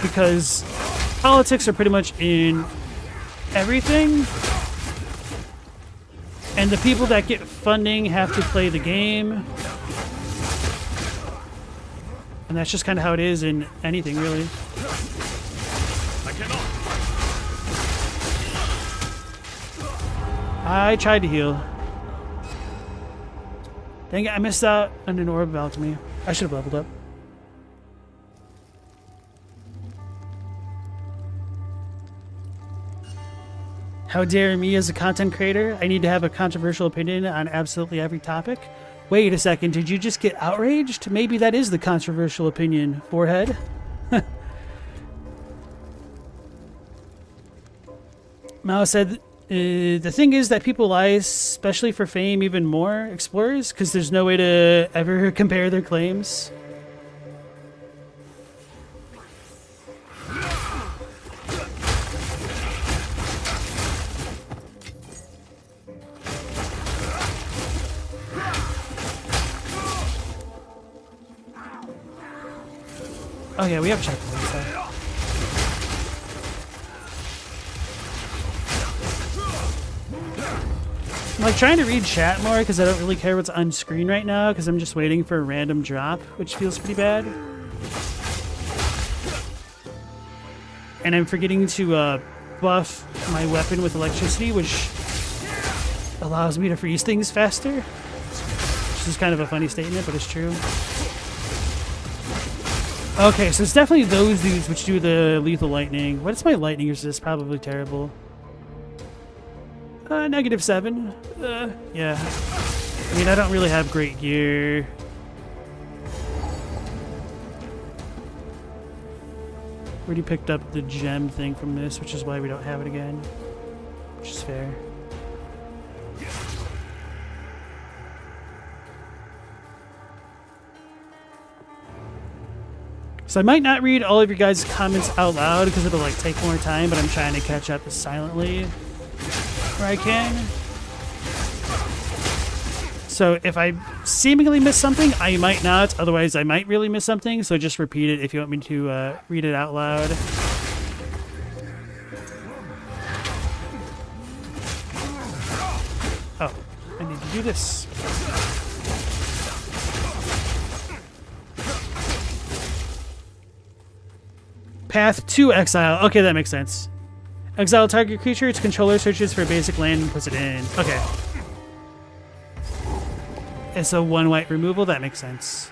Because politics are pretty much in everything, and the people that get funding have to play the game, and that's just kind of how it is in anything, really. I tried to heal. Dang it, I missed out on an orb of alchemy. I should have leveled up. How dare me as a content creator? I need to have a controversial opinion on absolutely every topic. Wait a second, did you just get outraged? Maybe that is the controversial opinion, forehead. Mao said, the thing is that people lie, especially for fame, even more explorers, because there's no way to ever compare their claims. Oh yeah, we have checkpoints. So. I'm like trying to read chat more because I don't really care what's on screen right now because I'm just waiting for a random drop, which feels pretty bad. And I'm forgetting to buff my weapon with electricity, which allows me to freeze things faster. Which is kind of a funny statement, but it's true. Okay, so it's definitely those dudes which do the lethal lightning. What is my lightning resist? Probably terrible. -7. Yeah. I mean, I don't really have great gear. Already picked up the gem thing from this, which is why we don't have it again. Which is fair. So I might not read all of your guys' comments out loud because it'll like take more time, but I'm trying to catch up silently where I can. So if I seemingly miss something, I might not. Otherwise, I might really miss something. So just repeat it if you want me to read it out loud. Oh, I need to do this. Path to Exile. Okay, that makes sense. Exile target creature. Its controller searches for basic land and puts it in. Okay. It's a 1 white removal. That makes sense.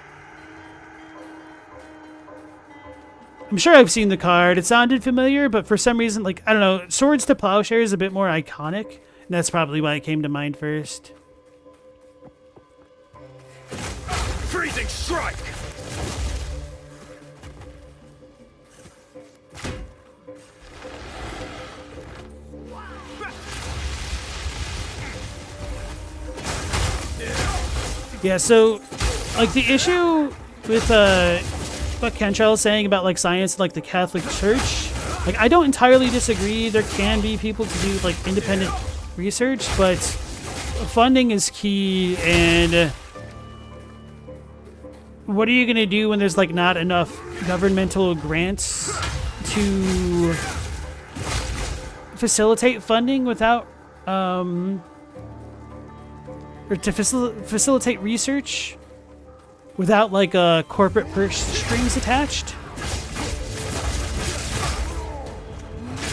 I'm sure I've seen the card. It sounded familiar, but for some reason, like, I don't know, Swords to Plowshare is a bit more iconic. And that's probably why it came to mind first. Freezing strike! Yeah, so, like, the issue with what Kentrell is saying about, like, science, like, the Catholic Church, like, I don't entirely disagree. There can be people to do, like, independent research, but funding is key, and what are you going to do when there's, like, not enough governmental grants to facilitate funding without, or to facilitate research without like corporate purse strings attached.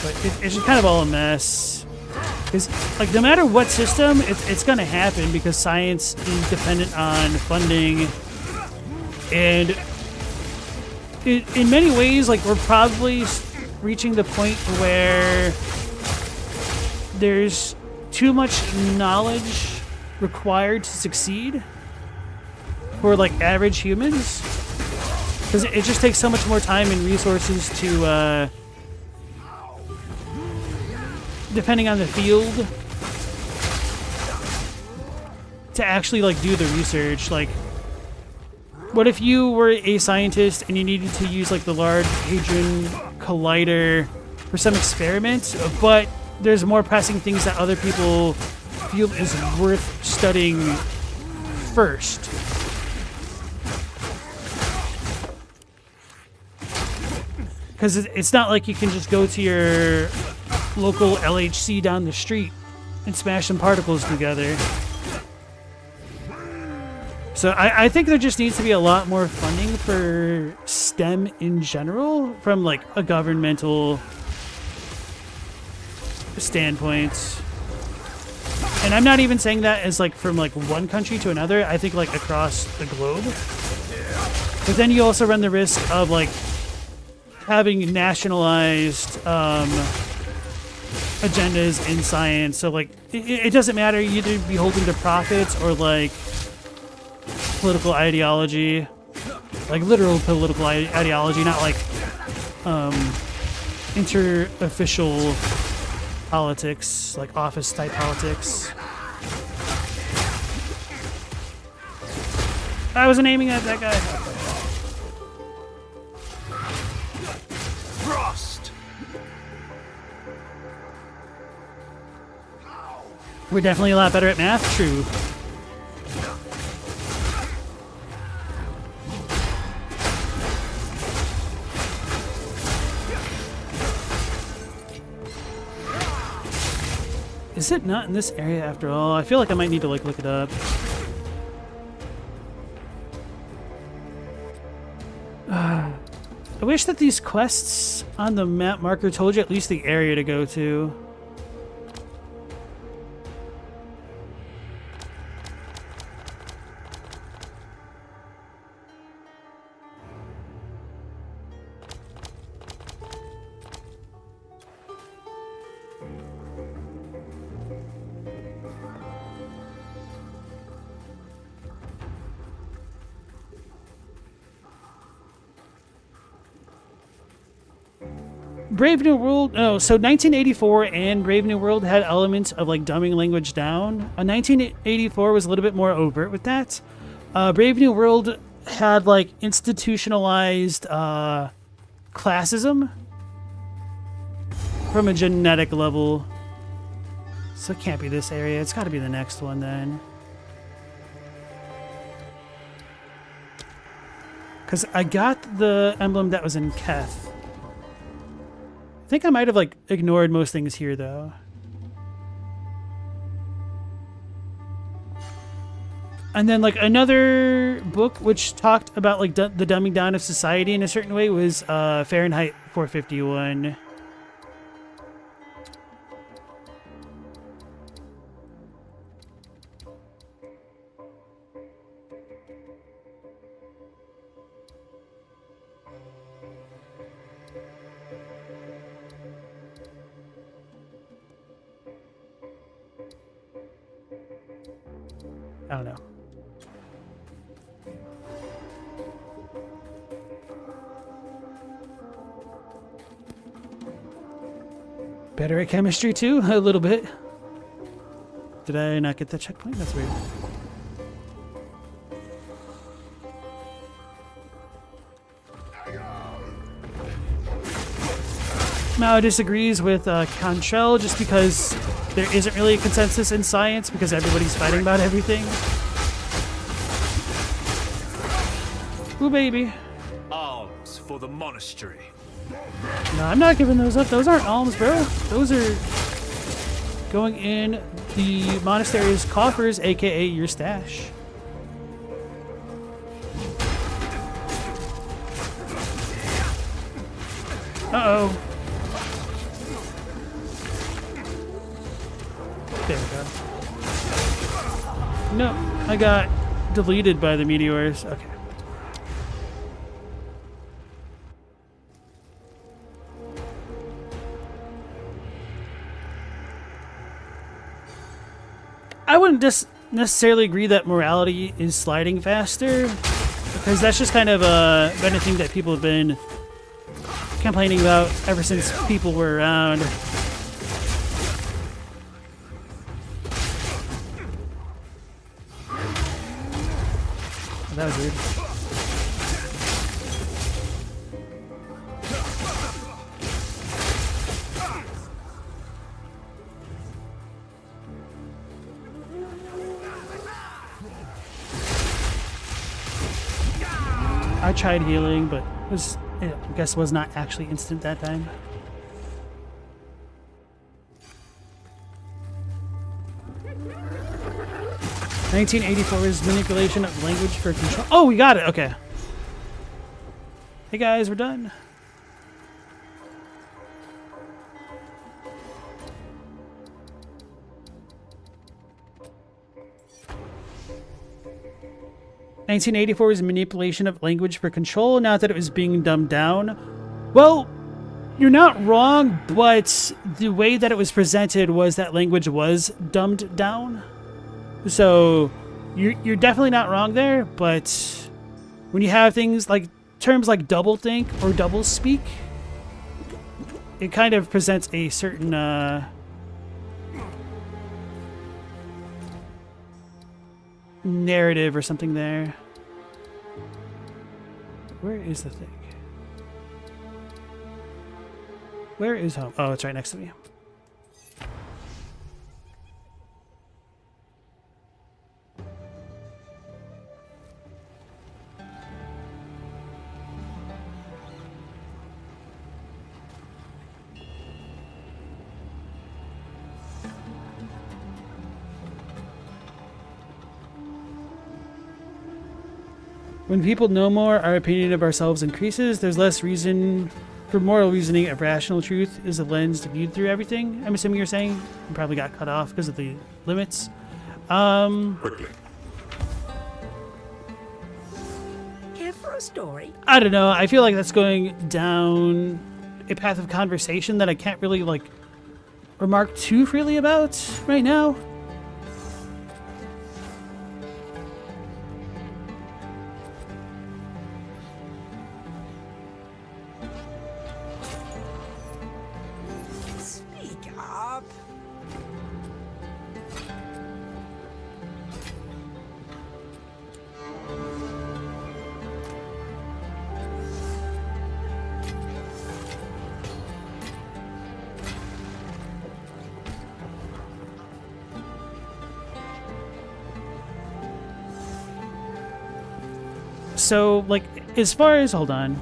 But it's just kind of all a mess. Because like no matter what system, it's going to happen because science is dependent on funding. And in many ways, like we're probably reaching the point where there's too much knowledge required to succeed for like average humans because it just takes so much more time and resources to depending on the field to actually like do the research. Like what if you were a scientist and you needed to use like the Large Hadron Collider for some experiment, but there's more pressing things that other people feel is worth studying first. Because it's not like you can just go to your local LHC down the street and smash some particles together. So I think there just needs to be a lot more funding for STEM in general from like a governmental standpoint. And I'm not even saying that as like from like one country to another. I think like across the globe. But then you also run the risk of like having nationalized agendas in science. So like it doesn't matter. You either be holding to profits or like political ideology, like literal political ideology, not like interofficial politics, like office type politics. I wasn't aiming at that guy. Frost. We're definitely a lot better at math, true. Is it not in this area after all? I feel like I might need to like look it up. I wish that these quests on the map marker told you at least the area to go to. Brave New World, oh, so 1984 and Brave New World had elements of like dumbing language down. 1984 was a little bit more overt with that. Brave New World had like institutionalized classism from a genetic level. So it can't be this area. It's got to be the next one then. Because I got the emblem that was in Keth. I think I might have like ignored most things here though. And then like another book which talked about like the dumbing down of society in a certain way was Fahrenheit 451. I don't know. Better at chemistry too? A little bit. Did I not get that checkpoint? That's weird. Mao disagrees with Cantrell just because there isn't really a consensus in science because everybody's fighting about everything. Ooh, baby. Alms for the monastery. No, I'm not giving those up. Those aren't alms, bro. Those are going in the monastery's coffers, aka your stash. Uh-oh. There we go. No, I got deleted by the meteors. Okay. I wouldn't just necessarily agree that morality is sliding faster, because that's just kind of been a thing that people have been complaining about ever since people were around. That was weird. I tried healing, but I guess was not actually instant that time. "1984's manipulation of language for control." Oh, we got it. Okay. Hey guys, we're done. "1984's manipulation of language for control, not that it was being dumbed down." Well, you're not wrong, but the way that it was presented was that language was dumbed down. So you're definitely not wrong there, but when you have things like terms like doublethink or doublespeak, it kind of presents a certain narrative or something there. Where is the thing? Where is home? Oh, it's right next to me. When people know more, our opinion of ourselves increases. There's less reason for moral reasoning of rational truth is a lens to view through everything. I'm assuming you're saying you probably got cut off because of the limits. Quickly. Care for a story? I don't know. I feel like that's going down a path of conversation that I can't really like remark too freely about right now. Speak up. So, like, as far as, hold on.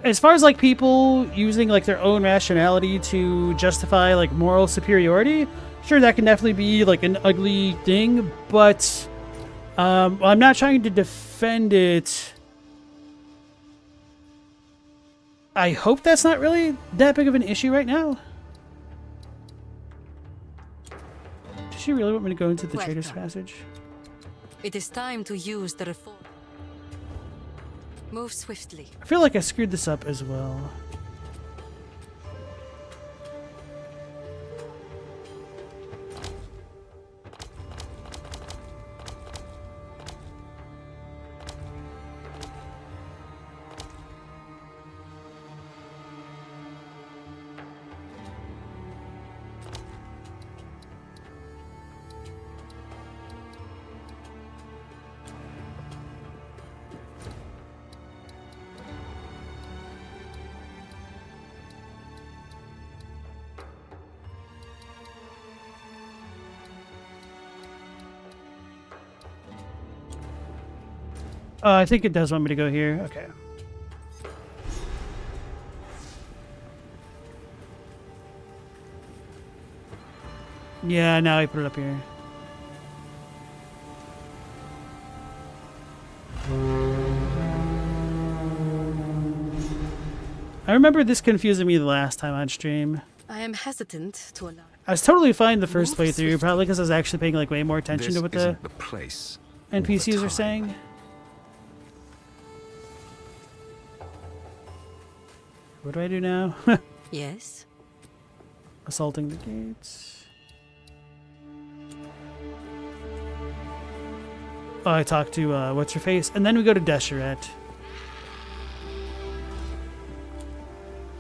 As far as, like, people using, like, their own rationality to justify, like, moral superiority, sure, that can definitely be, like, an ugly thing, but I'm not trying to defend it. I hope that's not really that big of an issue right now. Does she really want me to go into the Trader's Passage? It is time to use the reform. Move swiftly. I feel like I screwed this up as well. I think it does want me to go here. Okay. Yeah, now I put it up here. I remember this confusing me the last time on stream. I am hesitant to allow. I was totally fine the first playthrough, probably because I was actually paying like way more attention to what the place NPCs are saying. What do I do now? Yes. Assaulting the gates. Oh, I talked to what's her face, and then we go to Deseret.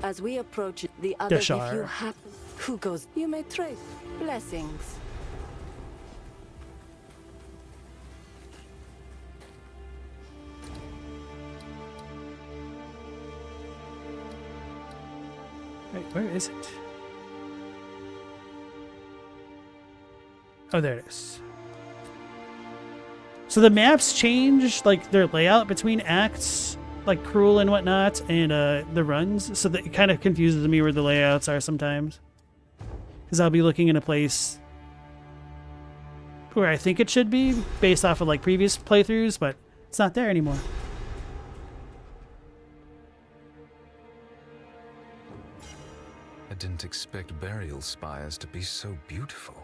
As we approach the other, if you Deshar. happen, who goes? You may trade blessings. Wait, where is it? Oh, there it is. So the maps change, like, their layout between acts, like Cruel and whatnot, and the runs, so that it kind of confuses me where the layouts are sometimes. Because I'll be looking in a place where I think it should be, based off of, like, previous playthroughs, but it's not there anymore. I didn't expect burial spires to be so beautiful.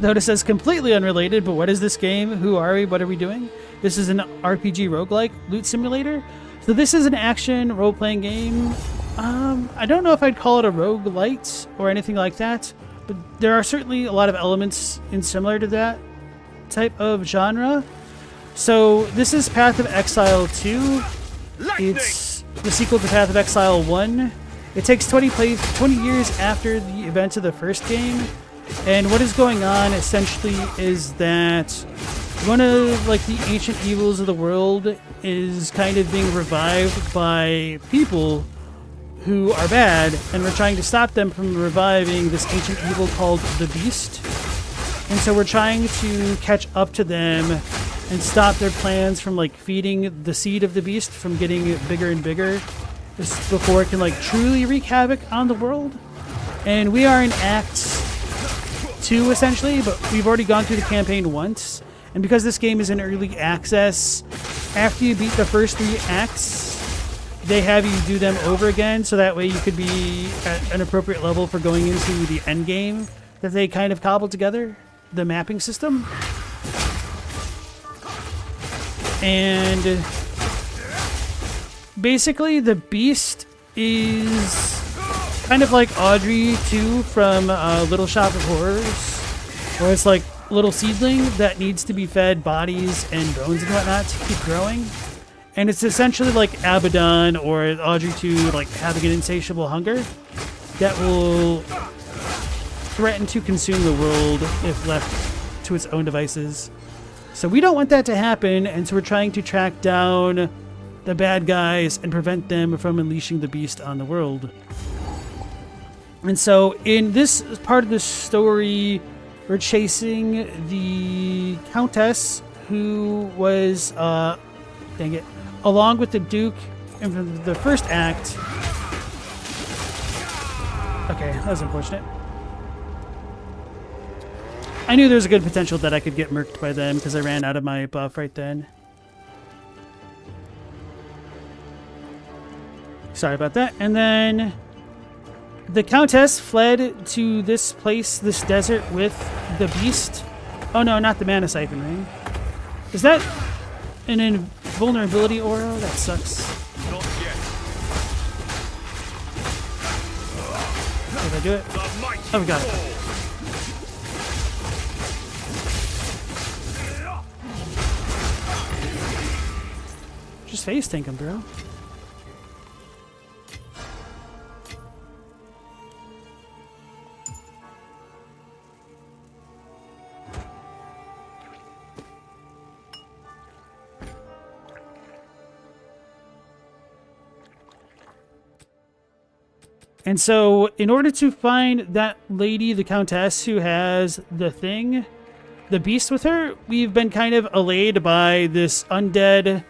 Notice says completely unrelated, but what is this game? Who are we? What are we doing? This is an RPG roguelike loot simulator. So this is an action role-playing game. I don't know if I'd call it a roguelite or anything like that, but there are certainly a lot of elements in similar to that type of genre. So this is Path of Exile 2. It's the sequel to Path of Exile 1. It takes 20 years after the events of the first game. And what is going on essentially is that one of like the ancient evils of the world is kind of being revived by people who are bad, and we're trying to stop them from reviving this ancient evil called the Beast. And so we're trying to catch up to them and stop their plans from like feeding the seed of the Beast from getting bigger and bigger just before it can like truly wreak havoc on the world. And we are in Act 2, essentially, but we've already gone through the campaign once. And because this game is in early access, after you beat the first 3 acts, they have you do them over again, so that way you could be at an appropriate level for going into the end game that they kind of cobbled together, the mapping system. And basically the beast is kind of like Audrey 2 from Little Shop of Horrors, where it's like a little seedling that needs to be fed bodies and bones and whatnot to keep growing. And it's essentially like Abaddon or Audrey 2, like having an insatiable hunger that will threaten to consume the world if left to its own devices. So we don't want that to happen, and so we're trying to track down the bad guys and prevent them from unleashing the beast on the world. And so in this part of the story, we're chasing the Countess, who was, dang it, along with the Duke in the first act. Okay, that was unfortunate. I knew there was a good potential that I could get murked by them because I ran out of my buff right then. Sorry about that. And then the Countess fled to this place, this desert, with the beast. Oh no, not the mana siphon ring. Is that an invulnerability aura? That sucks. Not yet. Did I do it? Oh, we got it. Just face tank him, bro. And so, in order to find that lady, the Countess, who has the thing, the beast with her, we've been kind of allayed by this undead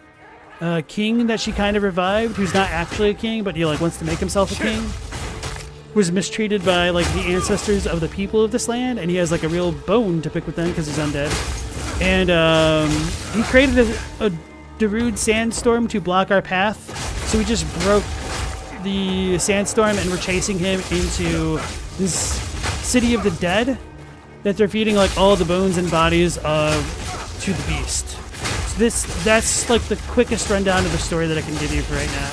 king that she kind of revived, who's not actually a king, but he like wants to make himself a king. Was mistreated by like the ancestors of the people of this land, and he has like a real bone to pick with them because he's undead. And he created a Darude sandstorm to block our path, so we just broke the sandstorm and we're chasing him into this city of the dead that they're feeding like all the bones and bodies of to the beast. So that's like the quickest rundown of the story that I can give you for right now.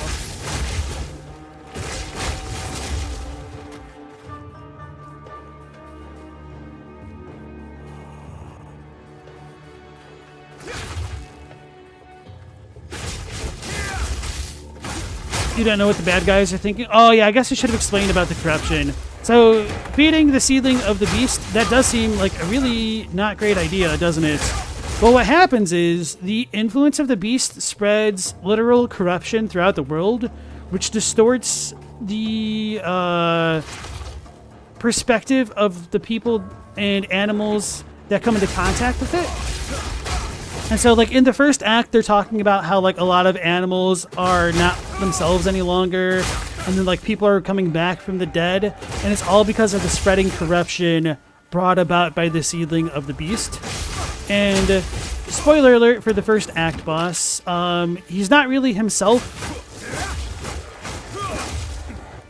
You don't know what the bad guys are thinking? Oh yeah, I guess I should have explained about the corruption. So, feeding the seedling of the beast, that does seem like a really not great idea, doesn't it? Well, what happens is the influence of the beast spreads literal corruption throughout the world, which distorts the perspective of the people and animals that come into contact with it. And so, like, in the first act, they're talking about how, like, a lot of animals are not themselves any longer, and then, like, people are coming back from the dead, and it's all because of the spreading corruption brought about by the seedling of the beast. And, spoiler alert for the first act boss, he's not really himself.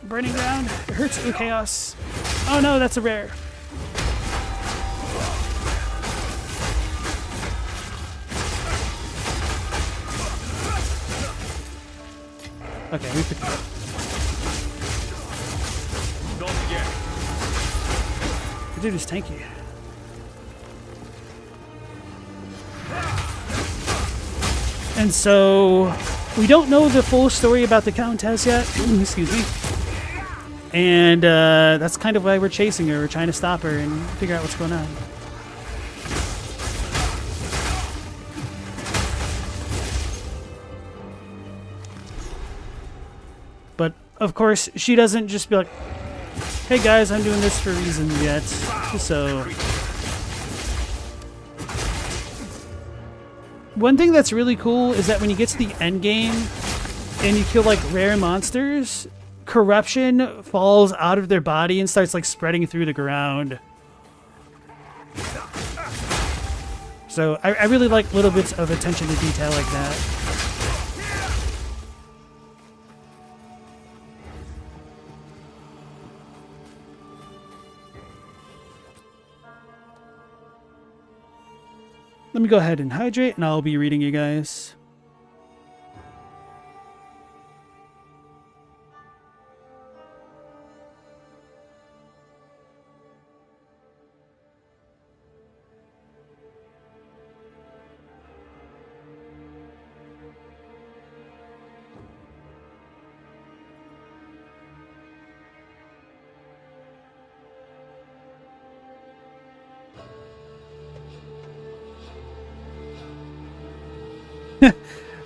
Burning ground, it hurts. Ooh, chaos. Oh no, that's a rare. Okay, we picked it up. Not yet. The dude is tanky. And so, we don't know the full story about the Countess yet. Excuse me. And that's kind of why we're chasing her. We're trying to stop her and figure out what's going on. But, of course, she doesn't just be like, hey guys, I'm doing this for a reason yet. So, one thing that's really cool is that when you get to the end game and you kill like rare monsters, corruption falls out of their body and starts like spreading through the ground. So I really like little bits of attention to detail like that. Let me go ahead and hydrate, and I'll be reading you guys.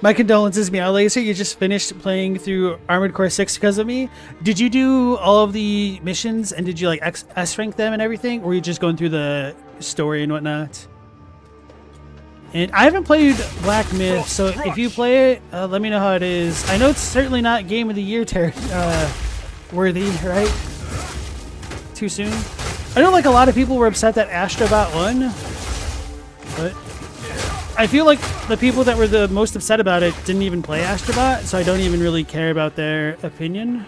My condolences, Meow Laser. You just finished playing through Armored Core 6 because of me. Did you do all of the missions and did you like S-rank them and everything? Or were you just going through the story and whatnot? And I haven't played Black Myth, so if you play it, let me know how it is. I know it's certainly not Game of the Year worthy, right? Too soon. I know like a lot of people were upset that Astrobot won, but I feel like the people that were the most upset about it didn't even play Astrobot, so I don't even really care about their opinion.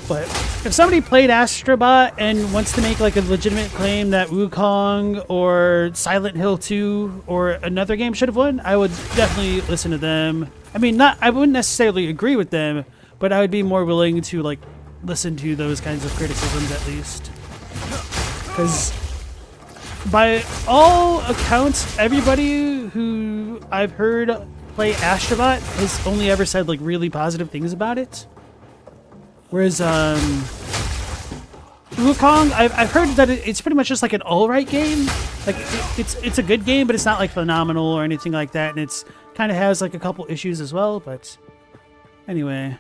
But if somebody played Astrobot and wants to make like a legitimate claim that Wukong or Silent Hill 2 or another game should have won, I would definitely listen to them. I mean, I wouldn't necessarily agree with them, but I would be more willing to like listen to those kinds of criticisms at least. Because by all accounts, everybody who I've heard play Astrobot has only ever said like really positive things about it. Whereas Wukong, I've heard that it's pretty much just like an alright game. Like it's a good game, but it's not like phenomenal or anything like that, and it's kind of has like a couple issues as well. But anyway.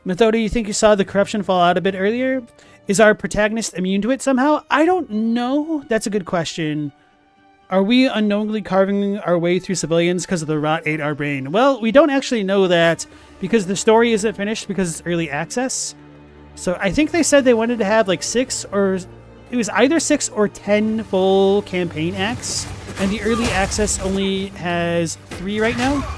Methoda, you think you saw the corruption fall out a bit earlier? Is our protagonist immune to it somehow? I don't know. That's a good question. Are we unknowingly carving our way through civilians because of the rot ate our brain? Well, we don't actually know that because the story isn't finished because it's early access. So I think they said they wanted to have like 6 or... It was either 6 or 10 full campaign acts. And the early access only has 3 right now.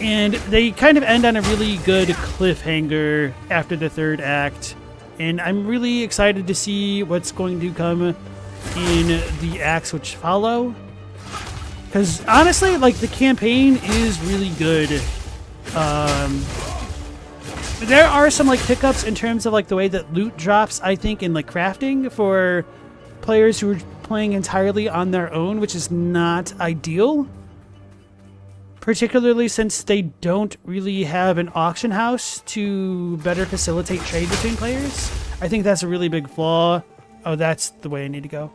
And they kind of end on a really good cliffhanger after the 3rd act. And I'm really excited to see what's going to come in the acts which follow. Because honestly, like, the campaign is really good. There are some, like, hiccups in terms of, like, the way that loot drops, I think, in, like, crafting for players who are playing entirely on their own, which is not ideal. Particularly since they don't really have an auction house to better facilitate trade between players. I think that's a really big flaw. Oh, that's the way I need to go.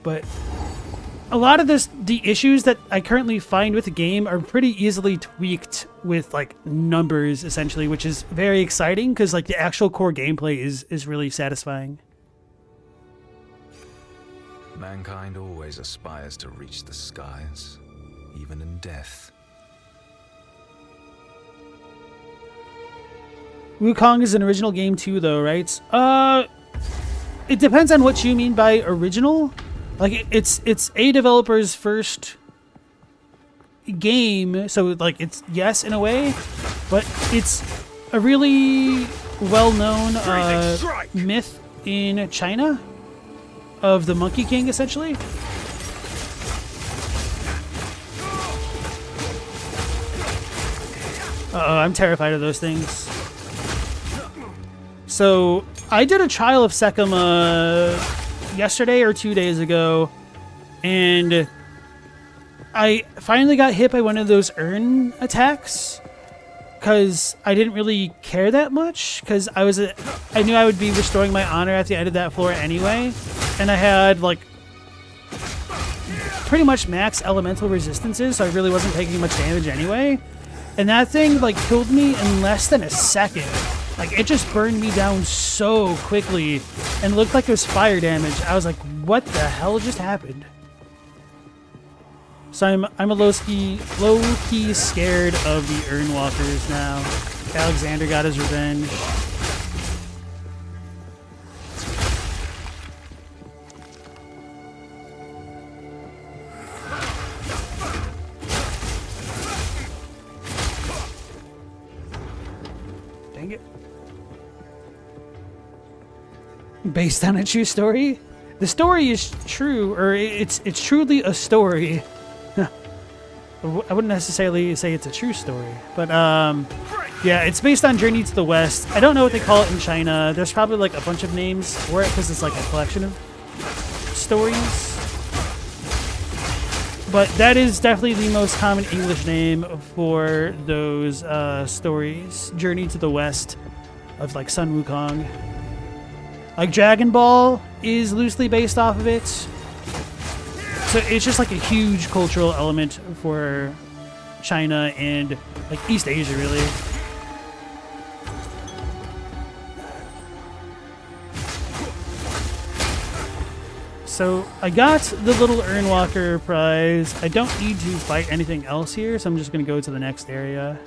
But a lot of the issues that I currently find with the game are pretty easily tweaked with like numbers, essentially, which is very exciting because like the actual core gameplay is really satisfying. Mankind always aspires to reach the skies, even in death. Wukong is an original game too, though, right? It depends on what you mean by original. Like, it's a developer's first game, so like it's yes in a way, but it's a really well-known myth in China. Of the Monkey King, essentially. Uh-oh, I'm terrified of those things. So, I did a trial of Sekima yesterday or 2 days ago, and I finally got hit by one of those urn attacks, because I didn't really care that much, because I knew I would be restoring my honor at the end of that floor anyway. And I had, like, pretty much max elemental resistances, so I really wasn't taking much damage anyway. And that thing, like, killed me in less than a second. Like, it just burned me down so quickly and looked like it was fire damage. I was like, what the hell just happened? So I'm a low-key scared of the Urnwalkers now. Alexander got his revenge. Dang it. Based on a true story? The story is true, or it's truly a story. I wouldn't necessarily say it's a true story, but yeah, it's based on Journey to the West. I don't know what they call it in China. There's probably like a bunch of names for it because it's like a collection of stories. But that is definitely the most common English name for those stories. Journey to the West of like Sun Wukong. Like Dragon Ball is loosely based off of it. So it's just like a huge cultural element for China and like East Asia, really. So I got the little Urnwalker prize. I don't need to fight anything else here, so I'm just going to go to the next area.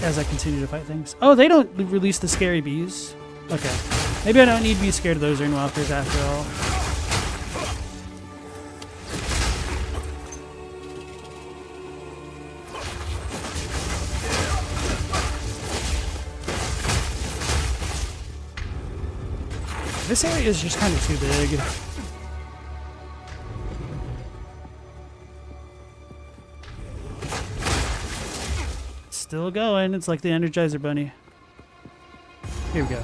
As I continue to fight things. Oh, they don't release the scary bees. Okay. Maybe I don't need to be scared of those Urnwalkers after all. This area is just kind of too big. Still going. It's like the Energizer Bunny. Here we go.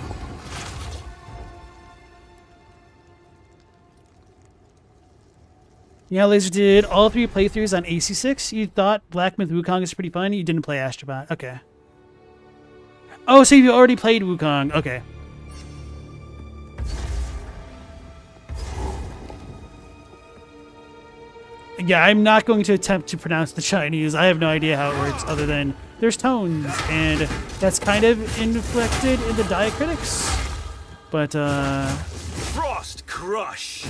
Yeah, Laser did all 3 playthroughs on AC6. You thought Black Myth Wukong is pretty fun. You didn't play Astrobot. Okay. Oh, so you already played Wukong. Okay. Yeah, I'm not going to attempt to pronounce the Chinese. I have no idea how it works other than there's tones, and that's kind of inflected in the diacritics. But, Frost Crush!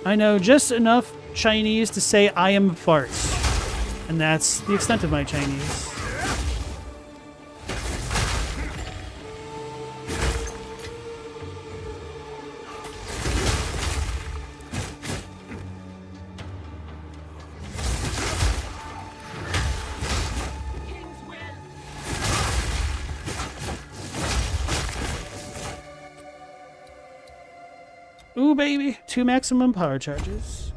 I know just enough Chinese to say I am fart. And that's the extent of my Chinese. Ooh, baby. 2 maximum power charges.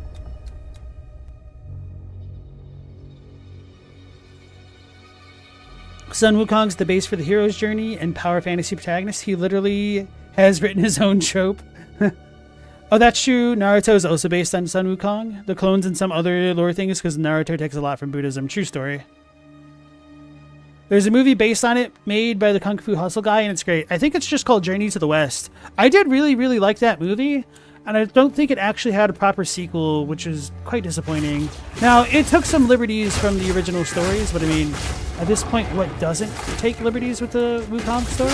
Sun Wukong's the base for the hero's journey and power fantasy protagonist. He literally has written his own trope. Oh, that's true. Naruto is also based on Sun Wukong. The clones and some other lore things because Naruto takes a lot from Buddhism. True story. There's a movie based on it made by the Kung Fu Hustle guy, and it's great. I think it's just called Journey to the West. I did really, really like that movie, and I don't think it actually had a proper sequel, which is quite disappointing. Now, it took some liberties from the original stories, but I mean, at this point, what doesn't take liberties with the Wukong story?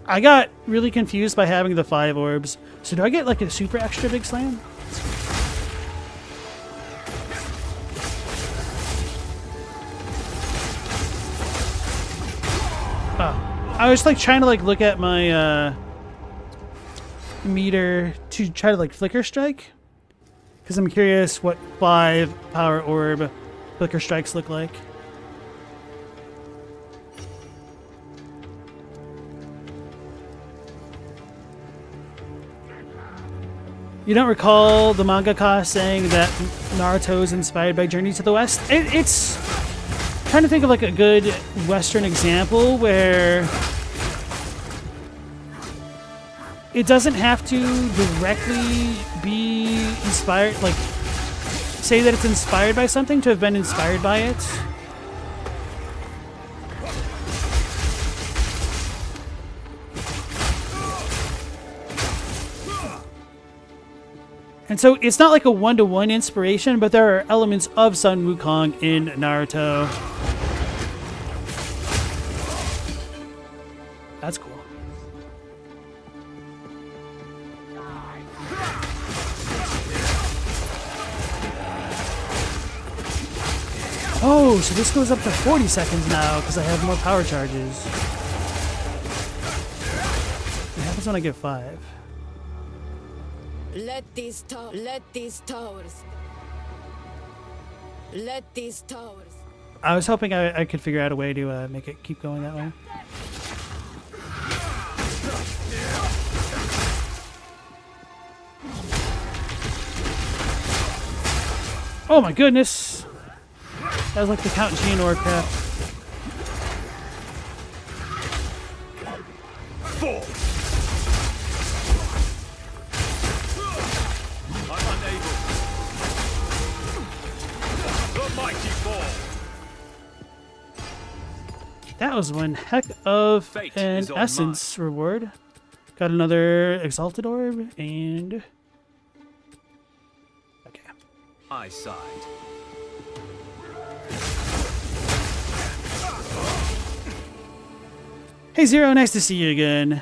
I got really confused by having the 5 orbs. So do I get like a super extra big slam? Oh, I was like trying to like look at my meter to try to like flicker strike, because I'm curious what 5 power orb flicker strikes look like. You don't recall the mangaka saying that Naruto is inspired by Journey to the West? It's trying to think of like a good Western example where it doesn't have to directly be inspired, like say that it's inspired by something to have been inspired by it. And so it's not like a one-to-one inspiration, but there are elements of Sun Wukong in Naruto. That's cool. Oh, so this goes up to 40 seconds now because I have more power charges. What happens when I get 5? Let these towers. I was hoping I could figure out a way to make it keep going that way. Oh my goodness! That was like the Count Geonor crap. 4. I'm unable. The mighty fall. That was one heck of Fate an is on essence reward. Got another exalted orb and okay. My side. Hey Zero, nice to see you again.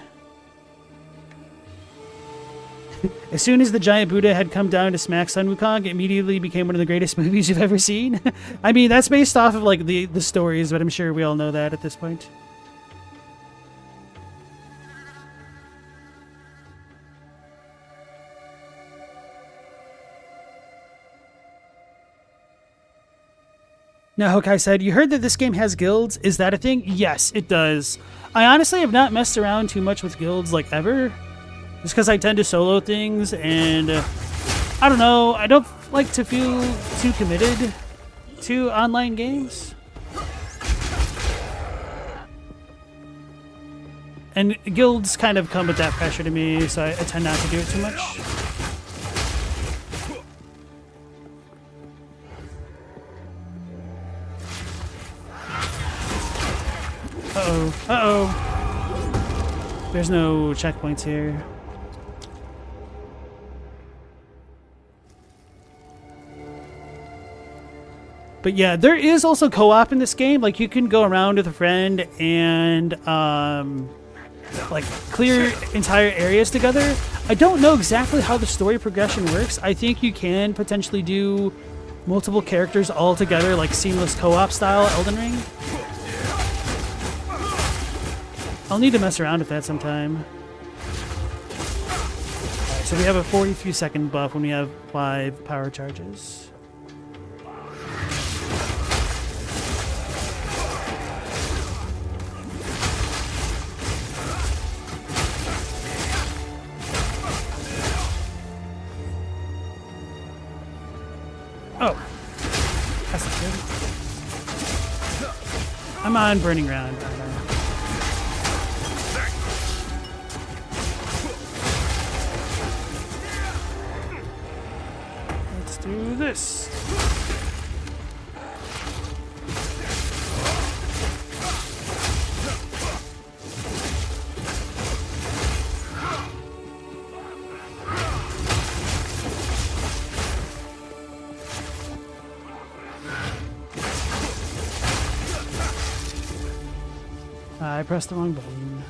As soon as the giant Buddha had come down to smack Sun Wukong, it immediately became one of the greatest movies you've ever seen. I mean, that's based off of like the stories, but I'm sure we all know that at this point. Now, Hokai said, you heard that this game has guilds. Is that a thing? Yes, it does. I honestly have not messed around too much with guilds, like, ever. Just because I tend to solo things, and I don't know. I don't like to feel too committed to online games. And guilds kind of come with that pressure to me, so I tend not to do it too much. Uh-oh. Uh-oh. There's no checkpoints here. But yeah, there is also co-op in this game. Like, you can go around with a friend and, like, clear entire areas together. I don't know exactly how the story progression works. I think you can potentially do multiple characters all together, like seamless co-op style Elden Ring. I'll need to mess around with that sometime. Alright, so we have a 43-second buff when we have 5 power charges. Oh. That's not good. I'm on Burning Ground. Let's do this. I pressed the wrong button.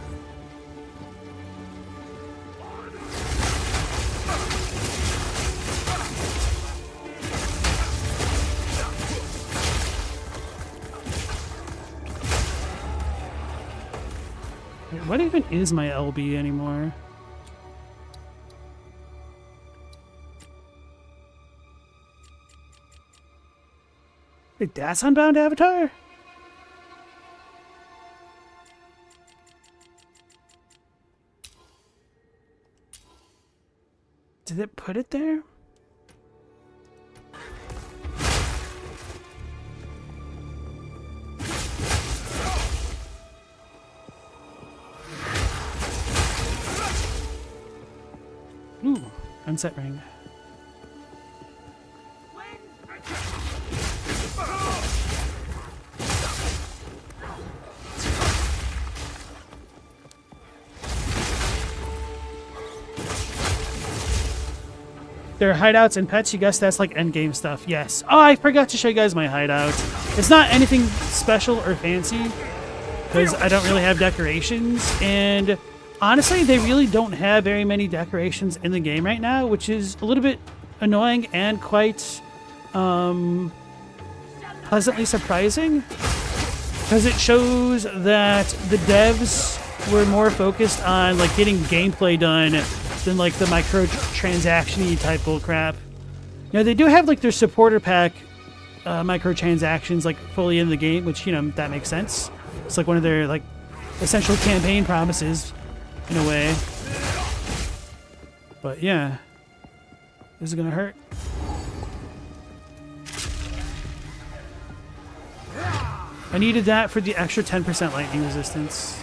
Wait, what even is my LB anymore? Wait, that's Unbound Avatar? Did it put it there? Ooh, unset ring. Their hideouts and pets, you guess that's like endgame stuff. Yes. Oh, I forgot to show you guys my hideout. It's not anything special or fancy because I don't really have decorations. And honestly, they really don't have very many decorations in the game right now, which is a little bit annoying and quite pleasantly surprising because it shows that the devs were more focused on like getting gameplay done than like the microtransaction-y type bull crap. Now they do have like their supporter pack microtransactions like fully in the game, which, you know, that makes sense. It's like one of their like essential campaign promises in a way. But yeah, this is gonna hurt. I needed that for the extra 10% lightning resistance.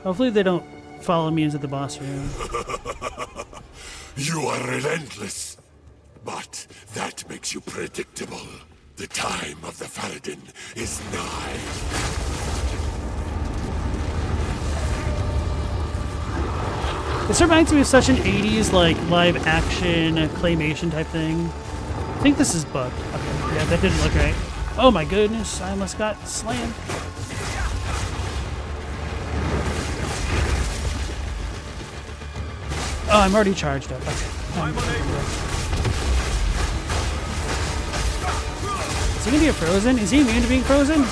Hopefully they don't follow me into the boss room. You are relentless, but that makes you predictable. The time of the Faradin is nigh. This reminds me of such an 80s like live action claymation type thing. I think this is bugged. Okay, yeah, that didn't look right. Oh my goodness, I almost got slammed. Oh, I'm already charged up. Okay. Is he gonna be frozen? Is he immune to being frozen?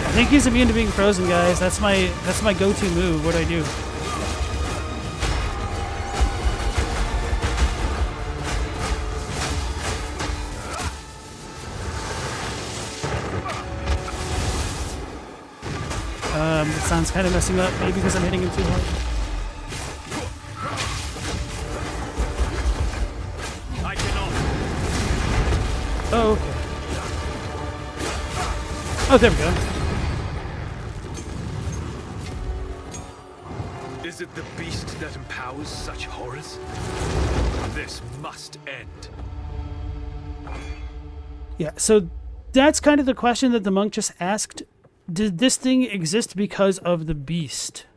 I think he's immune to being frozen, guys. That's my go-to move. What do I do? It sounds kind of messing up, maybe because I'm hitting him too hard. I cannot. Oh, okay. Oh, there we go. Is it the beast that empowers such horrors? This must end. Yeah, so that's kind of the question that the monk just asked. Did this thing exist because of the beast?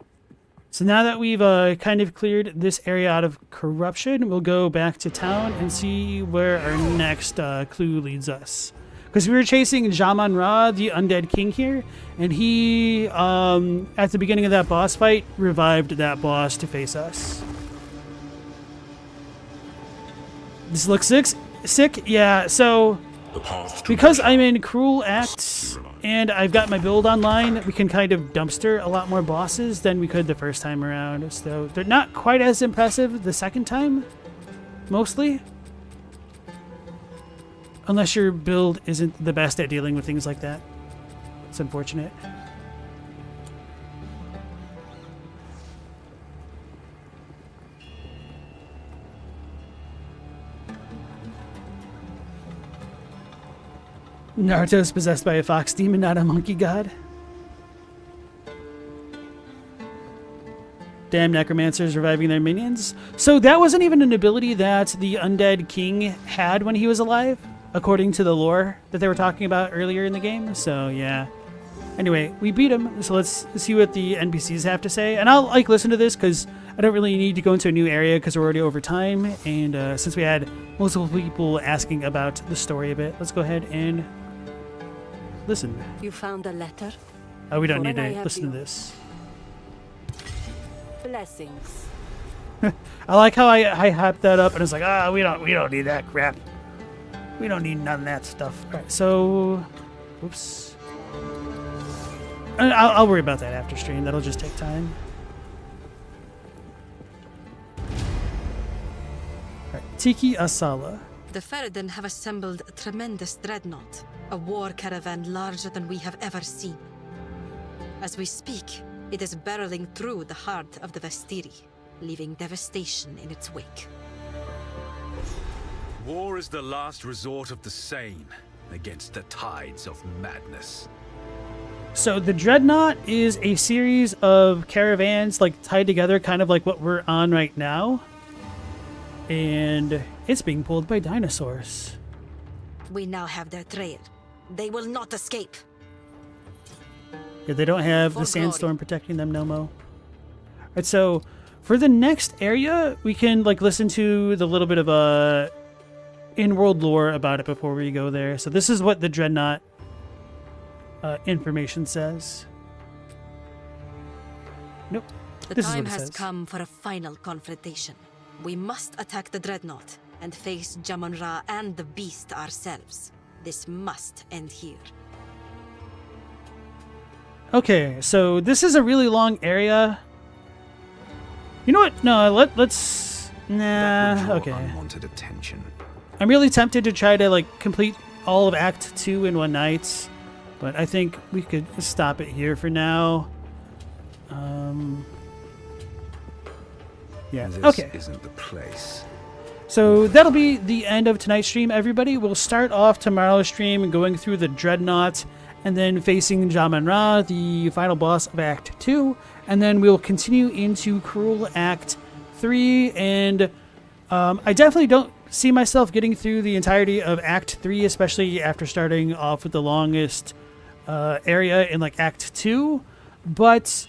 So now that we've kind of cleared this area out of corruption, we'll go back to town and see where our next clue leads us. Because we were chasing Jaman Ra, the undead king here, and he, at the beginning of that boss fight, revived that boss to face us. This looks sick? Yeah, so because I'm in Cruel Acts and I've got my build online, we can kind of dumpster a lot more bosses than we could the first time around. So they're not quite as impressive the second time, mostly. Unless your build isn't the best at dealing with things like that. It's unfortunate. Naruto's possessed by a fox demon, not a monkey god. Damn necromancers reviving their minions. So that wasn't even an ability that the undead king had when he was alive, according to the lore that they were talking about earlier in the game. So yeah. Anyway, we beat him. So let's see what the NPCs have to say. And I'll like listen to this because I don't really need to go into a new area because we're already over time. And since we had multiple people asking about the story a bit, let's go ahead and listen. You found a letter? Oh, we don't need to listen to this. Blessings. I like how I hyped that up and it's like, ah, we don't need that crap. We don't need none of that stuff. All right, so, oops. I'll worry about that after stream. That'll just take time. All right, Tiki Asala. The Faradin have assembled a tremendous dreadnought, a war caravan larger than we have ever seen. As we speak, it is barreling through the heart of the Vestiri, leaving devastation in its wake. War is the last resort of the sane against the tides of madness. So the Dreadnought is a series of caravans like tied together, kind of like what we're on right now. And it's being pulled by dinosaurs. We now have their trail. They will not escape. Yeah, they don't have For the sandstorm glory. protecting them, Nomo. Alright, so for the next area, we can like listen to the little bit of in-world lore about it before we go there. So this is what the Dreadnought information says. Nope. The This is time what it has says. come for a final confrontation. We must attack the Dreadnought and face Jamon-Ra and the Beast ourselves. This must end here. Okay, so this is a really long area. You know what? No, let's... That would Nah, draw okay. unwanted attention. I'm really tempted to try to like complete all of Act 2 in one night, but I think we could stop it here for now. Yeah, This okay. isn't the place. So that'll be the end of tonight's stream, everybody. We'll start off tomorrow's stream going through the Dreadnought and then facing Jamon-Ra, the final boss of Act 2, and then we'll continue into Cruel Act 3, and I definitely don't see myself getting through the entirety of Act 3, especially after starting off with the longest area in like Act 2, but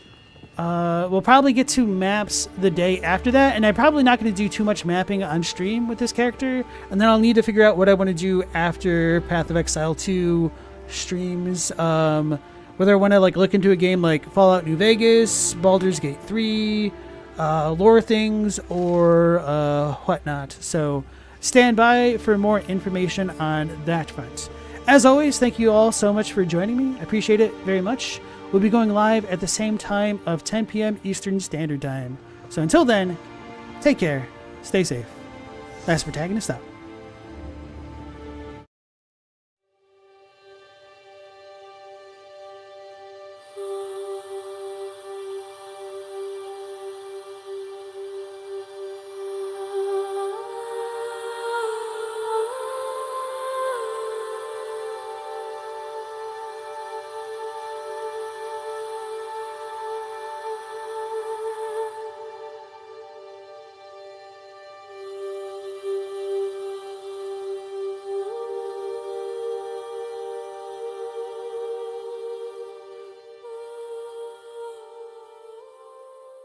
we'll probably get to maps the day after that, and I'm probably not going to do too much mapping on stream with this character, and then I'll need to figure out what I want to do after Path of Exile 2 streams, whether I want to like look into a game like Fallout New Vegas, Baldur's Gate 3, lore things, or whatnot. So stand by for more information on that front. As always, thank you all so much for joining me. I appreciate it very much. We'll be going live at the same time of 10 p.m. Eastern Standard Time. So until then, take care, stay safe. Last Protagonist out.